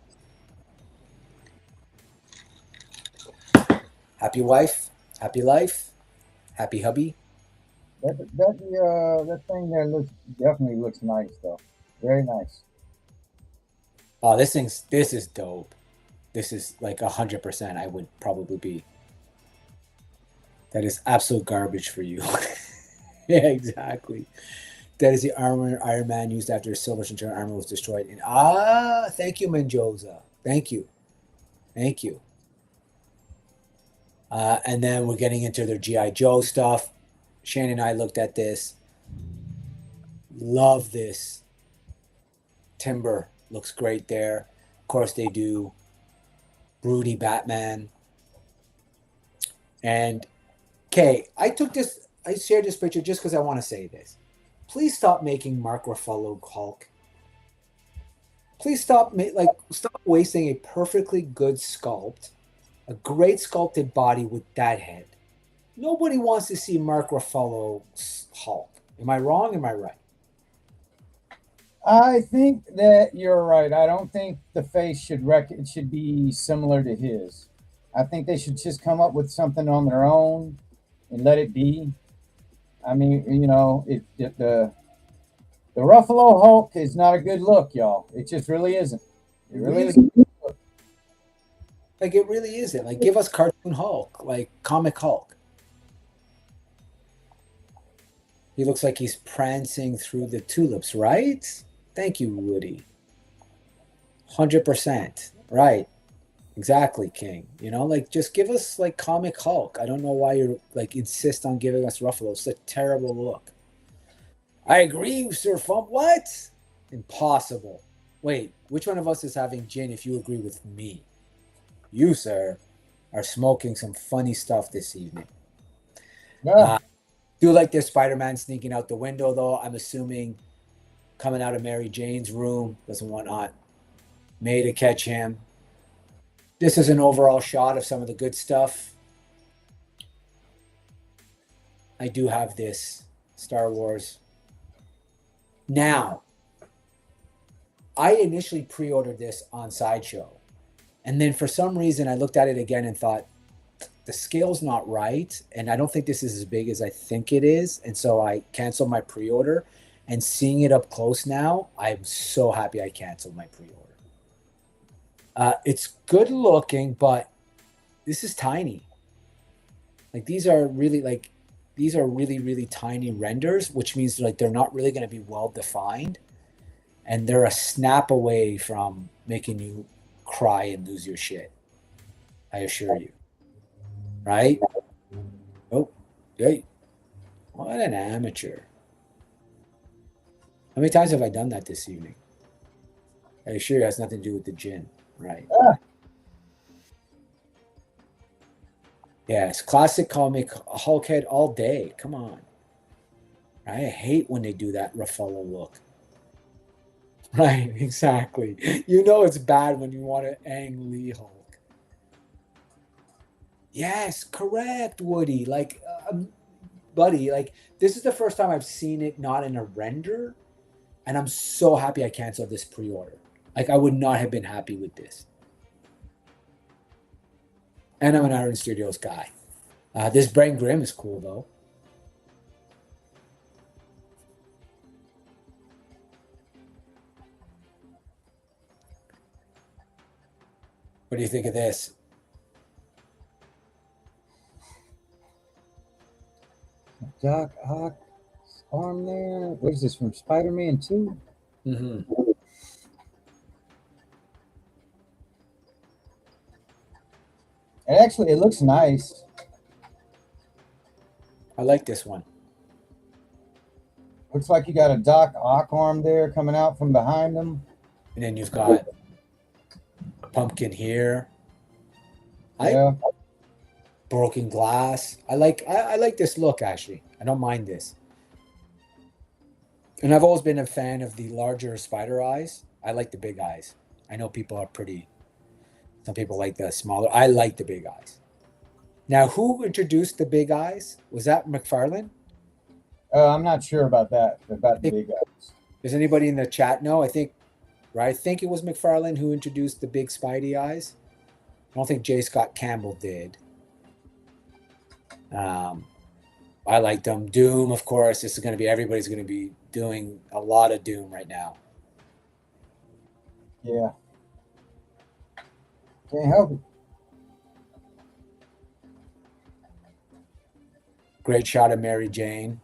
Happy wife, happy life, happy hubby. That thing there definitely looks nice though. Very nice. Oh, this is dope. This is like 100%. I would probably be. That is absolute garbage for you. Yeah, exactly. That is the armor Iron Man used after his silver centurion armor was destroyed. And thank you, Mendoza. Thank you. And then we're getting into their G.I. Joe stuff. Shannon and I looked at this. Love this. Timber looks great there. Of course, they do. Broody Batman. And, okay, I shared this picture just because I want to say this. Please stop making Mark Ruffalo Hulk. Please stop wasting a perfectly good sculpt, a great sculpted body with that head. Nobody wants to see Mark Ruffalo's Hulk. Am I wrong? Am I right? I think that you're right. I don't think the face should be similar to his. I think they should just come up with something on their own and let it be. I mean, you know, the Ruffalo Hulk is not a good look, y'all. It just really isn't. It really isn't. Like, it really isn't. Like, give us cartoon Hulk, like comic Hulk. He looks like he's prancing through the tulips, right? Thank you, Woody. 100%. Right. Exactly, King. You know, like, just give us, like, comic Hulk. I don't know why you're, like, insist on giving us Ruffalo. It's a terrible look. I agree, Sir Fump. What? Impossible. Wait, which one of us is having gin if you agree with me? You, sir, are smoking some funny stuff this evening. Yeah. Do like this Spider-Man sneaking out the window, though. I'm assuming coming out of Mary Jane's room, doesn't want Aunt May to catch him. This is an overall shot of some of the good stuff. I do have this Star Wars. Now, I initially pre-ordered this on Sideshow. And then for some reason, I looked at it again and thought, the scale's not right. And I don't think this is as big as I think it is. And so I canceled my pre-order. And seeing it up close now, I'm so happy I canceled my pre-order. It's good looking, but this is tiny. Like, these are really really tiny renders, which means like they're not really going to be well defined. And they're a snap away from making you cry and lose your shit. I assure you. Right? Oh, hey. What an amateur. How many times have I done that this evening? I assure you it has nothing to do with the gin. Right. Yes, classic comic Hulkhead all day. Come on. I hate when they do that Ruffalo look. Right, exactly. You know it's bad when you want an Ang Lee Hulk. Yes, correct, Woody. Like, buddy, like, this is the first time I've seen it not in a render, and I'm so happy I canceled this pre-order. Like, I would not have been happy with this. And I'm an Iron Studios guy. This Brain Grimm is cool, though. What do you think of this? Doc Ock's arm there. What is this, from Spider-Man 2? Mm-hmm. And actually, it looks nice. I like this one. Looks like you got a Doc Ock arm there coming out from behind him. And then you've got pumpkin here. Yeah. Broken glass. I like this look, actually. I don't mind this. And I've always been a fan of the larger spider eyes. I like the big eyes. I know people are some people like the smaller. I like the big eyes. Now, who introduced the big eyes? Was that McFarlane? I'm not sure about that, about the big guys. Does anybody in the chat know? I think it was McFarlane who introduced the big Spidey eyes. I don't think J. Scott Campbell did. I like them. Doom, of course. Everybody's going to be doing a lot of Doom right now. Yeah. Can't help it. Great shot of Mary Jane.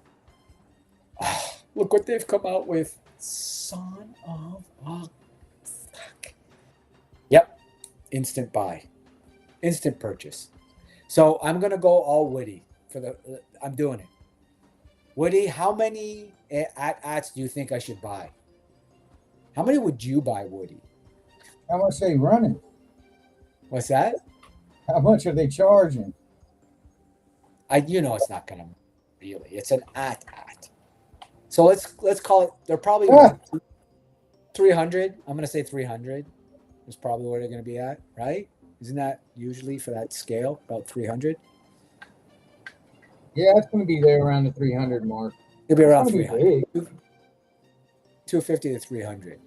Oh, look what they've come out with. Son of a fuck. Yep. Instant buy. Instant purchase. So I'm going to go all Woody. I'm doing it. Woody, how many AT-ATs do you think I should buy? How many would you buy, Woody? How much are they running? What's that? How much are they charging? It's not gonna really. It's an AT-AT. So let's call it. They're probably 300. I'm gonna say 300 is probably where they're gonna be at, right? Isn't that usually for that scale about 300? Yeah, it's going to be there around the 300 mark. It'll be around 300. 250 to 300.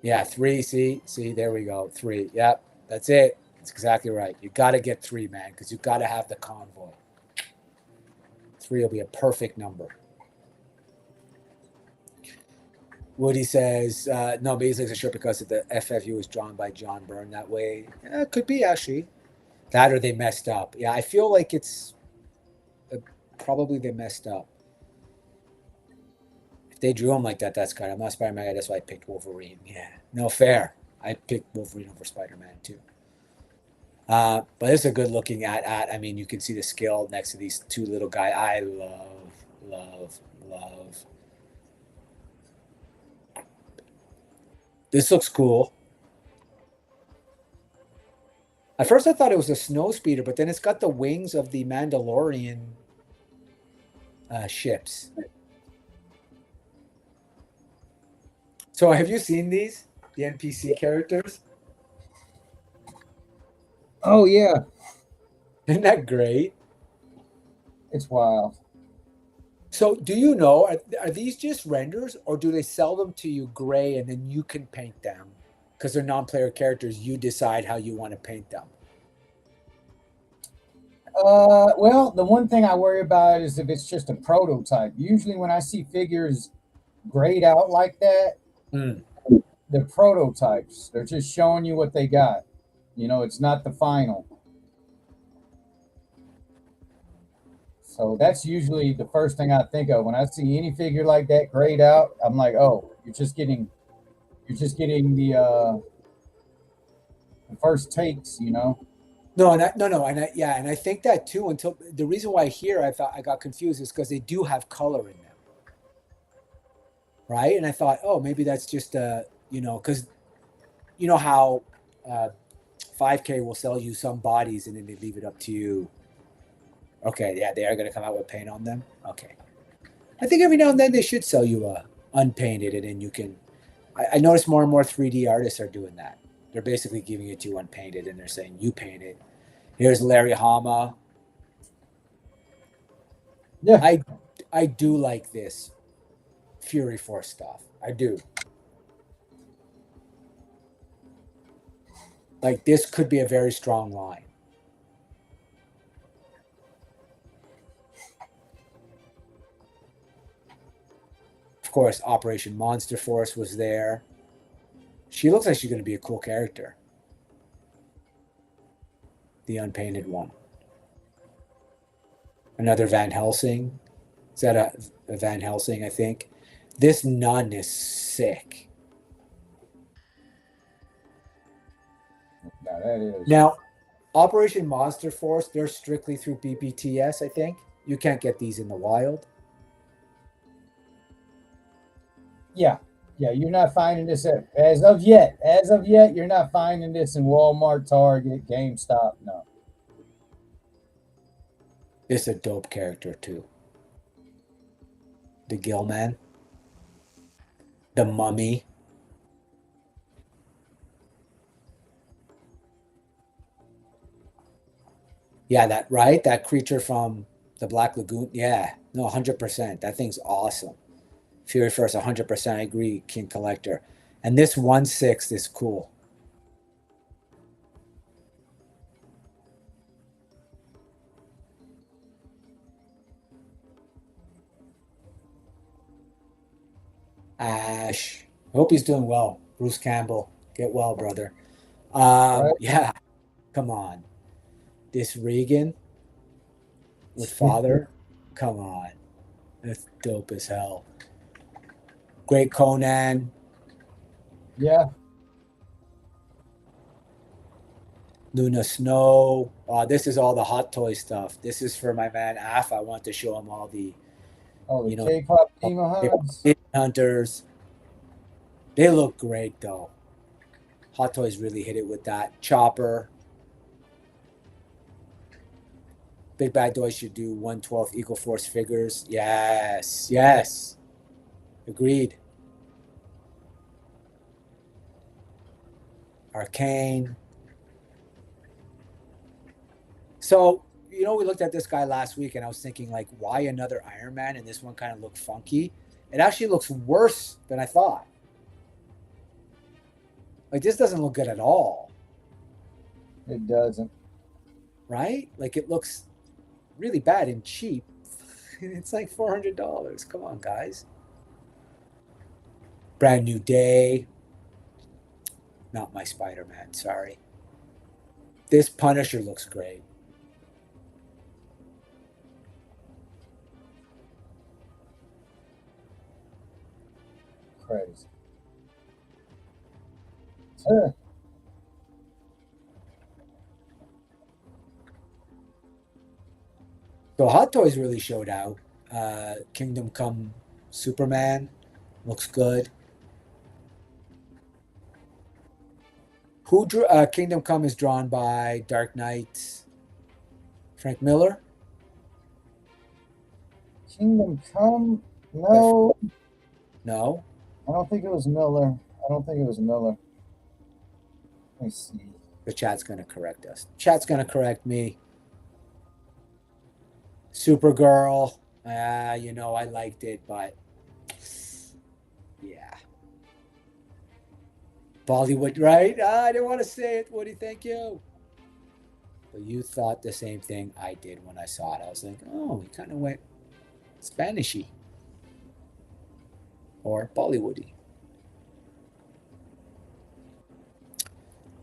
Yeah, 3. See, there we go. 3. Yep, that's it. That's exactly right. You got to get 3, man, because you got to have the convoy. 3 will be a perfect number. Woody says, no, but he's like a shirt because the FFU was drawn by John Byrne that way. Yeah, it could be, actually. That or they messed up. Yeah, I feel like it's probably they messed up. If they drew him like that, that's kind of. I'm not Spider-Man guy, that's why I picked Wolverine. Yeah, no, fair. I picked Wolverine over Spider-Man, too. But it's a good looking at. I mean, you can see the skill next to these two little guys. I love. This looks cool. At first, I thought it was a snow speeder, but then it's got the wings of the Mandalorian ships. So, have you seen these? The NPC characters? Oh, yeah. Isn't that great? It's wild. So, do you know, are these just renders, or do they sell them to you gray and then you can paint them? Because they're non-player characters, you decide how you want to paint them. Well, the one thing I worry about is if it's just a prototype. Usually when I see figures grayed out like that, they're prototypes. They're just showing you what they got. You know, it's not the final. So that's usually the first thing I think of when I see any figure like that grayed out. I'm like, oh, you're just getting the first takes, you know. No, and I think that too. Until the reason why here I thought I got confused is because they do have color in them, right? And I thought, oh, maybe that's just because you know how 5K will sell you some bodies and then they leave it up to you. Okay, yeah, they are going to come out with paint on them. Okay, I think every now and then they should sell you unpainted, and then you can. I notice more and more 3D artists are doing that. They're basically giving it to you unpainted, and they're saying, you paint it. Here's Larry Hama. Yeah. I do like this Fury Force stuff. I do. Like, this could be a very strong line. Of course, Operation Monster Force was there. She looks like she's going to be a cool character. The unpainted one. Another Van Helsing. Is that a Van Helsing, I think? This nun is sick. Yeah, that is. Now, Operation Monster Force, they're strictly through BBTS, I think. You can't get these in the wild. Yeah, Yeah, you're not finding this as of yet. As of yet, you're not finding this in Walmart, Target, GameStop. No. It's a dope character too. The Gill Man. The Mummy. Yeah, that creature from the Black Lagoon. Yeah, no, 100%. That thing's awesome. Fury First, 100%. I agree, King Collector. And this 1/6 is cool. Ash. Hope he's doing well. Bruce Campbell, get well, brother. Right. Yeah, come on. This Regan with father, come on. That's dope as hell. Great Conan. Yeah. Luna Snow. This is all the Hot Toy stuff. This is for my man Af. I want to show him all the K-pop Demon Hunters. Hunters. They look great though. Hot Toys really hit it with that. Chopper. Big Bad Toys should do 1/12 Equal Force figures. Yes. Agreed. Arcane. So, we looked at this guy last week and I was thinking, like, why another Iron Man? And this one kind of looked funky. It actually looks worse than I thought. Like, this doesn't look good at all. It doesn't. Right? Like, it looks really bad and cheap. It's like $400. Come on, guys. Brand New Day. Not my Spider-Man, sorry. This Punisher looks great. Crazy. So Hot Toys really showed out. Kingdom Come Superman looks good. Kingdom Come is drawn by Dark Knight Frank Miller. Kingdom Come? No. No. I don't think it was Miller. Let me see. The chat's going to correct us. Chat's going to correct me. Supergirl. I liked it, but yeah. Bollywood, right? I didn't want to say it, Woody. Thank you. But you thought the same thing I did when I saw it. I was like, oh, he kind of went Spanishy. Or Bollywoody.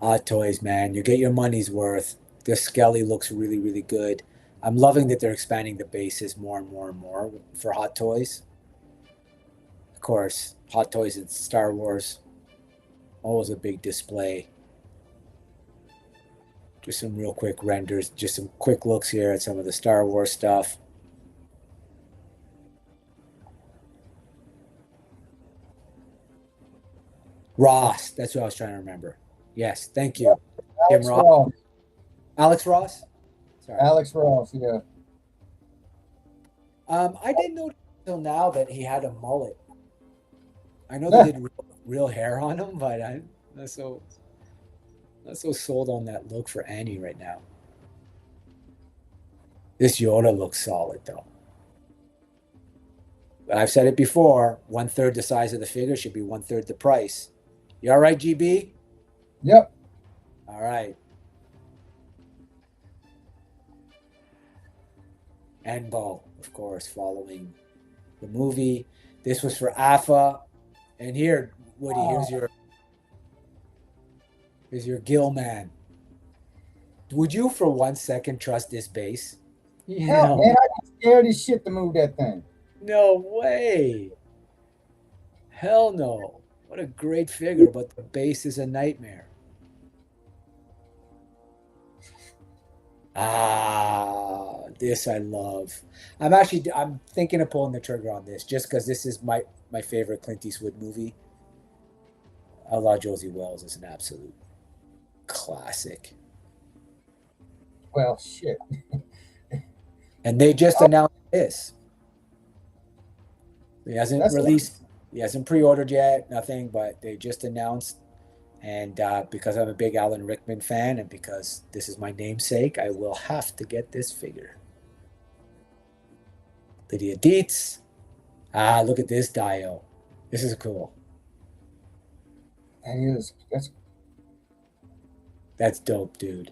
Hot Toys, man. You get your money's worth. This Skelly looks really, really good. I'm loving that they're expanding the bases more and more and more for Hot Toys. Of course, Hot Toys and Star Wars. Always a big display. Just some real quick renders. Just some quick looks here at some of the Star Wars stuff. Ross. That's what I was trying to remember. Yes, thank you. Alex Tim Ross. Ross. Alex Ross? Sorry. Alex Ross, yeah. I didn't know until now that he had a mullet. I know they did real hair on him, but I'm not so sold on that look for Annie right now. This Yoda looks solid though. But I've said it before, 1/3 the size of the figure should be 1/3 the price. You all right, GB? Yep. All right. And Bo, of course, following the movie. This was for AFA. And here, Woody, here's your Gill Man. Would you for 1 second trust this base? Hell, man, I'd be scared as shit to move that thing. No way. Hell no. What a great figure, but the base is a nightmare. This I love. I'm thinking of pulling the trigger on this just because this is my favorite Clint Eastwood movie. Outlaw Josie Wells is an absolute classic. Well, shit. And they just announced this. He hasn't That's released, he hasn't pre-ordered yet, nothing, but they just announced. And because I'm a big Alan Rickman fan and because this is my namesake, I will have to get this figure. Lydia Dietz. Ah, look at this Dio. This is cool. That's dope, dude.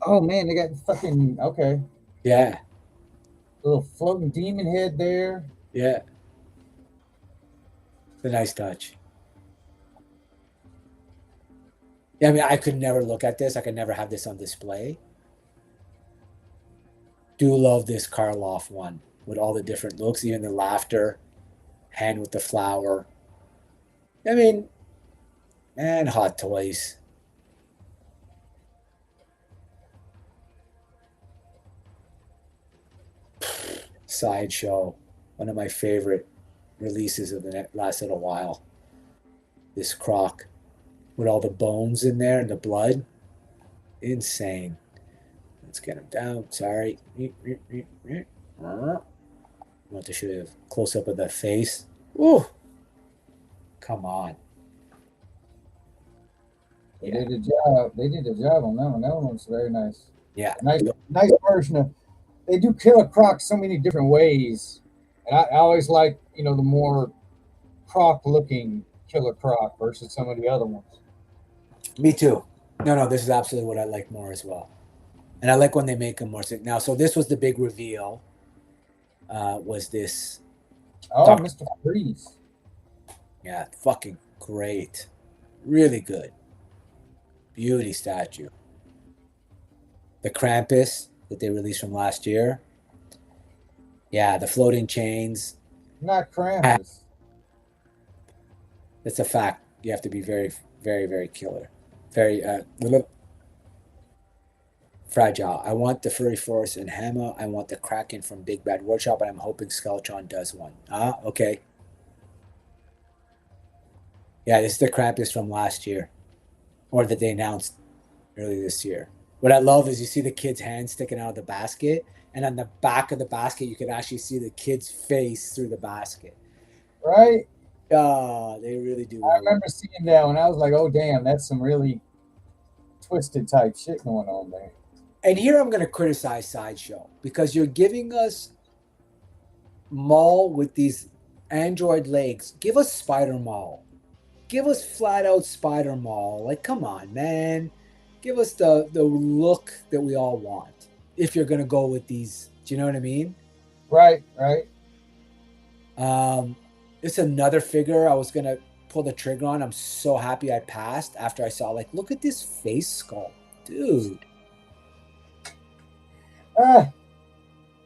Oh man, they got fucking okay. Yeah. Little floating demon head there. Yeah. It's a nice touch. Yeah, I mean, I could never look at this. I could never have this on display. Do love this Karloff one with all the different looks, even the laughter, hand with the flower. I mean, man, Hot Toys. Sideshow, one of my favorite releases of the last little while. This croc with all the bones in there and the blood. Insane. Let's get him down. Sorry. I want to show you a close-up of the face. Ooh. Come on. They did a job. They did a job on that one. That one looks very nice. Yeah. Nice version of. They do Killer Croc so many different ways, and I always like the more Croc-looking Killer Croc versus some of the other ones. Me too. No, this is absolutely what I like more as well. And I like when they make them more sick. Now, so this was the big reveal. Was this? Oh, Mr. Freeze. Yeah, fucking great. Really good. Beauty statue. The Krampus that they released from last year. Yeah, the floating chains. Not Krampus. It's a fact. You have to be very, very, very killer. Very fragile. I want the Furry Force and Hammer. I want the Kraken from Big Bad Workshop, and I'm hoping Skeletron does one. Okay. Yeah, this is the Krampus from last year, or that they announced earlier this year. What I love is you see the kid's hand sticking out of the basket, and on the back of the basket, you can actually see the kid's face through the basket. Right? They really do. I remember seeing that when I was like, oh, damn, that's some really twisted type shit going on there. And here I'm going to criticize Sideshow because you're giving us Maul with these android legs. Give us Spider Maul. Give us flat out Spider Maul. Like, come on, man. Give us the look that we all want. If you're going to go with these, do you know what I mean? Right. It's another figure I was going to pull the trigger on. I'm so happy I passed after I saw, like, look at this face sculpt. Dude.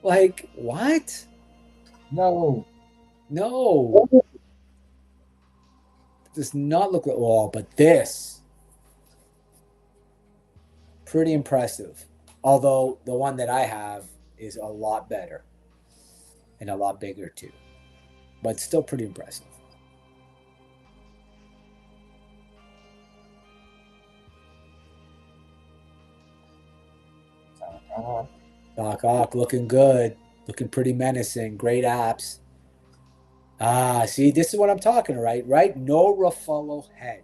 Like, what? No. Does not look like, oh, but this. Pretty impressive. Although the one that I have is a lot better. And a lot bigger too. But still pretty impressive. Doc Ock looking good. Looking pretty menacing. Great apps. See, this is what I'm talking about, right? No Ruffalo head.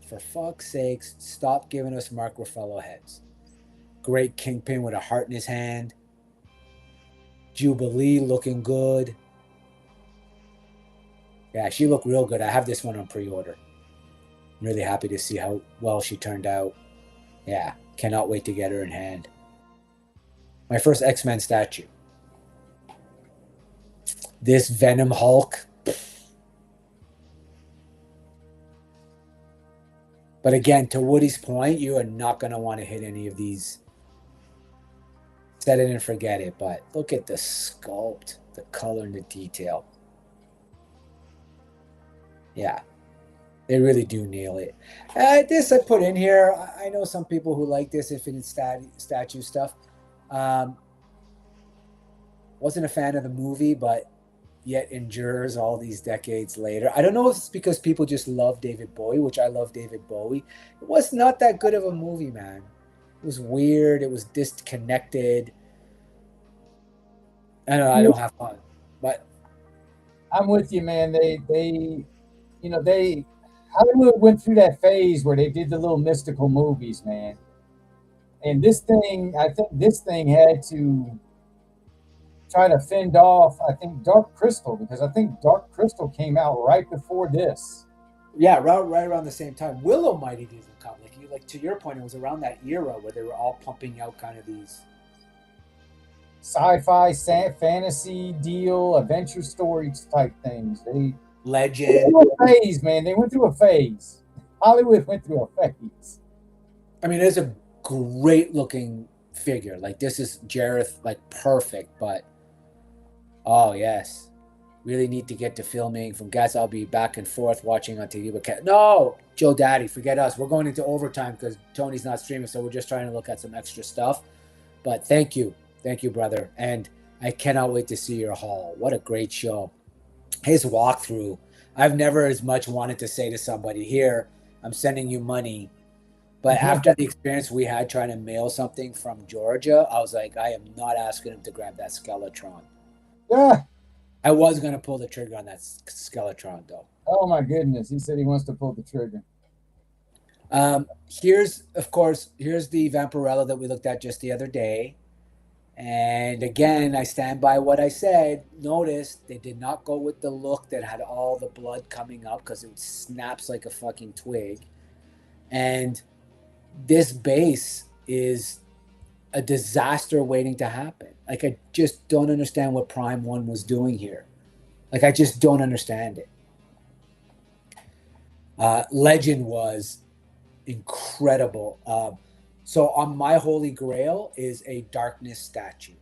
For fuck's sakes, stop giving us Mark Ruffalo heads. Great Kingpin with a heart in his hand. Jubilee looking good. Yeah, she looked real good. I have this one on pre-order. I'm really happy to see how well she turned out. Yeah, cannot wait to get her in hand. My first X-Men statue. This Venom Hulk. But again, to Woody's point, you are not going to want to hit any of these. Set it and forget it. But look at the sculpt, the color, and the detail. Yeah, they really do nail it. This I put in here. I know some people who like this Infinite Statue stuff. Wasn't a fan of the movie, but yet endures all these decades later. I don't know if it's because people just love David Bowie, which I love David Bowie. It was not that good of a movie, man. It was weird. It was disconnected. I don't have fun, but I'm with you, man. They Hollywood went through that phase where they did the little mystical movies, man. And I think this thing had to try to fend off, I think, Dark Crystal, because I think Dark Crystal came out right before this. yeah, right around the same time. Willow might have even come. Like to your point, it was around that era where they were all pumping out kind of these Sci-fi, fantasy deal, adventure stories type things. They legend. went through a phase, man. They went through a phase. Hollywood went through a phase. I mean, there's a great looking figure. Like this is Jareth, like perfect. But oh yes, really need to get to filming. From guys, I'll be back and forth watching on TV. But no, Joe Daddy, forget us. We're going into overtime because Tony's not streaming, so we're just trying to look at some extra stuff. But thank you, brother, and I cannot wait to see your haul. What a great show! His walkthrough. I've never as much wanted to say to somebody, here, I'm sending you money. But after the experience we had trying to mail something from Georgia, I was like, I am not asking him to grab that Skeletron. Yeah. I was going to pull the trigger on that Skeletron, though. Oh, my goodness. He said he wants to pull the trigger. Here's the Vampirella that we looked at just the other day. And again, I stand by what I said. Notice they did not go with the look that had all the blood coming up because it snaps like a fucking twig. And this base is a disaster waiting to happen. Like, I just don't understand what Prime 1 was doing here. Like, I just don't understand it. Legend was incredible. So on my holy grail is a darkness statue.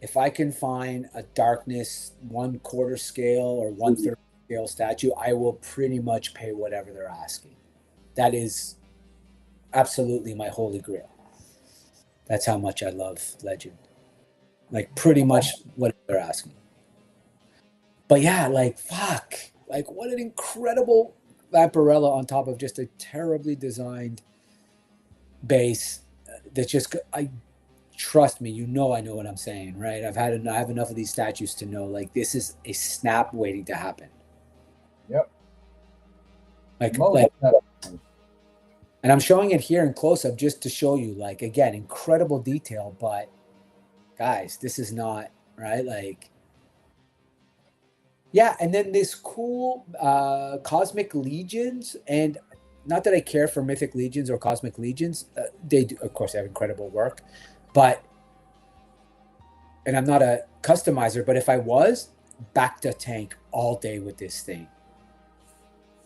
If I can find a darkness 1/4 scale or 1/3 scale statue, I will pretty much pay whatever they're asking. That is absolutely my holy grail. That's how much I love Legend. Like pretty much what they're asking. But yeah, like fuck. Like what an incredible Vampirella on top of just a terribly designed base that just trust me, I know what I'm saying, right? I have enough of these statues to know like this is a snap waiting to happen. Yep. Like and I'm showing it here in close up just to show you, like, again, incredible detail, but guys, this is not right. Like, yeah, and then this cool Cosmic Legions, and not that I care for Mythic Legions or Cosmic Legions. They do, of course, have incredible work, but, and I'm not a customizer, but if I was, back to tank all day with this thing.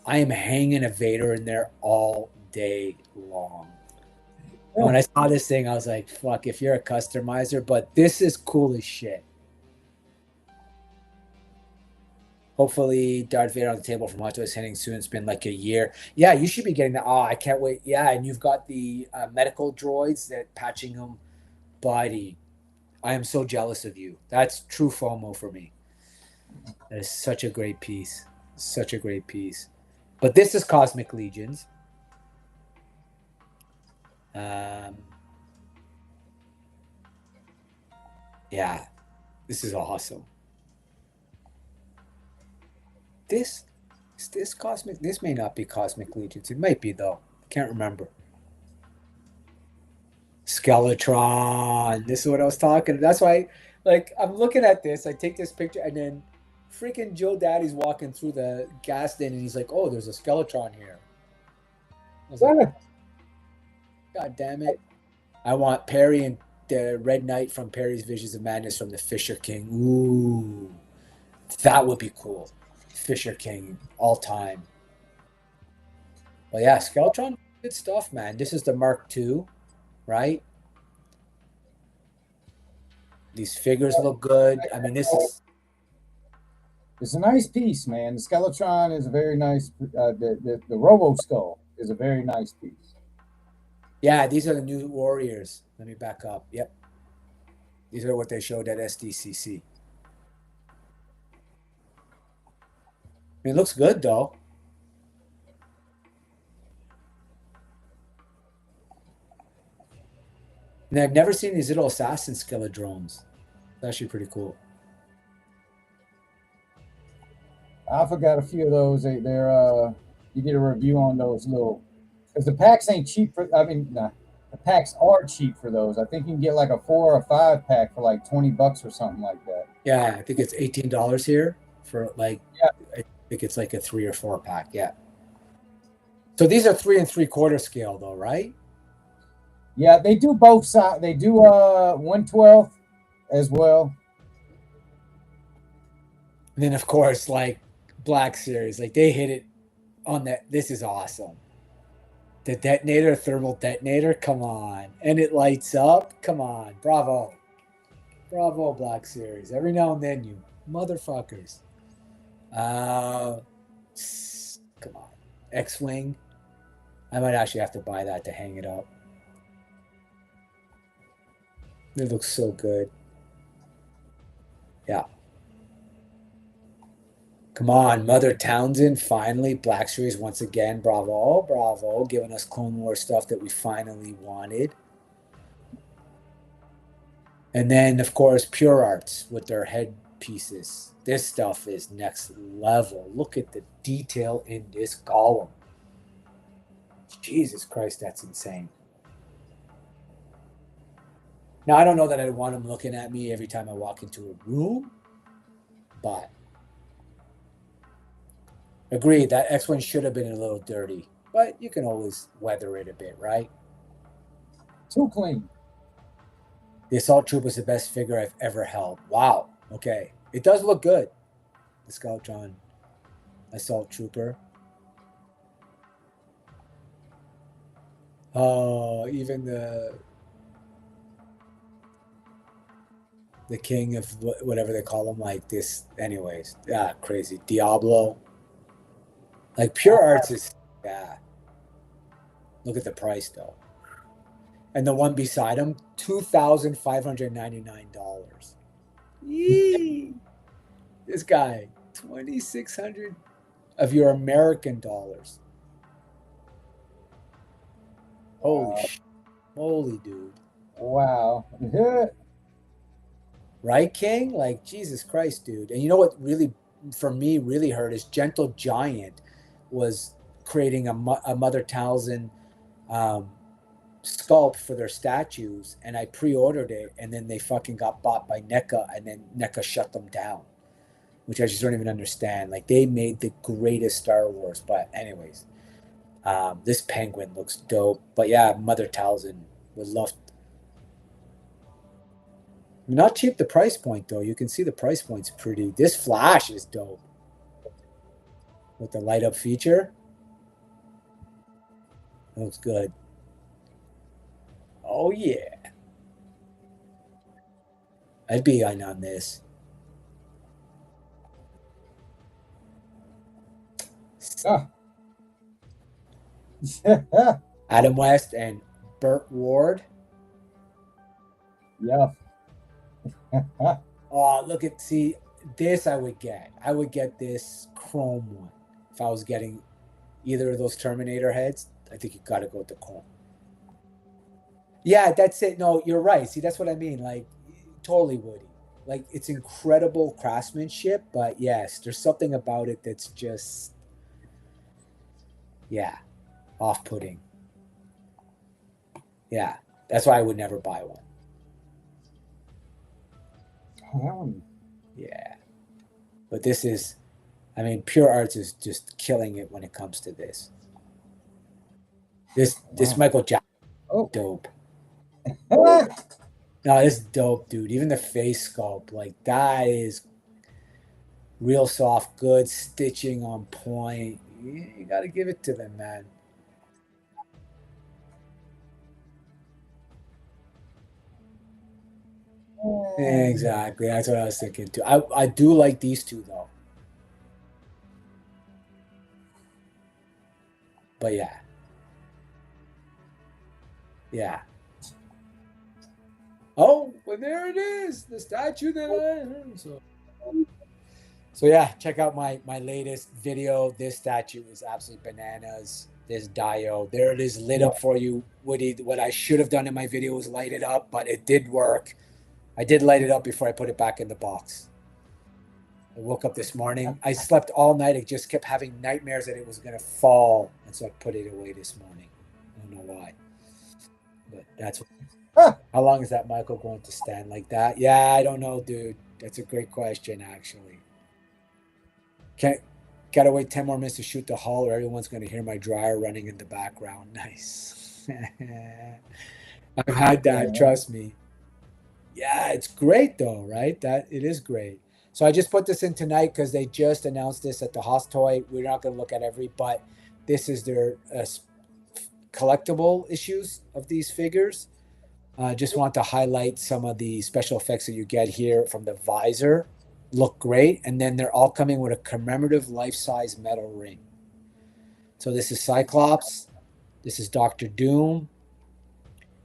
I am hanging a Vader in there all day long. And when I saw this thing, I was like, fuck, if you're a customizer, but this is cool as shit. Hopefully Darth Vader on the table from Hot Toys hitting soon. It's been like a year. Yeah, you should be getting that. Oh, I can't wait. Yeah, and you've got the medical droids that patching them. Buddy, I am so jealous of you. That's true FOMO for me. That is such a great piece. Such a great piece. But this is Cosmic Legions. Yeah, this is awesome. This Cosmic. This may not be Cosmic Legions. It might be though. Can't remember. Skeletron. This is what I was talking. That's why, like, I'm looking at this. I take this picture, and then freaking Joe Daddy's walking through the gas station, and he's like, "Oh, there's a Skeletron here." I was like, God damn it! I want Perry and the Red Knight from Perry's Visions of Madness from the Fisher King. Ooh, that would be cool. Fisher King all time. Well, yeah, Skeletron, good stuff, man. This is the Mark II, right? These figures look good. I mean, this is. It's a nice piece, man. The Skeletron is a very nice. The Robo Skull is a very nice piece. Yeah, these are the new Warriors. Let me back up. Yep. These are what they showed at SDCC. It looks good though. And I've never seen these little assassin skeleton drones. It's actually pretty cool. I forgot a few of those. They're you get a review on those little, because the packs ain't cheap for. I mean, nah, the packs are cheap for those. I think you can get like a 4 or 5 pack for like $20 or something like that. Yeah, I think it's $18 here for like. Yeah. I think it's like a 3 or 4 pack. Yeah. So these are 3 3/4 scale though, right? Yeah, they do both sides. They do 1/12 as well. And then of course, like Black Series, like they hit it on that. This is awesome. The detonator, thermal detonator, come on. And it lights up. Come on. Bravo. Bravo, Black Series. Every now and then, you motherfuckers. Come on. X-Wing. I might actually have to buy that to hang it up. It looks so good. Yeah. Come on, Mother Townsend, finally. Black Series once again. Bravo, bravo. Giving us Clone Wars stuff that we finally wanted. And then, of course, Pure Arts with their headpieces. This stuff is next level. Look at the detail in this golem. Jesus Christ, that's insane. Now, I don't know that I want him looking at me every time I walk into a room, but agreed, that X-Wing should have been a little dirty, but you can always weather it a bit, right? Too clean. The Assault Trooper is the best figure I've ever held. Wow. Okay. It does look good. The Scoutron Assault Trooper. Oh, even the king of whatever they call him, like this. Anyways, yeah, crazy. Diablo. Like Pure Arts is, yeah. Look at the price though. And the one beside him, $2,599. Yee! This guy, 2,600 of your American dollars. Holy dude. Wow. Right, King? Like, Jesus Christ, dude. And you know what really, for me, really hurt is Gentle Giant was creating a Mother Townsend sculpt for their statues, and I pre-ordered it, and then they fucking got bought by NECA, and then NECA shut them down, which I just don't even understand. Like, they made the greatest Star Wars, but anyways, this penguin looks dope. But yeah, Mother Townsend would love. Not cheap the price point though. You can see the price point's pretty. This Flash is dope with the light up feature. Looks good. Oh yeah. I'd be on this. Adam West and Burt Ward. Yeah. Oh, look at, see, this I would get. I would get this chrome one. If I was getting either of those Terminator heads, I think you got to go with the chrome. Yeah, that's it. No, you're right. See, that's what I mean. Like, totally Woody. Like, it's incredible craftsmanship, but yes, there's something about it that's just, yeah, off-putting. Yeah, that's why I would never buy one. Yeah, but this is, I mean, Pure Arts is just killing it when it comes to this. This Michael Jackson, dope. No, this is dope, dude. Even the face sculpt, like, that is real soft, good stitching on point. You got to give it to them, man. Exactly. That's what I was thinking too. I do like these two though. But yeah. Yeah. Oh, well, there it is. The statue that I heard. So So yeah, check out my latest video. This statue is absolutely bananas. This Dio, there it is, lit up for you, Woody. What I should have done in my video was light it up, but it did work. I did light it up before I put it back in the box. I woke up this morning. I slept all night. I just kept having nightmares that it was going to fall. And so I put it away this morning. I don't know why. But that's how long is that Michael going to stand like that? Yeah, I don't know, dude. That's a great question, actually. Gotta wait 10 more minutes to shoot the hull or everyone's going to hear my dryer running in the background. Nice. I've had that, trust me. Yeah, it's great though, right? That it is great. So I just put this in tonight because they just announced this at the Haas Toy. We're not going to look at but this is their collectible issues of these figures. Just want to highlight some of the special effects that you get here from the visor. Look great. And then they're all coming with a commemorative life-size metal ring. So this is Cyclops. This is Doctor Doom.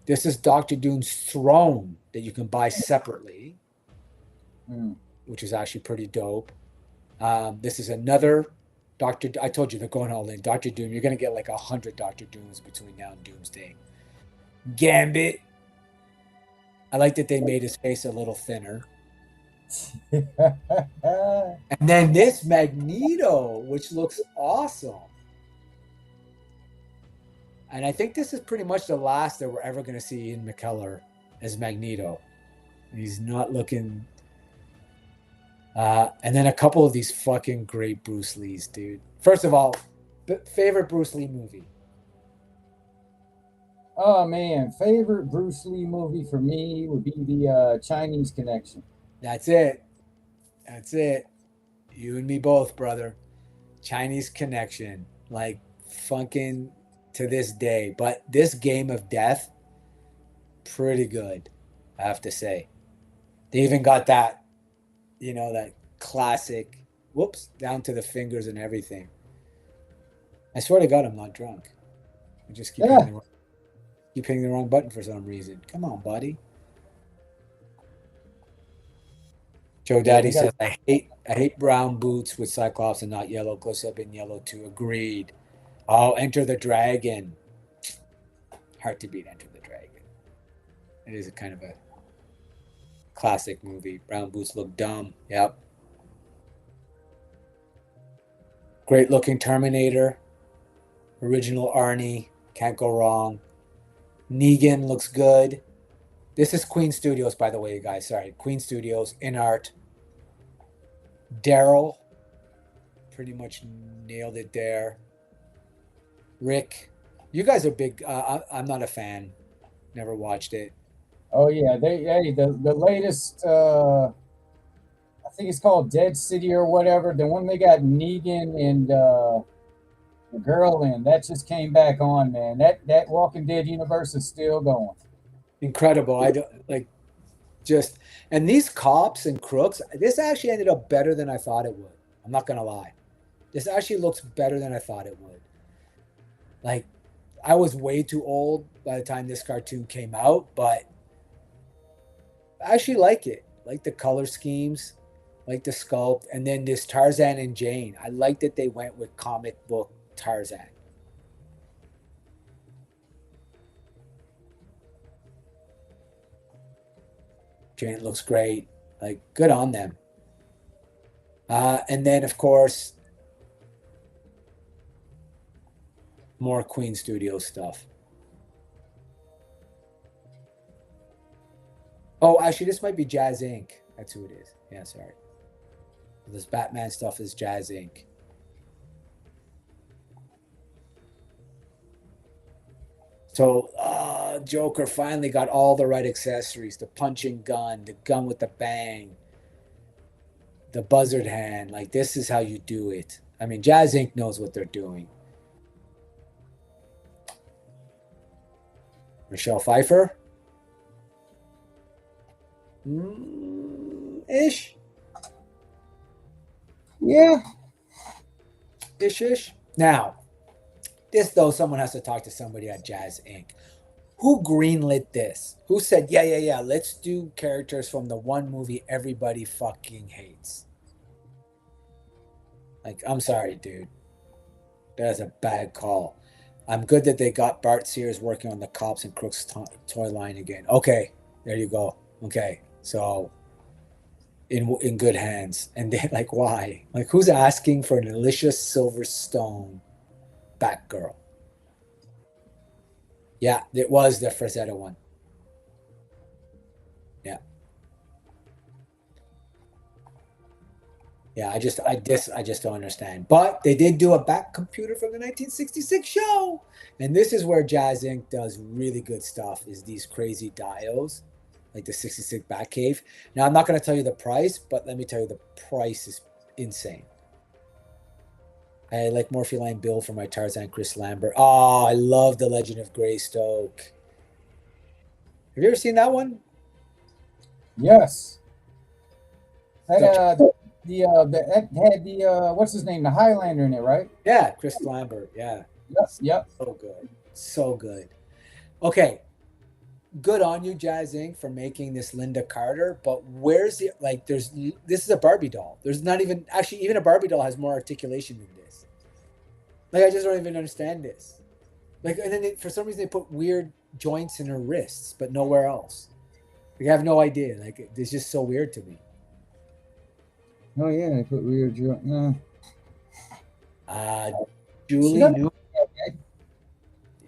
This is Doctor Doom's throne that you can buy separately, which is actually pretty dope. This is another Doctor. I told you they're going all in. Doctor Doom. You're going to get like 100 Doctor Dooms between now and Doomsday. Gambit. I like that they made his face a little thinner. And then this Magneto, which looks awesome. And I think this is pretty much the last that we're ever going to see Ian McKellar as Magneto. He's not looking... and then a couple of these fucking great Bruce Lees, dude. First of all, favorite Bruce Lee movie? Oh, man. Favorite Bruce Lee movie for me would be the Chinese Connection. That's it. That's it. You and me both, brother. Chinese Connection. Like, fucking to this day. But this Game of Death, pretty good, I have to say. They even got that, you know, that classic, whoops, down to the fingers and everything. I swear to God, I'm not drunk. I just keep hitting the wrong button for some reason. Come on, buddy. Joe Daddy says, I hate brown boots with Cyclops and not yellow. Close up in yellow too. Agreed. Oh, Enter the Dragon. Hard to beat Enter the Dragon. It is a kind of a classic movie. Brown boots look dumb. Yep. Great looking Terminator. Original Arnie. Can't go wrong. Negan looks good. This is Queen Studios, by the way, you guys. Sorry. Queen Studios in art. Daryl. Pretty much nailed it there. Rick. You guys are big. I'm not a fan. Never watched it. Oh, yeah. The latest, I think it's called Dead City or whatever. The one they got Negan and the girl in. That just came back on, man. That Walking Dead universe is still going. Incredible. I don't like just, and these cops and crooks, this actually ended up better than I thought it would. I'm not going to lie. This actually looks better than I thought it would. Like, I was way too old by the time this cartoon came out, but I actually like it. Like the color schemes, like the sculpt, and then this Tarzan and Jane. I like that they went with comic book Tarzan. Jane looks great. Like, good on them. And then, of course, more Queen Studios stuff. Oh, actually, this might be Jazz Inc. That's who it is. Yeah, sorry. This Batman stuff is Jazz Inc. So, Joker finally got all the right accessories. The punching gun, the gun with the bang, the buzzard hand. Like, this is how you do it. I mean, Jazz Inc. knows what they're doing. Michelle Pfeiffer? Ish. Yeah. Ish. Now, this, though, someone has to talk to somebody at Jazz Inc. Who greenlit this? Who said, yeah, let's do characters from the one movie everybody fucking hates? Like, I'm sorry, dude. That's a bad call. I'm good that they got Bart Sears working on the Cops and Crooks toy line again. Okay, there you go. Okay, so in good hands. And then, like, why? Like, who's asking for an Alicia Silverstone Batgirl? Yeah, it was the Frazetta one. Yeah. Yeah, I just don't understand. But they did do a back computer from the 1966 show. And this is where Jazz Inc. does really good stuff, is these crazy dials, like the 66 Batcave. Now, I'm not going to tell you the price, but let me tell you the price is insane. I like Morpheline Bill for my Tarzan Chris Lambert. Oh, I love The Legend of Greystoke. Have you ever seen that one? Yes. Had the what's his name? The Highlander in it, right? Yeah, Chris Lambert. Yeah. Yep. So good. So good. Okay. Good on you, Jazz Inc., for making this Linda Carter, but where's the, like, this is a Barbie doll. There's not even, actually, even a Barbie doll has more articulation than this. Like, I just don't even understand this. Like, and then for some reason they put weird joints in her wrists, but nowhere else. Like, I have no idea. Like, it's just so weird to me. Oh yeah, they put weird joint. No. Julie New.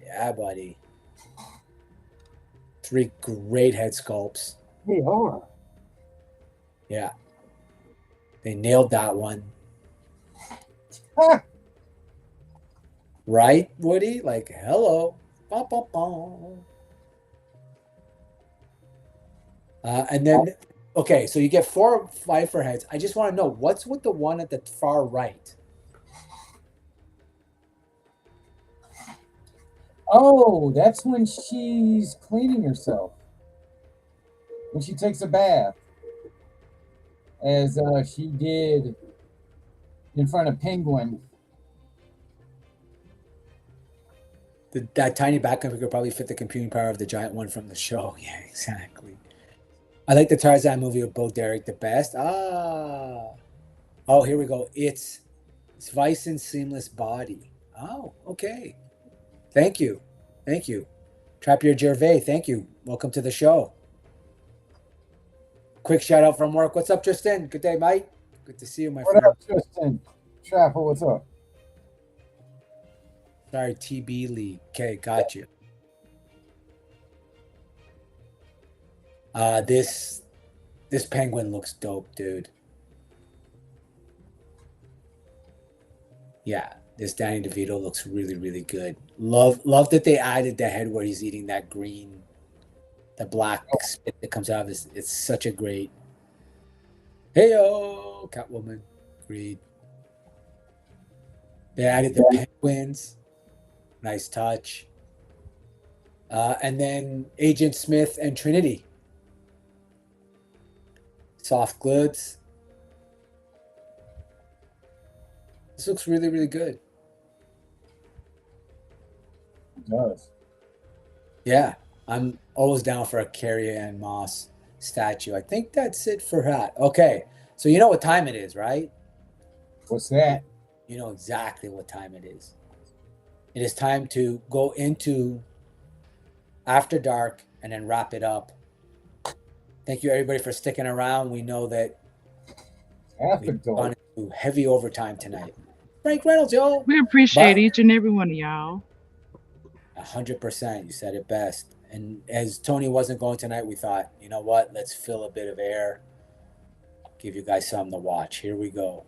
Yeah, buddy. 3 great head sculpts. They are. Yeah. They nailed that one. Right, Woody? Like, hello. Bah, bah, bah. And then, okay, so you get 4 Pfeiffer heads. I just want to know, what's with the one at the far right? Oh, that's when she's cleaning herself. When she takes a bath. As she did in front of Penguin. That tiny back could probably fit the computing power of the giant one from the show. Yeah, exactly. I like the Tarzan movie with Bo Derek the best. Oh, here we go. It's Vison's Seamless Body. Oh, okay. Thank you. Trappier Gervais, thank you. Welcome to the show. Quick shout out from work. What's up, Tristan? Good day, mate. Good to see you, my friend. What up, Tristan? Trapper, what's up? Sorry, TB League. Okay, got you. This penguin looks dope, dude. Yeah, this Danny DeVito looks really, really good. Love that they added the head where he's eating that green, the black spit that comes out of his. It's such a great. Hey-o, Catwoman. Agreed. They added the penguins. Nice touch. And then Agent Smith and Trinity. Soft goods. This looks really, really good. It does. Yeah, I'm always down for a Carrie Ann Moss statue. I think that's it for that. Okay, so you know what time it is, right? What's that? You know exactly what time it is. It is time to go into After Dark and then wrap it up. Thank you, everybody, for sticking around. We know that we've gone into heavy overtime tonight. Frank Reynolds, y'all. We appreciate each and every one of y'all. 100%. You said it best. And as Tony wasn't going tonight, we thought, you know what? Let's fill a bit of air. Give you guys something to watch. Here we go.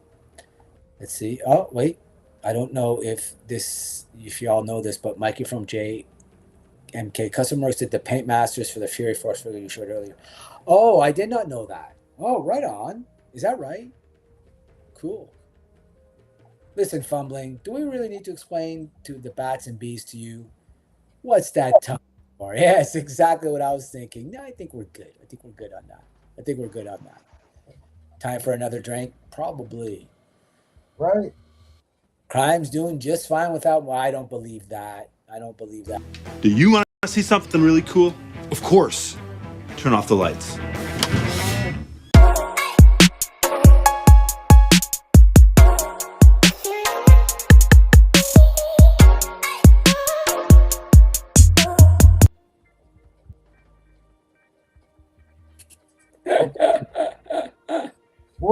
Let's see. Oh, wait. I don't know if y'all know this, but Mikey from JMK Custom Works did the Paint Masters for the Fury Force figure you showed earlier. Oh, I did not know that. Oh, right on. Is that right? Cool. Listen, Fumbling, do we really need to explain to the bats and bees to you what's that time for? Yes, exactly what I was thinking. No, I think we're good. I think we're good on that. Time for another drink? Probably. Right. Crime's doing just fine without. Well, I don't believe that. Do you want to see something really cool? Of course. Turn off the lights.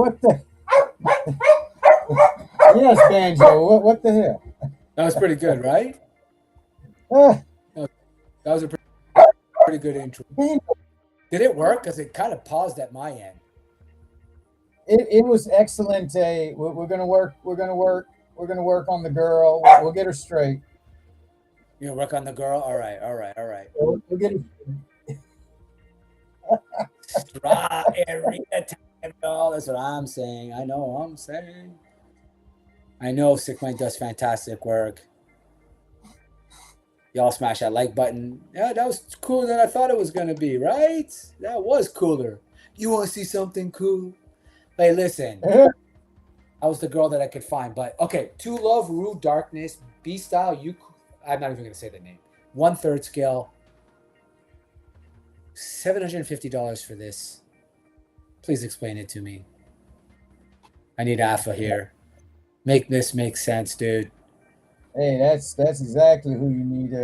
What the? Yes, Banjo. What the hell? That was pretty good, right? Ah, That was a pretty good intro. Banjo. Did it work? Because it kind of paused at my end. It was excellent. We're gonna work. We're gonna work on the girl. We'll get her straight. You know, work on the girl. All right. We'll get her. Try every time, y'all. That's what I'm saying. I know what I'm saying. I know Sick Mike does fantastic work. Y'all smash that like button. Yeah, that was cooler than I thought it was gonna be, right? That was cooler. You want to see something cool? Hey, listen. I was the girl that I could find, but okay. To Love, Rue Darkness, B Style. I'm not even gonna say the name. 1/3 scale. $750 for this. Please explain it to me. I need alpha here. Make this make sense, dude. Hey, that's exactly who you need.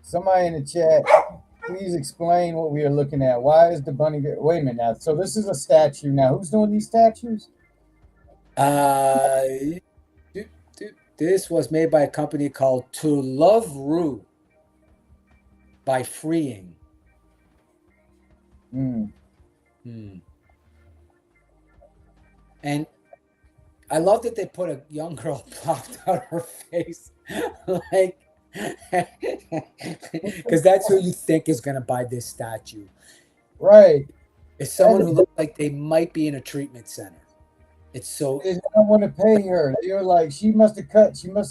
Somebody in the chat, please explain what we are looking at. Why is the bunny? Wait a minute now. So this is a statue. Now, who's doing these statues? This was made by a company called To Love Rue by Freeing. And I love that they put a young girl popped out her face, like, because that's who you think is gonna buy this statue, right? It's someone who looks like they might be in a treatment center. It's so. They don't want to pay her. You're like, she must have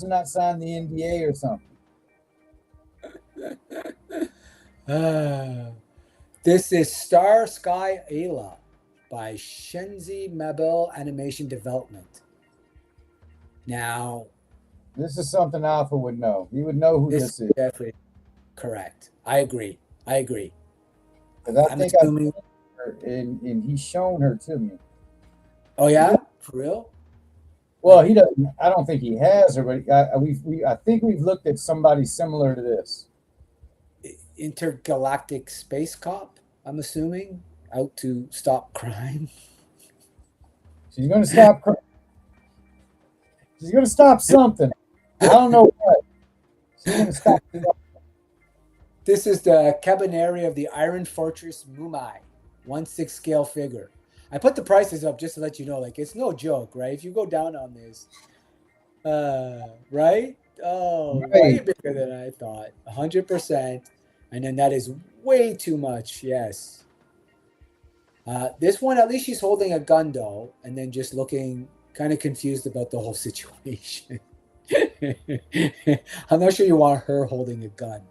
not signed the NDA or something. This is Star Sky Ayla by Shenzi Mabel Animation Development. Now, this is something Alpha would know. He would know who this is. Definitely correct. I agree. Because I think I've seen her and he's shown her to me. Oh yeah, for real? Well, he doesn't. I don't think he has her, but I think we've looked at somebody similar to this. Intergalactic space cop, I'm assuming, out to stop crime. She's going to stop crime. She's going to stop something. I don't know what. She's going to stop something. This is the Cabaneri of the Iron Fortress Mumai, 1/6 scale figure. I put the prices up just to let you know, like, it's no joke, right? If you go down on this, right? Oh, right. Way bigger than I thought. 100%. And then that is way too much. Yes. This one, at least she's holding a gun, though, and then just looking kind of confused about the whole situation. I'm not sure you want her holding a gun.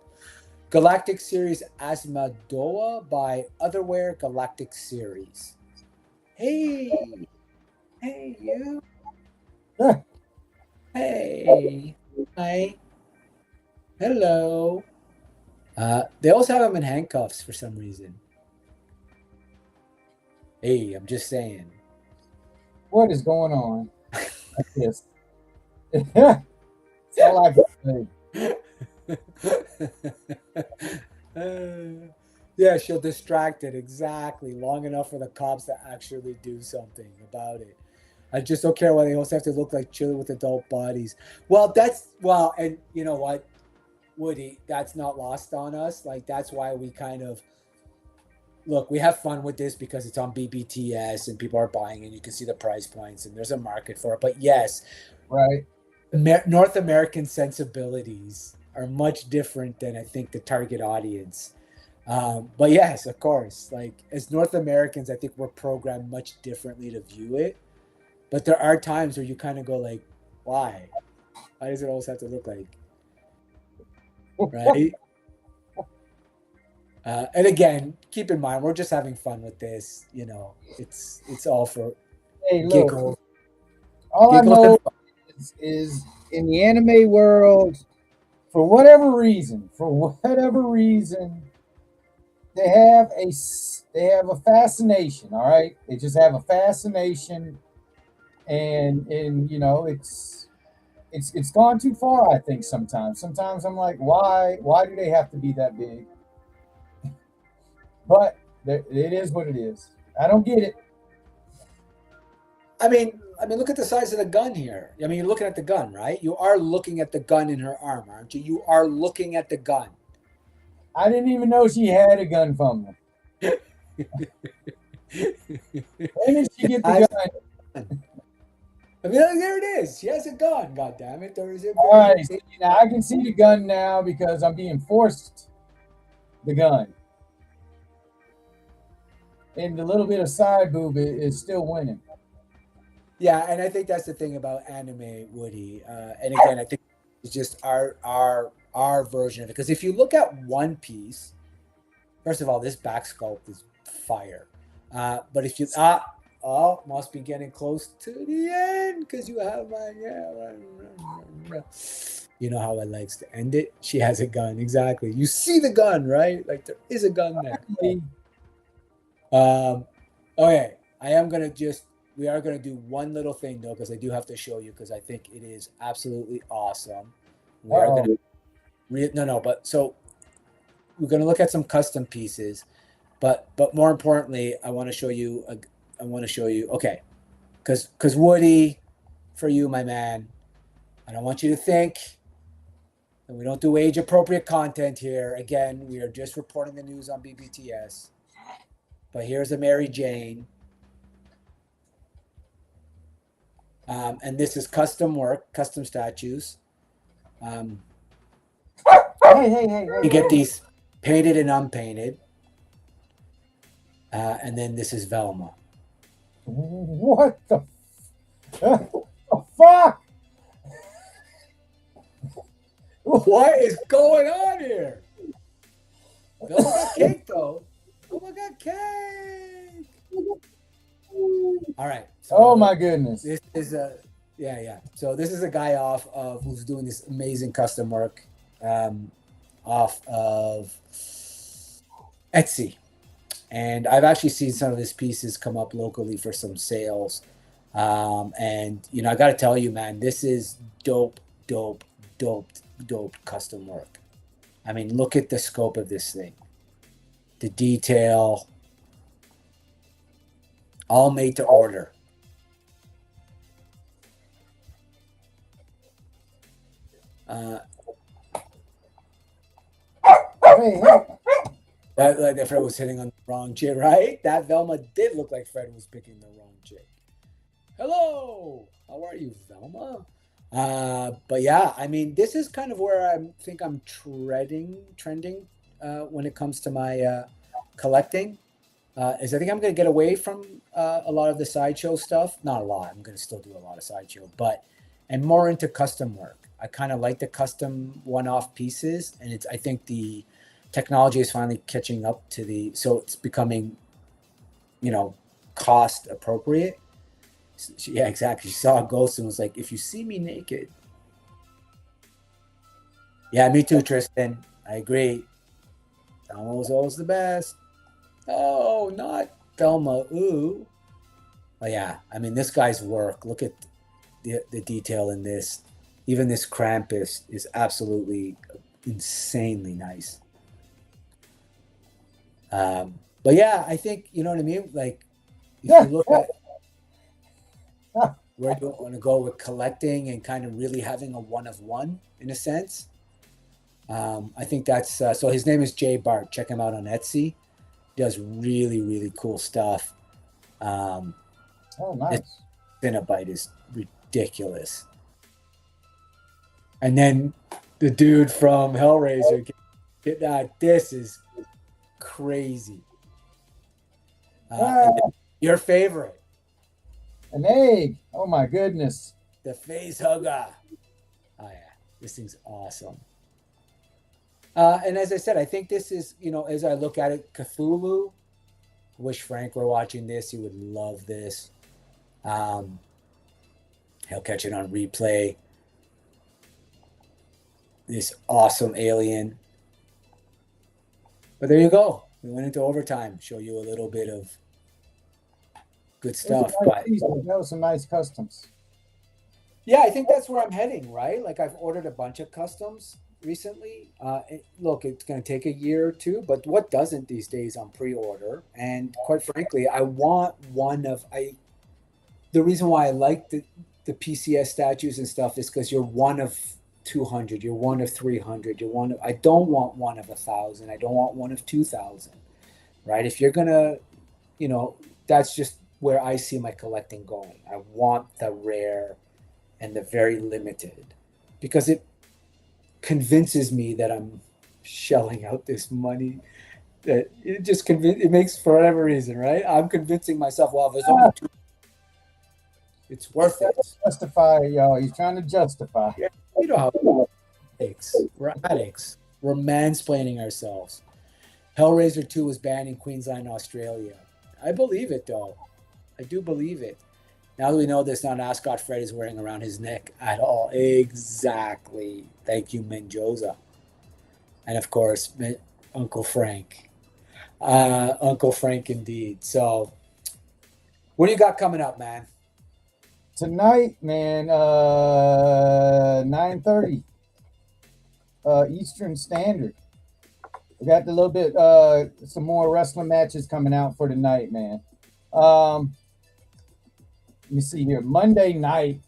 Galactic Series Asmadoa by Otherware Galactic Series. Hey, you. Hey, hi. Hello. They also have him in handcuffs for some reason. Hey, I'm just saying. What is going on? Yes. That's all I can say. Yeah, she'll distract it exactly long enough for the cops to actually do something about it. I just don't care why they also have to look like children with adult bodies. And you know what, Woody, that's not lost on us. Like, that's why we kind of look, we have fun with this because it's on BBTS and people are buying and you can see the price points and there's a market for it. But yes, right. North American sensibilities are much different than I think the target audience. But yes, of course, like as North Americans, I think we're programmed much differently to view it. But there are times where you kind of go like, why? Why does it always have to look like? Right? And again, keep in mind, we're just having fun with this. You know, it's all for giggles. All I know is in the anime world, for whatever reason, they have a fascination. All right, they just have a fascination, and you know, it's gone too far. I think sometimes I'm like, why do they have to be that big? But it is what it is. I don't get it. I mean, look at the size of the gun here. I mean, you're looking at the gun, right? You are looking at the gun in her arm, aren't you? You are looking at the gun. I didn't even know she had a gun from them. When did she get the gun? I mean, look, there it is. She has a gun. God damn it! There is it. All right, so now I can see the gun now because I'm being forced the gun. And the little bit of side boob is still winning. Yeah, and I think that's the thing about anime, Woody. And again, I think it's just our version of it. Because if you look at One Piece, first of all, this back sculpt is fire. But if you must be getting close to the end because you have you know how I likes to end it. She has a gun, exactly. You see the gun, right? Like there is a gun there. Okay, we are gonna do one little thing though, because I do have to show you because I think it is absolutely awesome. We are gonna so we're gonna look at some custom pieces, but more importantly, I want to show you. Okay, because Woody, for you, my man, I don't want you to think that we don't do age appropriate content here. Again, we are just reporting the news on BBTS. But here's a Mary Jane. And this is custom work, custom statues. Hey. You get these painted and unpainted. And then this is Velma. What the fuck? What is going on here? Velma got cake, though. Velma got cake. All right. So oh my goodness. This is So this is a guy who's doing this amazing custom work off of Etsy. And I've actually seen some of his pieces come up locally for some sales. And I got to tell you, man, this is dope custom work. I mean, look at the scope of this thing. The detail, all made to order. Hey. That Fred was hitting on the wrong chick, right? That Velma did look like Fred was picking the wrong chick. Hello, how are you, Velma? But yeah, I mean, this is kind of where I think I'm trending when it comes to my collecting. Is I think I'm going to get away from a lot of the sideshow stuff. Not a lot. I'm going to still do a lot of sideshow, and more into custom work. I kind of like the custom one-off pieces, and I think the technology is finally catching up so it's becoming, cost appropriate. Yeah, exactly. She saw a ghost and was like, if you see me naked. Yeah, me too, Tristan. I agree. Thelma was always the best. Oh, not Thelma. Ooh. Oh, yeah. I mean, this guy's work. Look at the detail in this. Even this Krampus is absolutely insanely nice. But yeah, I think, you know what I mean? Like, if you look at where you want to go with collecting and kind of really having a one of one in a sense. I think that's so his name is Jay Bart. Check him out on Etsy. He does really, really cool stuff. Oh, nice. Cinnabite is ridiculous. And then the dude from Hellraiser, this is crazy. And then your favorite. An egg. Oh my goodness. The face hugger. Oh yeah, this thing's awesome. And as I said, I think this is, as I look at it, Cthulhu. I wish Frank were watching this. He would love this. He'll catch it on replay. This awesome alien. But there you go. We went into overtime. Show you a little bit of good stuff. But that was some nice customs. Yeah, I think that's where I'm heading, right? Like I've ordered a bunch of customs recently. Look, it's going to take a year or two, but what doesn't these days on pre-order? And quite frankly, I want the reason why I like the PCS statues and stuff is because you're one of 200, you're one of 300, you're one of, I don't want one of 1,000, I don't want one of 2,000, right? If you're gonna, that's just where I see my collecting going. I want the rare and the very limited because it convinces me that I'm shelling out this money. That it makes, for whatever reason, right? I'm convincing myself, well, there's only two. It's worth it. Justify, y'all. He's trying to justify. Yeah, you know how we're addicts. We're mansplaining ourselves. Hellraiser 2 was banned in Queensland, Australia. I believe it, though. I do believe it. Now that we know this, not Ascot Fred is wearing around his neck at all. Exactly. Thank you, Menjoza. And of course, Uncle Frank. Uncle Frank, indeed. So, what do you got coming up, man? Tonight, man, 9:30 Eastern Standard. We got a little bit, some more wrestling matches coming out for tonight, man. Let me see here. Monday night,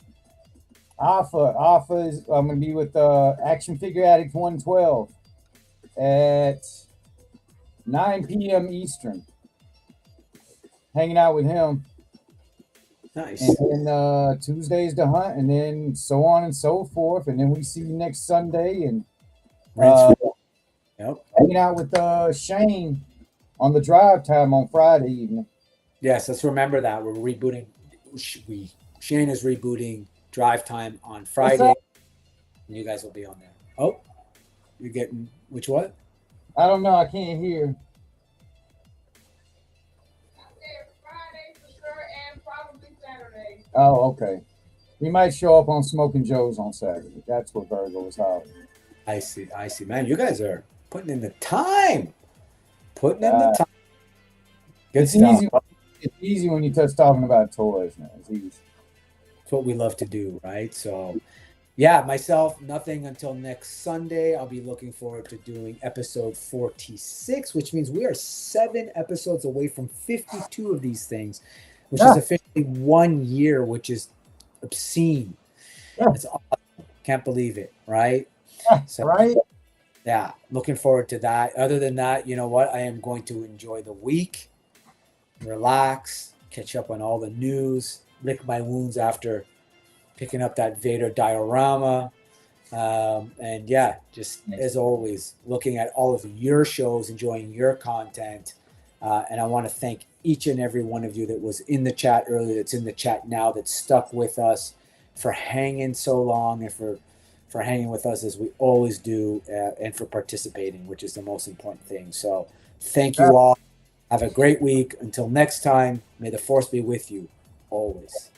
Alpha is, I'm going to be with Action Figure Addict 112 at 9 p.m. Eastern. Hanging out with him. Nice. And then Tuesday's the hunt, and then so on and so forth. And then we see you next Sunday, and hanging out with Shane on the drive time on Friday evening. Yes, let's remember that. We're rebooting. Shane is rebooting Drive Time on Friday. And you guys will be on there. Oh, you're getting which one? I don't know. I can't hear. Friday for sure, and probably Saturday. Oh, okay. We might show up on Smoking Joe's on Saturday. That's what Virgo is out. I see. Man, you guys are putting in the time. Good stuff. It's easy when you touch talking about toys, man. It's easy. It's what we love to do, right? So, yeah, myself, nothing until next Sunday. I'll be looking forward to doing episode 46, which means we are 7 episodes away from 52 of these things, which is officially 1 year, which is obscene. It's awesome. Can't believe it, right? So, right? Yeah, looking forward to that. Other than that, you know what? I am going to enjoy the week, relax, catch up on all the news, lick my wounds after picking up that Vader diorama. And yeah, just as always, looking at all of your shows, enjoying your content. And I want to thank each and every one of you that was in the chat earlier, that's in the chat now, that stuck with us, for hanging so long, and for hanging with us as we always do, and for participating, which is the most important thing. So thank you all. Have a great week. Until next time, may the force be with you always.